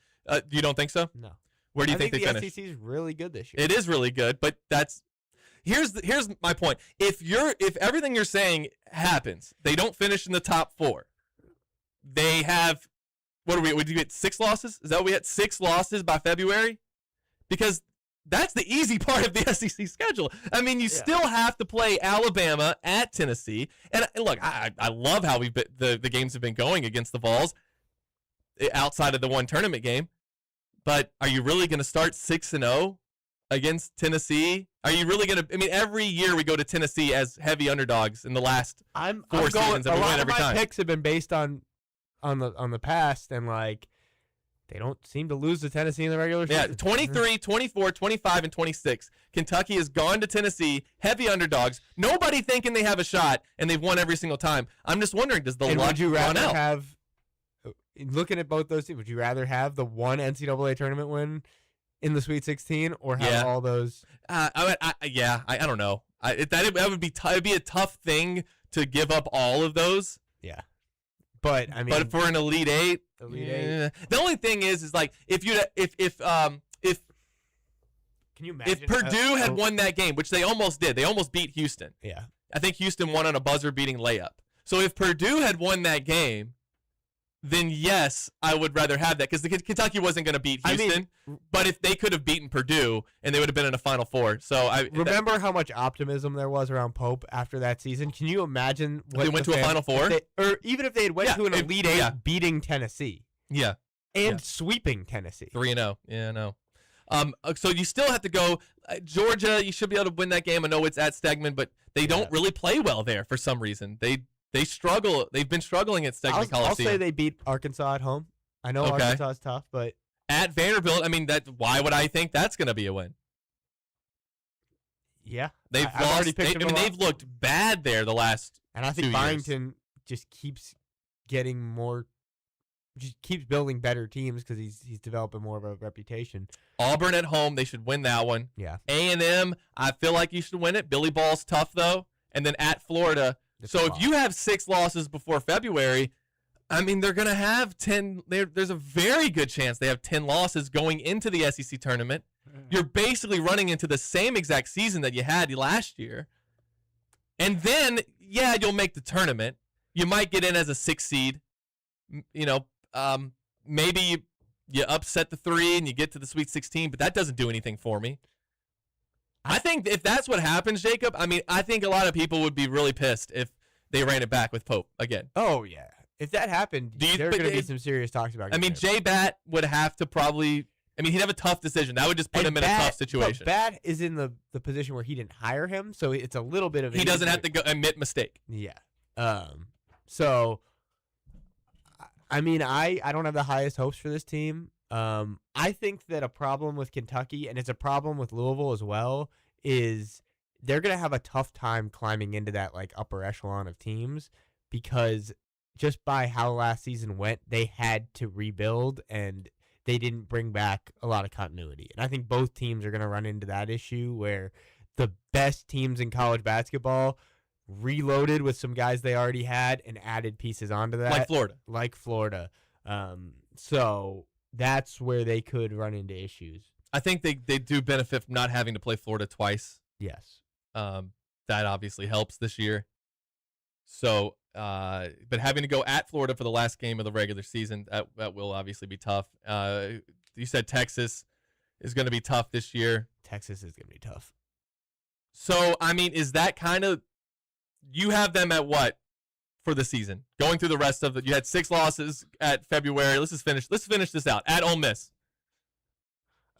You don't think so? No. Where do you think they the finish? SEC is really good this year. It is really good, but here's my point. If everything you're saying happens, they don't finish in the top 4. They have would you get 6 losses? Is that what we had? 6 losses by February? Because that's the easy part of the SEC schedule. I mean, you still have to play Alabama at Tennessee. And look, I love how the games have been going against the Vols outside of the one tournament game. But are you really going to start 6-0 against Tennessee? Are you really going to? I mean, every year we go to Tennessee as heavy underdogs in the last 4 seasons, and we win every time. A lot of my picks have been based on the past, and like they don't seem to lose to Tennessee in the regular season. Yeah, 23, 24, 25, and 26. Kentucky has gone to Tennessee, heavy underdogs. Nobody thinking they have a shot, and they've won every single time. I'm just wondering, does the luck would you run rather out? have? Looking at both those teams, would you rather have the one NCAA tournament win in the Sweet 16 or have all those? I don't know. That would be it'd be a tough thing to give up all of those. Yeah, but I mean, for an Elite Eight, the only thing is like if can you imagine if Purdue had won that game, which they almost did, they almost beat Houston. Yeah, I think Houston won on a buzzer-beating layup. So if Purdue had won that game, then yes, I would rather have that because Kentucky wasn't going to beat Houston. But if they could have beaten Purdue and they would have been in a Final Four. So I remember how much optimism there was around Pope after that season. Can you imagine what they went to a Final Four, or even if they had went to an Elite Eight, beating Tennessee, and sweeping Tennessee 3-0. Yeah, no. So you still have to go Georgia. You should be able to win that game. I know it's at Stegman, but they don't really play well there for some reason. They struggle. They've been struggling at Stegman Coliseum. I'll say they beat Arkansas at home. I know Arkansas is tough, but at Vanderbilt, I mean, why would I think that's going to be a win? Yeah, they've lost. They've looked bad there the last. And I think Byington just keeps getting more. Just keeps building better teams because he's developing more of a reputation. Auburn at home, they should win that one. Yeah. A&M, I feel like you should win it. Billy Ball's tough though, and then at Florida. So if you have 6 losses before February, I mean, they're going to have 10. There's a very good chance they have 10 losses going into the SEC tournament. You're basically running into the same exact season that you had last year. And then, yeah, you'll make the tournament. You might get in as a 6 seed. Maybe you upset the 3 and you get to the Sweet 16, but that doesn't do anything for me. I think if that's what happens, Jacob, I think a lot of people would be really pissed if they ran it back with Pope again. Oh, yeah. If that happened, there are going to be some serious talks about it. J-Bat would have to probably – he'd have a tough decision. That would just put him in a tough situation. But Bat is in the position where he didn't hire him, so it's a little bit of – He doesn't have to admit mistake. Yeah. So, I don't have the highest hopes for this team. I think that a problem with Kentucky, and it's a problem with Louisville as well, is they're going to have a tough time climbing into that upper echelon of teams because just by how last season went, they had to rebuild and they didn't bring back a lot of continuity. And I think both teams are going to run into that issue where the best teams in college basketball reloaded with some guys they already had and added pieces onto that. Like Florida. So that's where they could run into issues. I think they do benefit from not having to play Florida twice. Yes. That obviously helps this year. So, but having to go at Florida for the last game of the regular season, that will obviously be tough. You said Texas is going to be tough this year. Texas is going to be tough. So, is that kind of, you have them at what for the season? Going through the rest of it, you had 6 losses at February. Let's finish this out. At Ole Miss.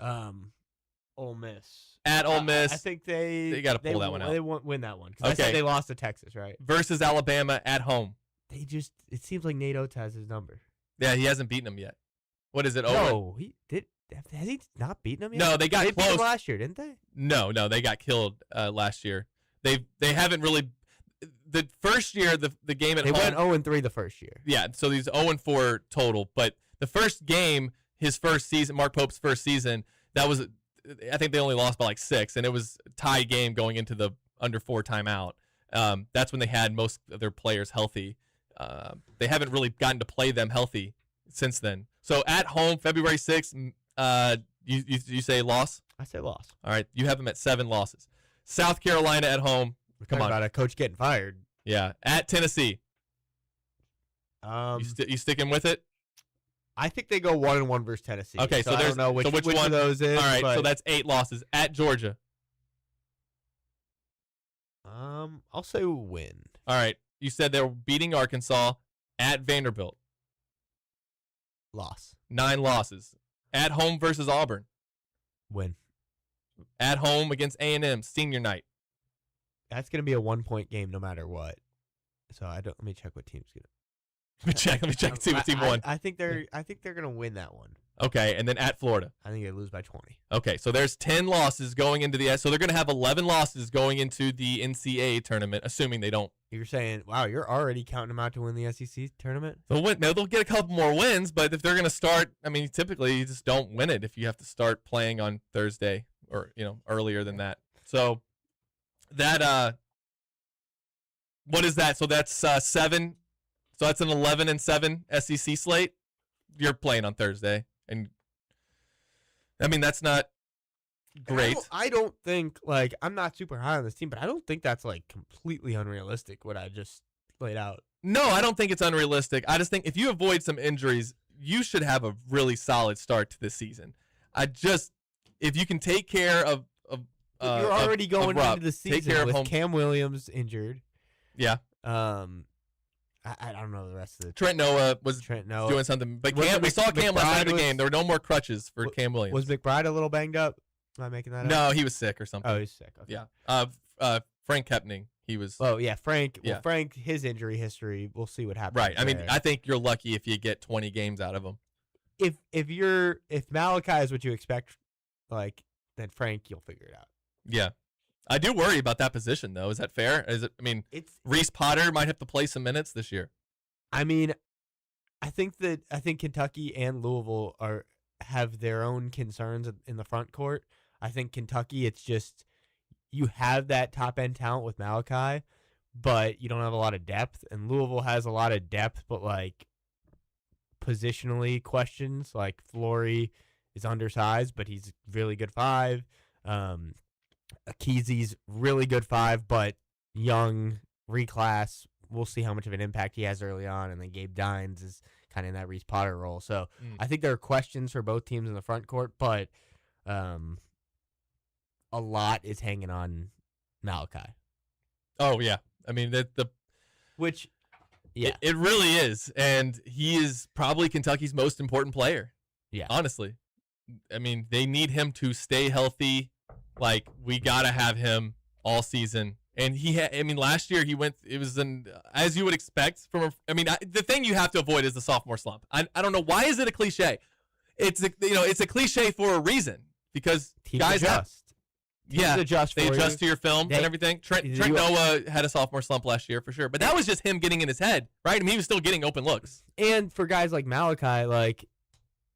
Ole Miss. At Ole Miss. I think they got to pull that one out. They won't win that one. I said they lost to Texas, right? Versus Alabama at home. It seems like Nate Oates has his number. Yeah, he hasn't beaten them yet. What is it? No, he did. Has he not beaten them yet? No, they got close. Beat them last year, didn't they? No, they got killed last year. They haven't really. The first year, the game at home. They went 0-3 the first year. Yeah, so these 0-4 total. But the first game, his first season, Mark Pope's first season, that was, I think they only lost by 6, and it was a tie game going into the under 4 timeout. That's when they had most of their players healthy. They haven't really gotten to play them healthy since then. So at home, February 6th, you say loss? I say loss. All right, you have them at 7 losses. South Carolina at home. Come on. About a coach getting fired. Yeah. At Tennessee. You sticking with it? I think they go 1-1 versus Tennessee. Okay, so I don't know which one of those is. All right, so that's 8 losses. At Georgia. I'll say win. All right. You said they were beating Arkansas. At Vanderbilt. Loss. 9 losses. At home versus Auburn. Win. At home against A&M, senior night. That's going to be a 1-point game no matter what. So let me check what team's going to. Let me check and see what team won. I think they're going to win that one. Okay, and then at Florida. I think they lose by 20. Okay, so there's 10 losses going into so they're going to have 11 losses going into the NCAA tournament, assuming they don't. You're saying, wow, you're already counting them out to win the SEC tournament? They'll get a couple more wins, but if they're going to start, typically you just don't win it if you have to start playing on Thursday or, earlier than that. So that, what is that? So that's 7. So that's an 11-7 SEC slate. You're playing on Thursday. And that's not great. I don't think, I'm not super high on this team, but I don't think that's, completely unrealistic, what I just laid out. No, I don't think it's unrealistic. I just think if you avoid some injuries, you should have a really solid start to this season. If you can take care of you're already going into the season with home. Cam Williams injured. Yeah. I don't know the rest of the. Trent Noah was doing something, but we saw Cam last night of the game. There were no more crutches for Cam Williams. Was McBride a little banged up? Am I making that up? No, he was sick or something. Oh, he's sick. Okay. Yeah. Frank Kepning, he was. Oh yeah, Frank. Well, Frank, his injury history. We'll see what happens. Right. I think you're lucky if you get 20 games out of him. If Malachi is what you expect, then Frank, you'll figure it out. Yeah. I do worry about that position, though. Is that fair? Reese Potter might have to play some minutes this year. I think Kentucky and Louisville have their own concerns in the front court. I think Kentucky, it's just you have that top end talent with Malachi, but you don't have a lot of depth. And Louisville has a lot of depth, but positionally questions. Flory is undersized, but he's really good 5. Akizi's really good 5, but young reclass. We'll see how much of an impact he has early on, and then Gabe Dines is kind of in that Reese Potter role. So I think there are questions for both teams in the front court, but a lot is hanging on Malachi. Oh yeah, I mean it really is, and he is probably Kentucky's most important player. Yeah, honestly, I mean they need him to stay healthy. Like we gotta have him all season. And last year he went. It was as you would expect from. The thing you have to avoid is the sophomore slump. I don't know why is it a cliche. It's a cliche for a reason because Teams guys adjust. They adjust to your film and everything. Trent Noah had a sophomore slump last year for sure, but that was just him getting in his head, right? I mean, he was still getting open looks. And for guys like Malachi, like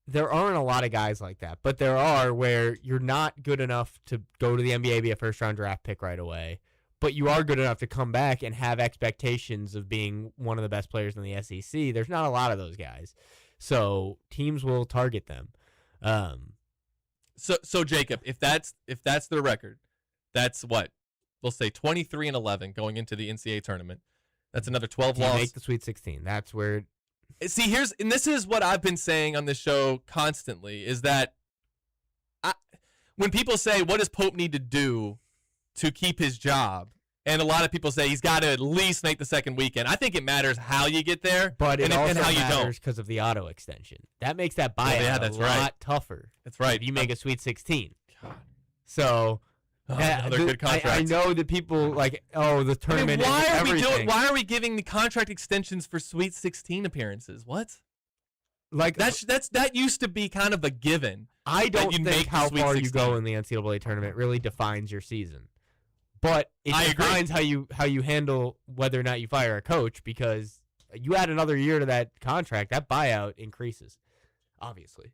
there aren't a lot of guys like that, but there are where you're not good enough to go to the NBA, be a first-round draft pick right away. But you are good enough to come back and have expectations of being one of the best players in the SEC. There's not a lot of those guys. So teams will target them. So Jacob, if that's their record, that's what? We'll say 23-11 going into the NCAA tournament. That's another 12 losses. Make the Sweet 16. That's where See, this is what I've been saying on this show constantly is that when people say what does Pope need to do to keep his job, and a lot of people say he's got to at least make the second weekend. I think it matters how you get there, but it also how you matters because of the auto extension. That makes that buyout a lot tougher. That's right. If you make a Sweet 16. God. So another good contract. I know that people like, the tournament. Why are we giving the contract extensions for Sweet 16 appearances? What? Like that used to be kind of a given. I don't think how far 16. you go in the NCAA tournament really defines your season. But it defines how you handle whether or not you fire a coach, because you add another year to that contract, that buyout increases, obviously.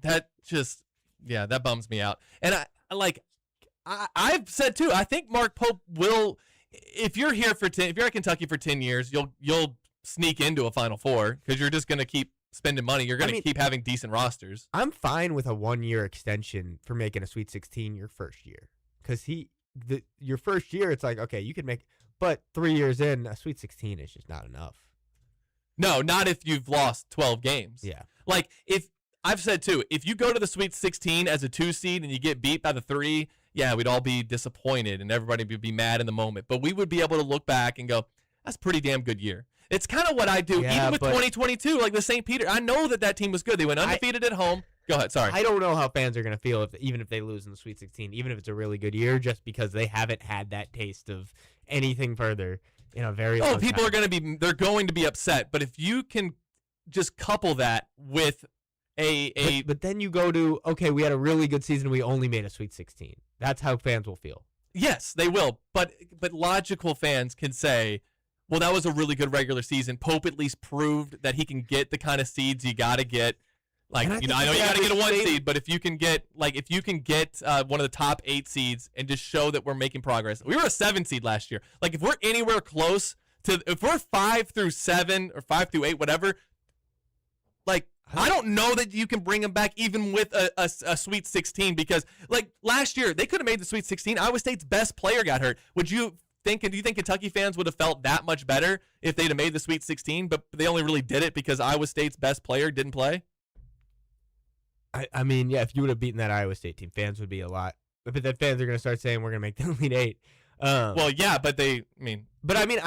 That that bums me out. And I've said too, I think Mark Pope will, if you're at Kentucky for 10 years, you'll sneak into a Final Four because you're just going to keep spending money. You're going to keep having decent rosters. I'm fine with a 1-year extension for making a Sweet 16 your first year, because your first year, it's like, okay, you can make, but 3 years in, a Sweet 16 is just not enough. No, not if you've lost 12 games. Yeah. Like, if I've said too, if you go to the Sweet 16 as a 2 seed and you get beat by the 3, yeah, we'd all be disappointed and everybody would be mad in the moment. But we would be able to look back and go, that's a pretty damn good year. It's kind of what I do, even with 2022, like the St. Peter. I know that team was good. They went undefeated at home. Go ahead, sorry. I don't know how fans are going to feel even if they lose in the Sweet 16, even if it's a really good year, just because they haven't had that taste of anything further in a very long time. People are they're going to be upset. But if you can just couple that with But then you go to, okay, we had a really good season, we only made a Sweet 16. That's how fans will feel. Yes, they will. But logical fans can say, well, that was a really good regular season. Pope at least proved that he can get the kind of seeds you got to get. Like, I know you got to get a 1 seed, but if you can get one of the top 8 seeds and just show that we're making progress. We were a 7 seed last year. Like, if we're anywhere close to, if we're 5 through 7 or 5 through 8, whatever, like, I don't know that you can bring them back even with a Sweet 16, because, like, last year they could have made the Sweet 16. Iowa State's best player got hurt. Do you think Kentucky fans would have felt that much better if they'd have made the Sweet 16, but they only really did it because Iowa State's best player didn't play? I mean, yeah, if you would have beaten that Iowa State team, fans would be a lot. But then fans are going to start saying we're going to make the Elite Eight. Well, yeah, but I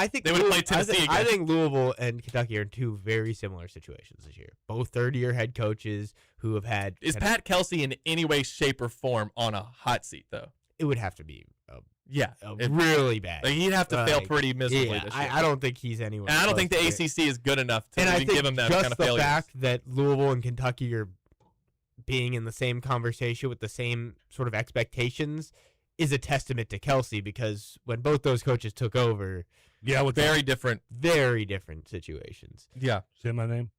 think they would have played Tennessee again. I think Louisville and Kentucky are in 2 very similar situations this year. Both third-year head coaches who have had. Is Pat Kelsey in any way, shape, or form on a hot seat, though? It would have to be. Really bad. Like, he'd have to fail pretty miserably this year. I don't think he's anywhere. And I don't think the ACC is good enough to even give him that kind of failure. The fact that Louisville and Kentucky are being in the same conversation with the same sort of expectations is a testament to Kelsey, because when both those coaches took over, with very different situations. Yeah. Say my name.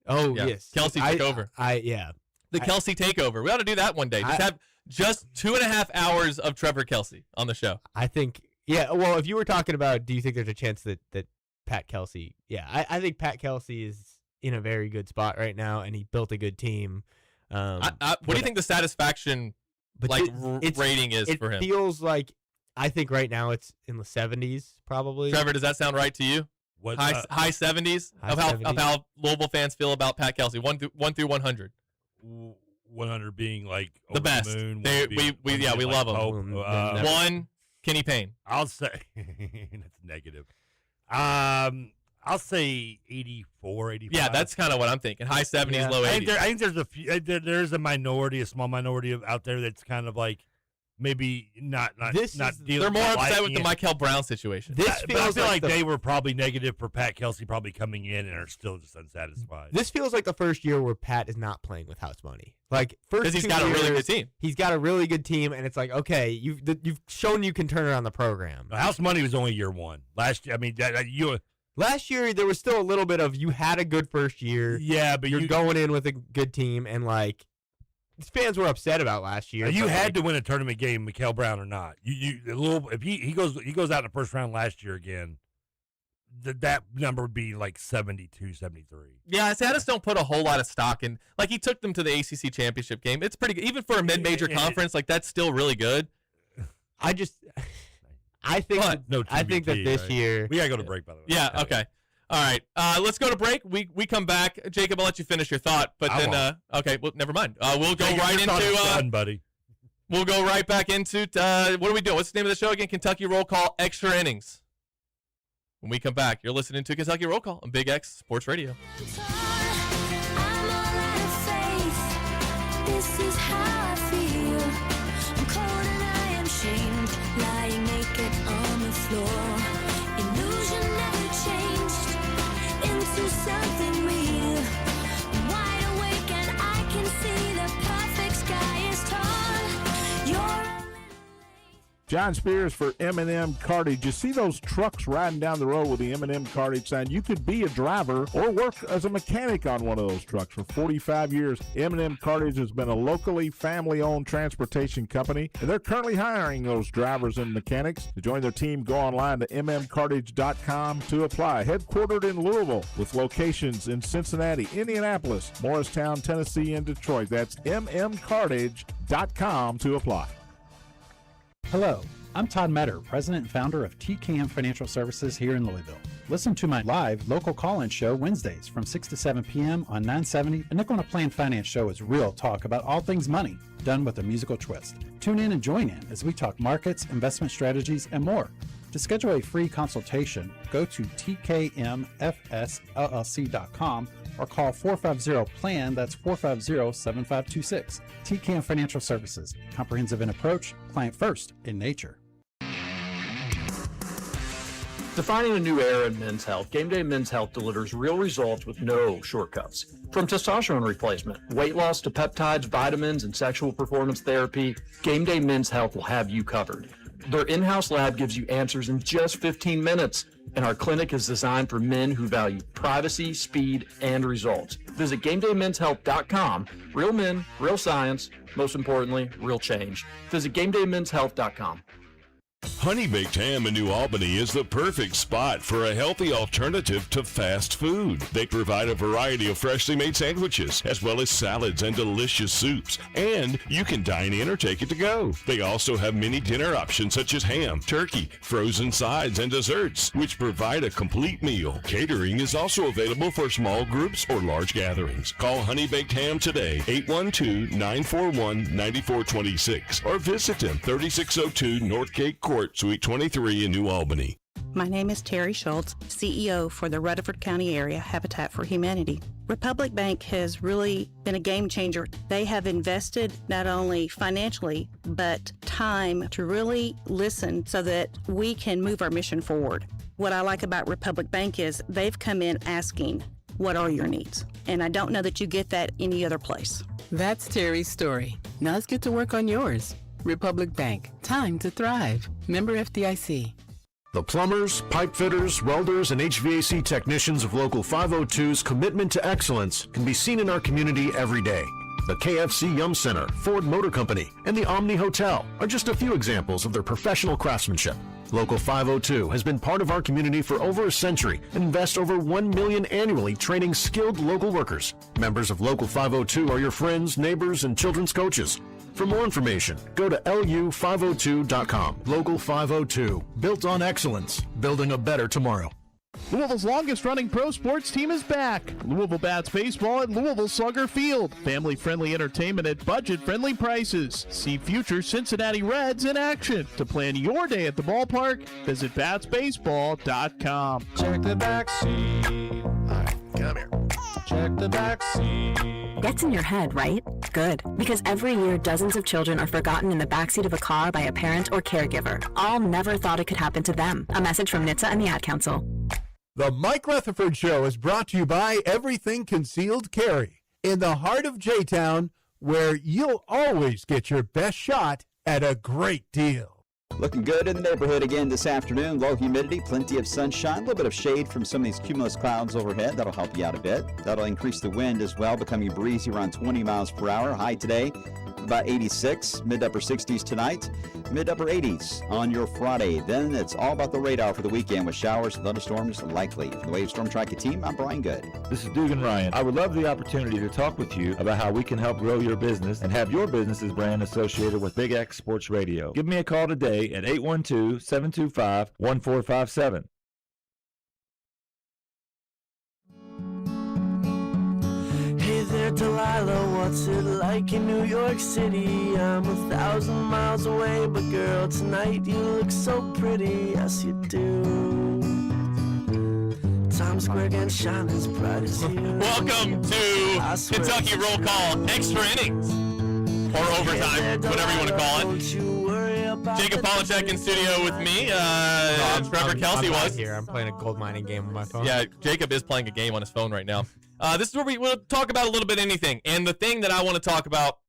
Oh, yeah. yes. Kelsey took over. The Kelsey takeover. We ought to do that one day. Have 2.5 hours of Trevor Kelsey on the show. I think, well, if you were talking about, do you think there's a chance that Pat Kelsey, I think Pat Kelsey is in a very good spot right now, and he built a good team. What do you think the satisfaction rating is for him? It feels like I think right now it's in the 70s, probably. Trevor, does that sound right to you? What, high 70s of how Louisville fans feel about Pat Kelsey, 1 through 100. 100 being like the best. The moon, we love him. 1, Kenny Payne. I'll say that's negative. I'll say 84, 85. Yeah, that's kind of what I'm thinking. High 70s, low 80s. I think there's a few. There's a small minority out there that's kind of like maybe not dealing. They're more upset with the Michael Brown situation. But I feel like they were probably negative for Pat Kelsey probably coming in and are still just unsatisfied. This feels like the first year where Pat is not playing with house money. Like first, because he's got a really good team. He's got a really good team, and it's like, okay, you've shown you can turn around the program. House money was only year one. Last year, I mean, last year there was still a little bit of you had a good first year. Yeah, but you're going in with a good team, and like fans were upset about last year. You had to win a tournament game, Michael Brown or not. If he goes out in the first round last year again, that number would be like 72, 73. Yeah, I just don't put a whole lot of stock in. Like he took them to the ACC championship game. It's pretty good, even for a mid-major conference. Like that's still really good. I think that this year we gotta go to break, by the way. Yeah. Okay. All right. Let's go to break. We come back. Jacob, I'll let you finish your thought, but then okay. Well, never mind. We'll go right into buddy. We'll go right back into what are we doing? What's the name of the show again? Kentucky Roll Call Extra Innings. When we come back, you're listening to Kentucky Roll Call on Big X Sports Radio. This is how I feel. I'm cold and I am shamed, lying naked on the floor. Illusion never changed into something real. I'm wide awake and I can see the perfect sky is tall. You're John Spears for M&M Cartage. You see those trucks riding down the road with the M&M Cartage sign? You could be a driver or work as a mechanic on one of those trucks. For 45 years, M&M Cartage has been a locally family-owned transportation company, and they're currently hiring those drivers and mechanics. To join their team, go online to mmcartage.com to apply. Headquartered in Louisville with locations in Cincinnati, Indianapolis, Morristown, Tennessee, and Detroit. That's mmcartage.com to apply. Hello, I'm Todd Metter, President and founder of TKM Financial Services here in Louisville. Listen to my live local call-in show Wednesdays from 6 to 7 p.m. on 970. A Nickel and a Plan Finance Show is real talk about all things money, done with a musical twist. Tune in and join in as we talk markets, investment strategies, and more. To schedule a free consultation, go to tkmfsllc.com or call 450-PLAN, that's 450-7526. TKM Financial Services, comprehensive in approach, client first in nature. Defining a new era in men's health, Gameday Men's Health delivers real results with no shortcuts. From testosterone replacement, weight loss to peptides, vitamins, and sexual performance therapy, Gameday Men's Health will have you covered. Their in-house lab gives you answers in just 15 minutes, and our clinic is designed for men who value privacy, speed, and results. Visit GamedayMensHealth.com. Real men, real science, most importantly, real change. Visit GamedayMensHealth.com. Honey Baked Ham in New Albany is the perfect spot for a healthy alternative to fast food. They provide a variety of freshly made sandwiches, as well as salads and delicious soups. And you can dine in or take it to go. They also have many dinner options such as ham, turkey, frozen sides, and desserts, which provide a complete meal. Catering is also available for small groups or large gatherings. Call Honey Baked Ham today, 812-941-9426, or visit them, 3602 Northgate Court, Suite 23 in New Albany. My name is Terry Schultz, CEO for the Rutherford County Area Habitat for Humanity. Republic Bank has really been a game changer. They have invested not only financially, but time to really listen so that we can move our mission forward. What I like about Republic Bank is they've come in asking, what are your needs? And I don't know that you get that any other place. That's Terry's story. Now let's get to work on yours. Republic Bank. Time to thrive. Member FDIC. The plumbers, pipe fitters, welders, and HVAC technicians of Local 502's commitment to excellence can be seen in our community every day. The KFC Yum Center, Ford Motor Company, and the Omni Hotel are just a few examples of their professional craftsmanship. Local 502 has been part of our community for over a century and invests over $1 million annually training skilled local workers. Members of Local 502 are your friends, neighbors, and children's coaches. For more information, go to lu502.com. Local 502, built on excellence, building a better tomorrow. Louisville's longest-running pro sports team is back. Louisville Bats Baseball at Louisville Slugger Field. Family-friendly entertainment at budget-friendly prices. See future Cincinnati Reds in action. To plan your day at the ballpark, visit batsbaseball.com. Check the back seat. All right, come here. Check the back seat. Gets in your head, right? Good. Because every year, dozens of children are forgotten in the backseat of a car by a parent or caregiver. All never thought it could happen to them. A message from NHTSA and the Ad Council. The Mike Rutherford Show is brought to you by Everything Concealed Carry, in the heart of J-Town, where you'll always get your best shot at a great deal. Looking good in the neighborhood again this afternoon. Low humidity, plenty of sunshine, a little bit of shade from some of these cumulus clouds overhead. That'll help you out a bit. That'll increase the wind as well, becoming breezy around 20 miles per hour. High today, about 86, mid-upper 60s tonight, mid-upper 80s on your Friday. Then it's all about the radar for the weekend with showers and thunderstorms likely. From the Wave Storm Tracker team, I'm Brian Good. This is Dugan Ryan. I would love the opportunity to talk with you about how we can help grow your business and have your business's brand associated with Big X Sports Radio. Give me a call today at 812-725-1457. Hey there, Delilah, what's it like in New York City? I'm 1,000 miles away, but girl, tonight you look so pretty, yes you do. Times Square can shine as bright as you. Welcome to Kentucky Roll Call Extra Innings, or overtime, whatever you want to call it. Jacob Polachek in studio with me. Trevor Kelsey I'm was here. I'm playing a gold mining game on my phone. Yeah, Jacob is playing a game on his phone right now. This is where we will talk about a little bit anything. And the thing that I want to talk about,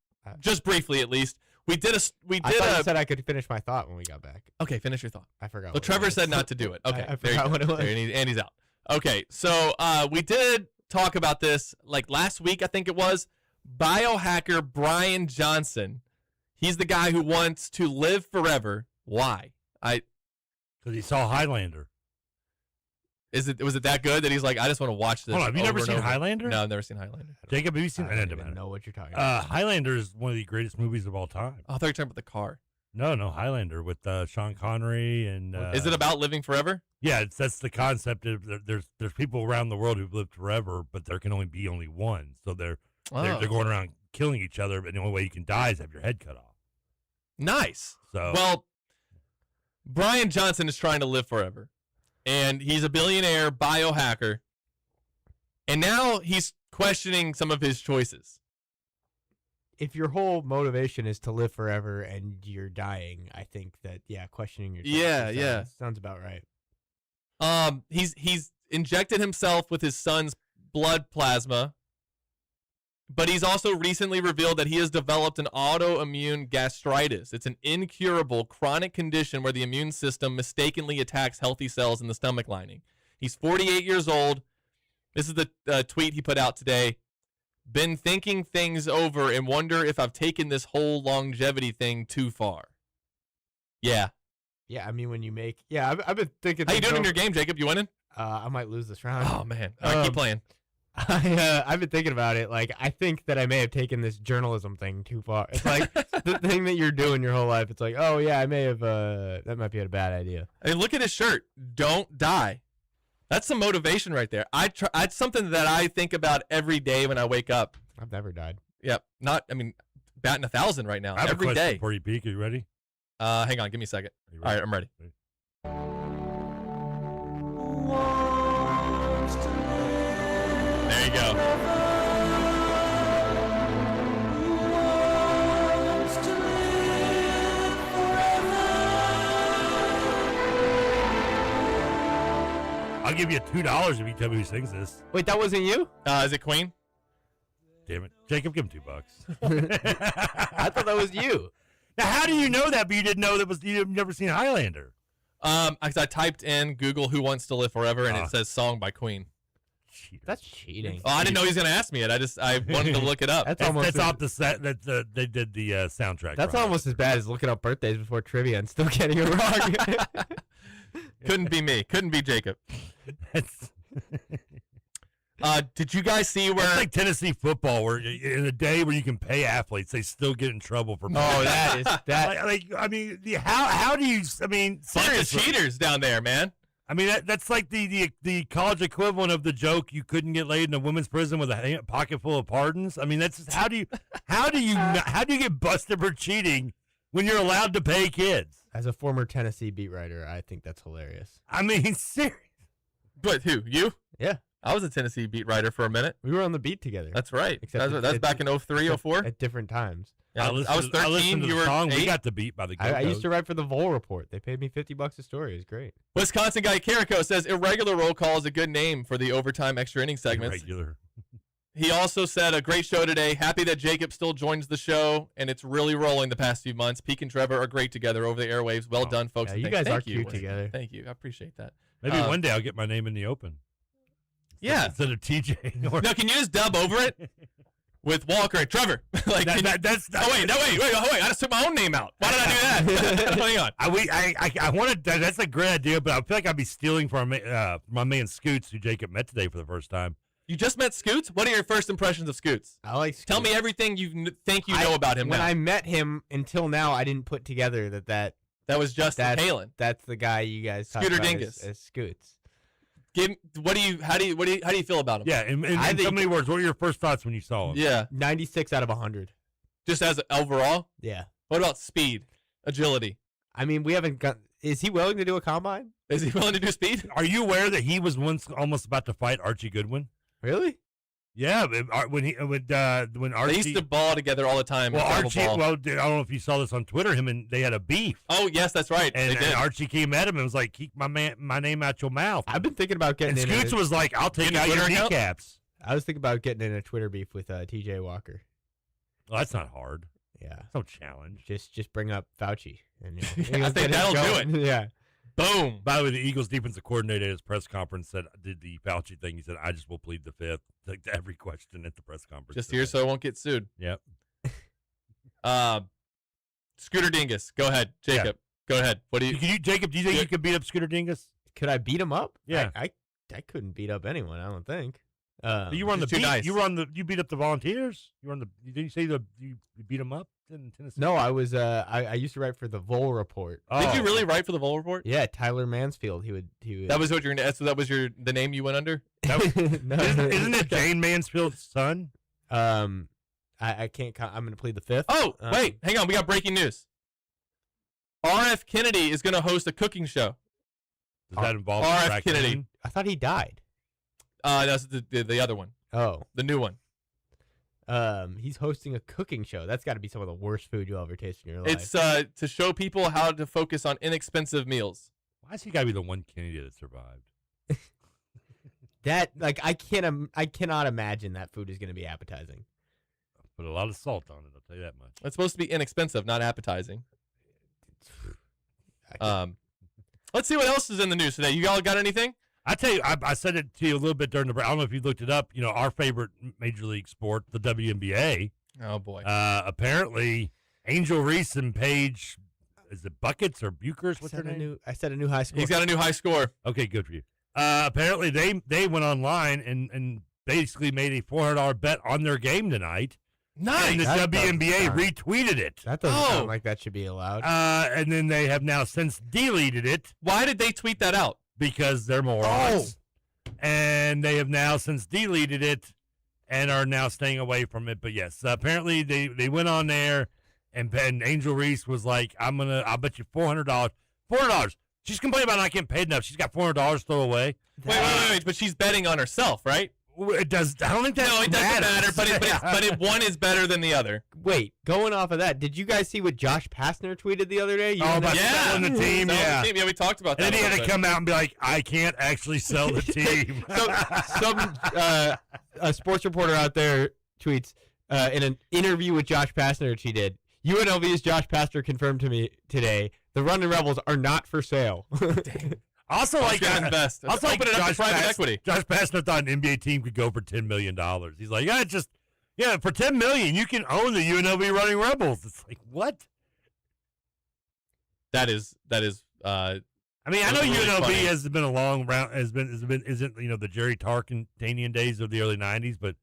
just briefly at least, I thought you said I could finish my thought when we got back. Okay, finish your thought. I forgot. Well, Trevor said not to do it. Okay, I forgot what it was. And he's out. Okay, so we did talk about this like last week, I think it was. Biohacker Brian Johnson. He's the guy who wants to live forever. Why? Because he saw Highlander. Was it that good that he's like, I just want to watch this? Hold on, have you never seen over? Highlander? No, I've never seen Highlander. Jacob, have you seen? I don't even know what you're talking about. Highlander is one of the greatest movies of all time. Oh, I thought you were talking about the car. No, Highlander with Sean Connery and. Is it about living forever? Yeah, that's the concept. There's people around the world who've lived forever, but there can only be one. So they're going around killing each other, but the only way you can die is have your head cut off. Nice. So well, Brian Johnson is trying to live forever, and he's a billionaire biohacker, and now he's questioning some of his choices. If your whole motivation is to live forever and you're dying, I think that questioning your choices sounds about right. He's injected himself with his son's blood plasma, but he's also recently revealed that he has developed an autoimmune gastritis. It's an incurable chronic condition where the immune system mistakenly attacks healthy cells in the stomach lining. He's 48 years old. This is the tweet he put out today. Been thinking things over and wonder if I've taken this whole longevity thing too far. Yeah. Yeah, I mean, when you make... Yeah, I've been thinking... How you doing in your game, Jacob? You winning? I might lose this round. Oh, man. All right, keep playing. I've been thinking about it. Like, I think that I may have taken this journalism thing too far. It's like the thing that you're doing your whole life. It's like, oh, yeah, I may have... that might be a bad idea. I mean, look at his shirt. Don't die. That's some motivation right there. It's something that I think about every day when I wake up. I've never died. Yep. Batting 1,000 right now. I have every a question day. before you peek. Are you ready? Hang on. Give me a second. All right, I'm ready. There you go. I'll give you $2 if you tell me who sings this. Wait, that wasn't you? Is it Queen? Damn it. Jacob, give him $2. I thought that was you. Now, how do you know that, but you didn't know you've never seen Highlander? I typed in Google Who Wants to Live Forever, and it says song by Queen. That's cheating. Oh, I didn't know he was going to ask me it. I wanted to look it up. That's off the set. They did the soundtrack. That's almost as bad as looking up birthdays before trivia and still getting it wrong. Couldn't be me. Couldn't be Jacob. Did you guys see where it's like Tennessee football, where in a day where you can pay athletes, they still get in trouble for. Oh, that is that. I mean, how do you? I mean, bunch of seriously. cheaters down there, man? I mean, that's like the college equivalent of the joke you couldn't get laid in a women's prison with a pocket full of pardons. I mean, that's just, how do you get busted for cheating when you're allowed to pay kids? As a former Tennessee beat writer, I think that's hilarious. I mean, serious. But who? You? Yeah. I was a Tennessee beat writer for a minute. We were on the beat together. That's right. Except That's back in 03, 04? At different times. Yeah, I was 13. I listened to You the were song. 8. We got the beat by the I used to write for the Vol Report. They paid me $50 a story. It was great. Wisconsin guy Carrico says irregular roll call is a good name for the overtime extra inning segments. Irregular. He also said a great show today. Happy that Jacob still joins the show, and it's really rolling the past few months. Peak and Trevor are great together over the airwaves. Well done, folks. Yeah, you guys are cute together. Thank you. I appreciate that. Maybe one day I'll get my name in the open. Yeah. Instead of TJ. No, can you just dub over it with Walker and Trevor? Like that's wait. I just took my own name out. Why did I do that? Hang on. I wanted that's a great idea, but I feel like I'd be stealing from my man Scoots, who Jacob met today for the first time. You just met Scoots? What are your first impressions of Scoots? I like Scoots. Tell me everything you think you know about him when now. I met him until now, I didn't put together that was Justin Halen. That's the guy you guys talked Scooter about Dingus. as Scoots. How do you feel about him? Yeah, in so many words, what were your first thoughts when you saw him? Yeah. 96 out of 100. Just as overall? Yeah. What about speed, agility? I mean, we haven't got. Is he willing to do a combine? Is he willing to do speed? Are you aware that he was once almost about to fight Archie Goodwin? Really? Yeah, when Archie They used to ball together all the time. Well, travel Archie. ball. Well, I don't know if you saw this on Twitter. Him and they had a beef. Oh yes, that's right. And Archie came at him and was like, "Keep my name out your mouth." I've been thinking about getting. And Scoots was like, "I'll take out your kneecaps." I was thinking about getting in a Twitter beef with TJ Walker. Well, that's not hard. Yeah, it's no challenge. Just bring up Fauci, and I think that'll do it. Yeah. Boom. By the way, the Eagles defensive coordinator at his press conference did the Fauci thing. He said, "I just will plead the fifth," like to every question at the press conference. Just here so I won't get sued. Yep. Scooter Dingus. Go ahead, Jacob. Go ahead. What do you? Jacob? Do you think you could beat up Scooter Dingus? Could I beat him up? Yeah. I couldn't beat up anyone. I don't think. You were on the too beat. nice. You were on the. You beat up the Volunteers. You were on the. Did you say you beat them up in Tennessee? No, I was. I used to write for the Vol Report. Did you really write for the Vol Report? Yeah, Tyler Mansfield. He would. That was what your. So that was the name you went under. No, Isn't it Jane Mansfield's son? I can't. I'm going to plead the fifth. Oh, wait, hang on. We got breaking news. R.F. Kennedy is going to host a cooking show. Does that involve R.F. Kennedy? I thought he died. That's the other one. Oh, the new one. He's hosting a cooking show. That's got to be some of the worst food you'll ever taste in your life. It's to show people how to focus on inexpensive meals. Why has he got to be the one Kennedy that survived? That I cannot imagine that food is going to be appetizing. Put a lot of salt on it. I'll tell you that much. It's supposed to be inexpensive, not appetizing. Let's see what else is in the news today. You all got anything? I tell you, I said it to you a little bit during the break. I don't know if you looked it up. You know, our favorite major league sport, the WNBA. Oh boy. Apparently, Angel Reese and Paige, is it Buckets or Buchers? What's her name? I said a new high score. He's got a new high score. Okay, good for you. Apparently, they went online and basically made a $400 bet on their game tonight. Nice. And the WNBA retweeted it. That doesn't sound like that should be allowed. And then they have now since deleted it. Why did they tweet that out? Because they're morons. And they have now since deleted it and are now staying away from it. But yes, apparently they went on there and Angel Reese was like, I'll bet you $400. $400. She's complaining about not getting paid enough. She's got $400 throw away. Wait. But she's betting on herself, right? It does. I don't think that No, it doesn't matter. But one is better than the other. Wait, going off of that, did you guys see what Josh Pastner tweeted the other day? About selling the team, yeah. Yeah, we talked about that. And then he had to come out and be like, I can't actually sell the team. A sports reporter out there tweets in an interview with Josh Pastner, which he did, UNLV's Josh Pastner confirmed to me today, the Running Rebels are not for sale. Also, like invest. Also, like open it up to private equity. Josh Pastner thought an NBA team could go for $10 million. He's like, for $10 million, you can own the UNLV Running Rebels. It's like, what? That is. I I mean, I know It was really UNLV funny. has been a long round, isn't the Jerry Tarkanian days of the early '90s, but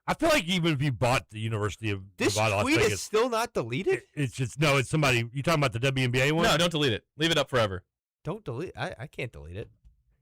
I feel like even if you bought the University of This Nevada, Las tweet Vegas, is still not deleted? it's just no. It's somebody. You talking about the WNBA one? No, don't delete it. Leave it up forever. Don't delete. I can't delete it.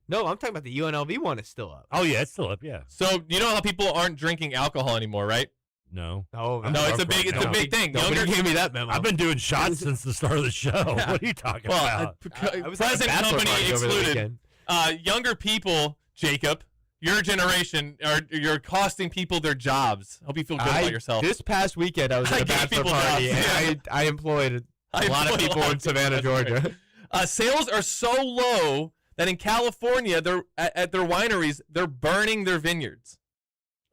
No, I'm talking about the UNLV one is still up. Oh yeah, it's still up. Yeah. So you know how people aren't drinking alcohol anymore, right? No. Oh, No, it's a big thing. Nobody gave me that memo. I've been doing shots since the start of the show. Yeah. What are you talking Well, about? I was at a present bachelor company party over the excluded. weekend. Younger people, Jacob, your generation, you're costing people their jobs. Hope you feel good about yourself. This past weekend, I was at a gave bachelor people party, jobs, and I employed a lot of employed people in Savannah, That's Georgia. great. Sales are so low that in California, they're at their wineries, they're burning their vineyards.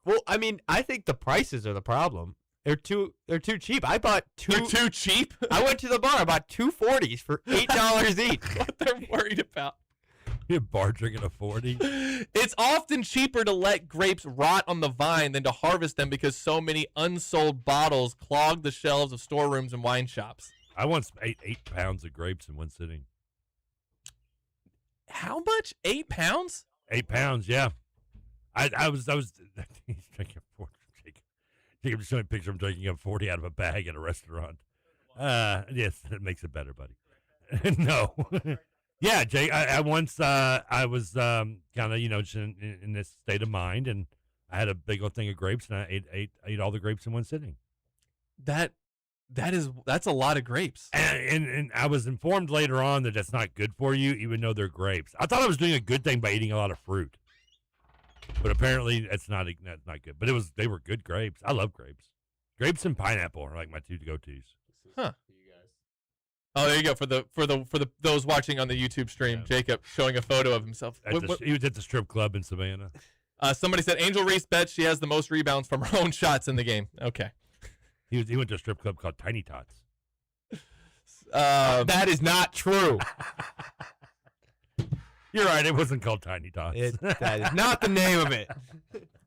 Well, I mean, I think the prices are the problem. They're too cheap. I bought two. They're too cheap. I went to the bar. I bought 2 40s for $8 each. What they're worried about. You're bar drinking a 40. It's often cheaper to let grapes rot on the vine than to harvest them because so many unsold bottles clog the shelves of storerooms and wine shops. I once ate 8 pounds of grapes in one sitting. How much? 8 pounds? 8 pounds, yeah. I was he's drinking a 40. Jacob just showing a picture of him drinking a 40 out of a bag at a restaurant. Yes, that makes it better, buddy. No. Yeah, Jake, I once I was kind of, just in this state of mind, and I had a big old thing of grapes, and I ate all the grapes in one sitting. That's a lot of grapes. And I was informed later on that that's not good for you, even though they're grapes. I thought I was doing a good thing by eating a lot of fruit, but apparently that's not good. But they were good grapes. I love grapes. Grapes and pineapple are like my two go-tos. Huh. Oh, there you go. For those watching on the YouTube stream, Jacob showing a photo of himself. He was at the strip club in Savannah. Somebody said Angel Reese bets she has the most rebounds from her own shots in the game. Okay. He went to a strip club called Tiny Tots. That is not true. You're right. It wasn't called Tiny Tots. That is not the name of it.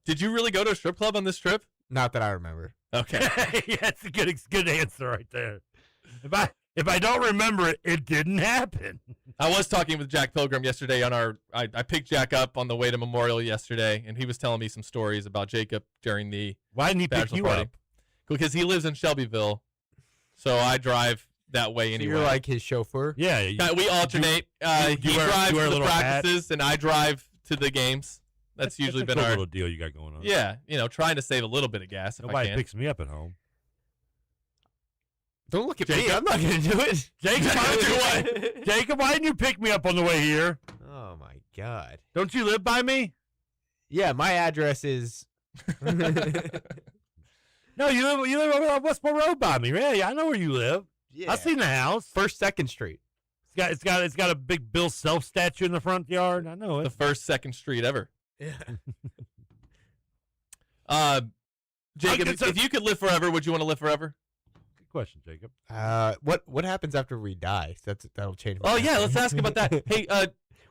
Did you really go to a strip club on this trip? Not that I remember. Okay. Yeah, it's a good answer right there. If I don't remember it, it didn't happen. I was talking with Jack Pilgrim yesterday on I picked Jack up on the way to Memorial yesterday, and he was telling me some stories about Jacob during the Why didn't he pick you party. up? Because he lives in Shelbyville, so I drive that way anyway. So you're like his chauffeur? Yeah. We alternate. He drives to the practices, and I drive to the games. That's usually been a our little deal you got going on. Yeah, trying to save a little bit of gas if I Nobody can. picks me up at home. Don't look at me. I'm not going to do it. Jacob, why didn't you pick me up on the way here? Oh, my God. Don't you live by me? Yeah, my address is... No, you live over on Westport Road by me. Yeah, I know where you live. Yeah. I've seen the house. 1st, 2nd Street. It's got a big Bill Self statue in the front yard. I know it. The first, 2nd Street ever. Yeah. Jacob, if you could live forever, would you want to live forever? Good question, Jacob. What happens after we die? That'll change. Oh yeah, let's ask about that. Hey,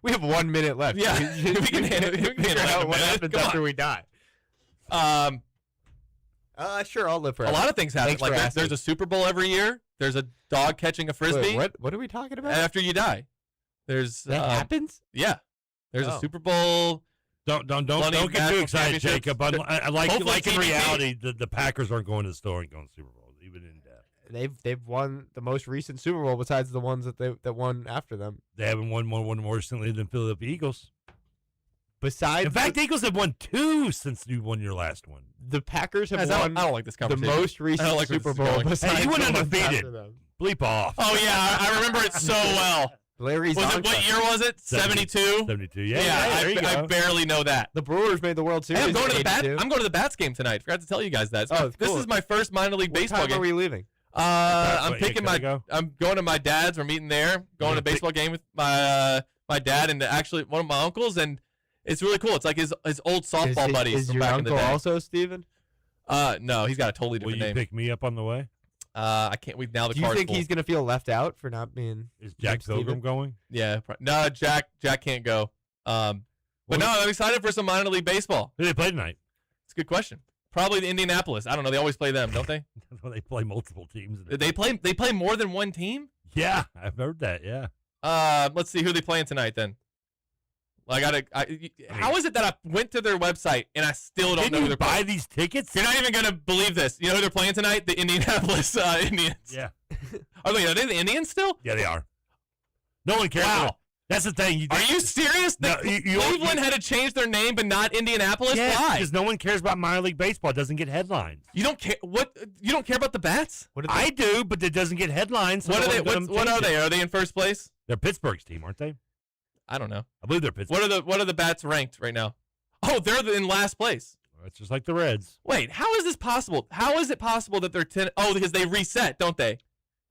we have 1 minute left. Yeah, we can figure out what happens after we die. Sure, I'll live forever. A lot of things happen. Thanks for Like asking. there's a Super Bowl every year. There's a dog catching a frisbee. Wait, what are we talking about? After you die, there's That happens? Yeah, there's a Oh. Super Bowl. Don't get too national excited, championships. Jacob. Like Hopefully in TBT. reality, the Packers aren't going to the store and going to Super Bowl, even in death. They've won the most recent Super Bowl besides the ones that won after them. They haven't won one more recently than Philadelphia Eagles. Besides, In fact, the Eagles have won 2 since you won your last one. the Packers have Guys, I won don't like this the conversation. most recent I don't like where Super this is Bowl going. besides Hey, you went the ones undefeated. after them. Bleep off. Oh yeah, I remember it so well. Larry What year was it? 72. 72. Yeah, there you I go. barely know that. The Brewers made the World Series. Hey, I'm going to the in 82. I'm going to the Bats game tonight. Forgot to tell you guys that. Oh, This cool. is my first minor league What baseball time game. are we leaving? I'm Wait, picking can I go? I'm going to my dad's. We're meeting there. Going to a baseball game with my dad and actually one of my uncles, and it's really cool. It's like his old softball buddies Is from your back in the uncle day. also Steven? No, he's got a totally Will different you name. pick me up on the way? I can't. Now the Do you card's think full. he's going to feel left out for not being? Is Jack Steven? Pilgrim going? Yeah. No, Jack can't go. But no, I'm excited for some minor league baseball. Who do they play tonight? It's a good question. Probably the Indianapolis. I don't know. They always play them, don't they? They play multiple teams. They play more than one team. Yeah, I've heard that. Yeah. Let's see who they playing tonight then. Well, how is it that I went to their website and I still don't know who they're playing? Buy these tickets? You're not even gonna believe this. You know who they're playing tonight? The Indianapolis Indians. Yeah. Are they the Indians still? Yeah, they are. No one cares. Wow. That's the thing. Are you serious? No, Cleveland had to change their name, but not Indianapolis. Yes, Why? because no one cares about minor league baseball. It doesn't get headlines. You don't care what? You don't care about the bats? I do, but it doesn't get headlines. So What are no they? one let them What change are they? it. Are they in first place? They're Pittsburgh's team, aren't they? I don't know. I believe they're Pittsburgh. What are the bats ranked right now? Oh, they're in last place. It's just like the Reds. Wait, how is this possible? How is it possible that they're 10? Oh, because they reset, don't they?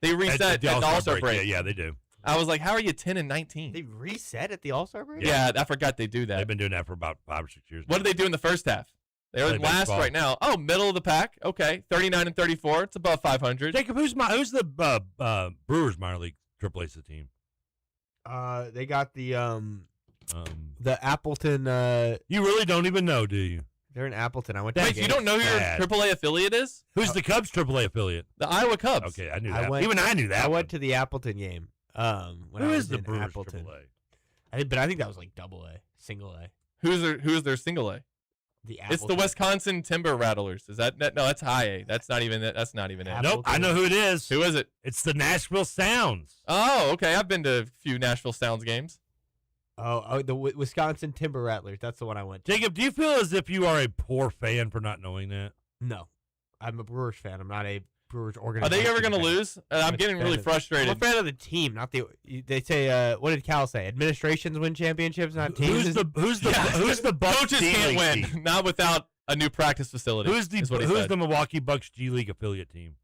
They reset at the All-Star break. Yeah, they do. I was like, how are you 10 and 19? They reset at the All-Star break? Yeah, I forgot they do that. They've been doing that for about 5 or 6 years. What do they do in the first half? They're Play last baseball. right now. Oh, middle of the pack. Okay, 39 and 34. It's above 500. Jacob, who's the Brewers minor league AAA team? They got the Appleton. You really don't even know, do you? They're in Appleton. I went to Wait, the you game. don't know who your Bad. AAA affiliate is? Who's the Cubs AAA affiliate? The Iowa Cubs. Okay, I knew that. went- Even I knew that. I one. went to the Appleton game. When Who I was is the in Brewers Appleton. AAA? But I think that was like AA, single A. Who's their single A? The It's the Appleton. Wisconsin Timber Rattlers. Is that no? That's high A. That's not even it. Nope, I know who it is. Who is it? It's the Nashville Sounds. Oh, okay. I've been to a few Nashville Sounds games. Oh, the Wisconsin Timber Rattlers. That's the one I went to. Jacob, do you feel as if you are a poor fan for not knowing that? No, I'm a Brewers fan. I'm not a Brewers Are organization. they ever going to fan. lose? I'm getting really I'm frustrated. a fan of the team, not the. They say, what did Cal say? Administrations win championships, not teams. Who's the Yeah. who's the Bucks Coaches G can't League win, team? not without a new practice facility. Who's is what he said. the Milwaukee Bucks G League affiliate team?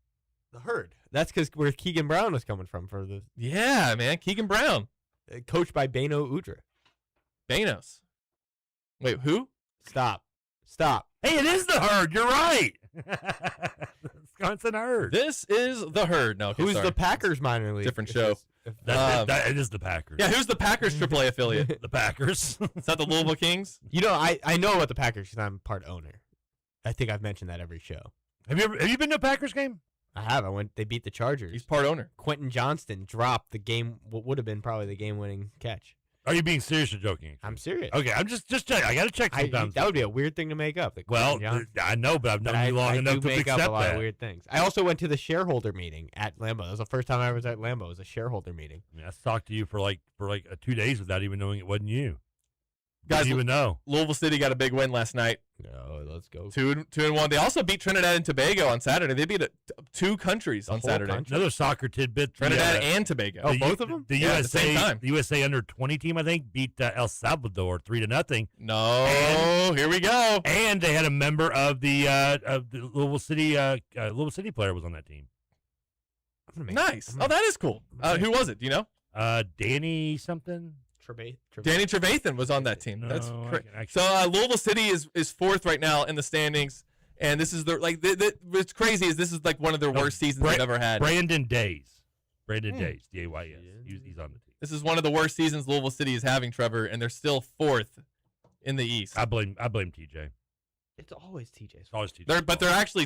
The Herd. That's because where Keegan Brown was coming from for the Yeah, man. Keegan Brown. coached by Bano Udrih. Banos. Wait, who? Stop. Hey, it is the Herd. You're right. Wisconsin Herd. This is the Herd. No, okay, Who's sorry. the Packers minor league? Different show. It is the Packers. Yeah, who's the Packers AAA affiliate? The Packers. Is that the Louisville Kings? You know, I know about the Packers because I'm part owner. I think I've mentioned that every show. Have you been to a Packers game? I have. They beat the Chargers. He's part owner. Quentin Johnston dropped the game. What would have been probably the game-winning catch. Are you being serious or joking? I'm serious. Okay, I'm just checking. I got to check sometimes. That would be a weird thing to make up. that Well, Quentin Johnston- I know, but I've known But you long I enough do to make accept up a lot that. of weird things. I also went to the shareholder meeting at Lambeau. That was the first time I was at Lambeau. It was a shareholder meeting. I mean, I talked to you for like 2 days without even knowing it wasn't you. Guys, Didn't even know. Louisville City got a big win last night. No, let's go. 2-1. They also beat Trinidad and Tobago on Saturday. They beat two countries on whole Saturday. country? Another soccer tidbit. Trinidad and Tobago. Oh, both of them? The Yeah, at the same USA, time. the USA under 20 team, I think, beat El Salvador 3-0. No, here we go. And they had a member of the Louisville City player was on that team. Nice. Oh, that is cool. Who was it? Do you know? Danny something. Danny Trevathan was on that team. No, That's I cra- can actually- so Louisville City is fourth right now in the standings, and this is what's crazy is this is like one of their worst seasons they've ever had. Brandon Days, Days, D-A-Y-S. He's on the team. This is one of the worst seasons Louisville City is having, Trevor, and they're still fourth in the East. I blame TJ. It's always TJ's. It's always TJ.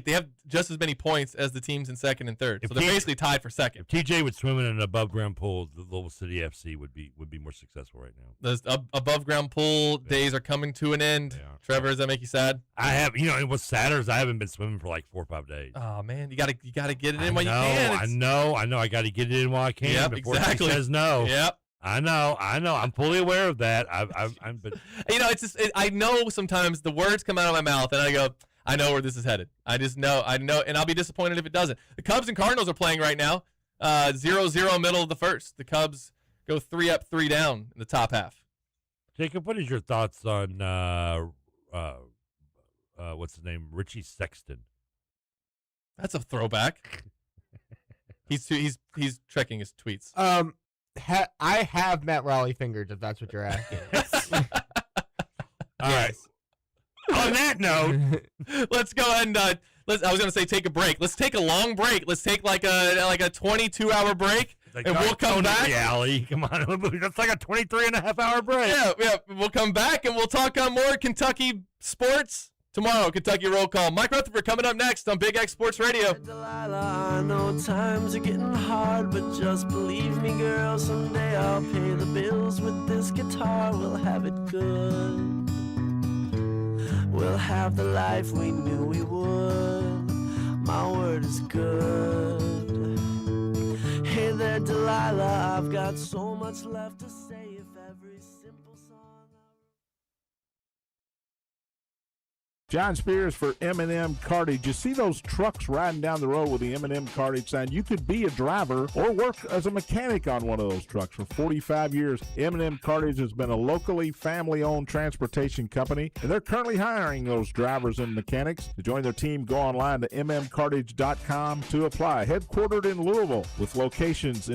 They have just as many points as the teams in second and third, If so they're TJ basically tied for second. If TJ would swim in an above ground pool, the Louisville City FC would be more successful right now. Those above ground pool days are coming to an end. Trevor, does that make you sad? I have, and what's sadder is I haven't been swimming for like 4 or 5 days. Oh man, you gotta get it in while you can. I know. I got to get it in while I can. Yep, before exactly. she says no. Yep. I know. I'm fully aware of that. But it's just I know sometimes the words come out of my mouth and I go, I know where this is headed. I know, and I'll be disappointed if it doesn't. The Cubs and Cardinals are playing right now, 0-0 middle of the first. The Cubs go 3 up, 3 down in the top half. Jacob, what is your thoughts on what's his name, Richie Sexton? That's a throwback. He's checking his tweets. I have Matt Raleigh fingers, if that's what you're asking. All right. On that note, let's go ahead and I was going to say take a break. Let's take a long break. Let's take like a 22-hour break, and we'll come back. Reality. Come on. That's like a 23-and-a-half-hour break. Yeah. We'll come back, and we'll talk on more Kentucky sports, tomorrow. Kentucky Roll Call. Mike Rutherford coming up next on Big X Sports Radio. I know times are getting hard, but just believe me, girl, someday I'll pay the bills with this guitar. We'll have it good. We'll have the life we knew we would. My word is good. Hey there, Delilah, I've got so much left to say if every simple song. John Spears for M&M Cartage. You see those trucks riding down the road with the M&M Cartage sign? You could be a driver or work as a mechanic on one of those trucks. For 45 years, M&M Cartage has been a locally family-owned transportation company, and they're currently hiring those drivers and mechanics. To join their team, go online to mmcartage.com to apply. Headquartered in Louisville with locations in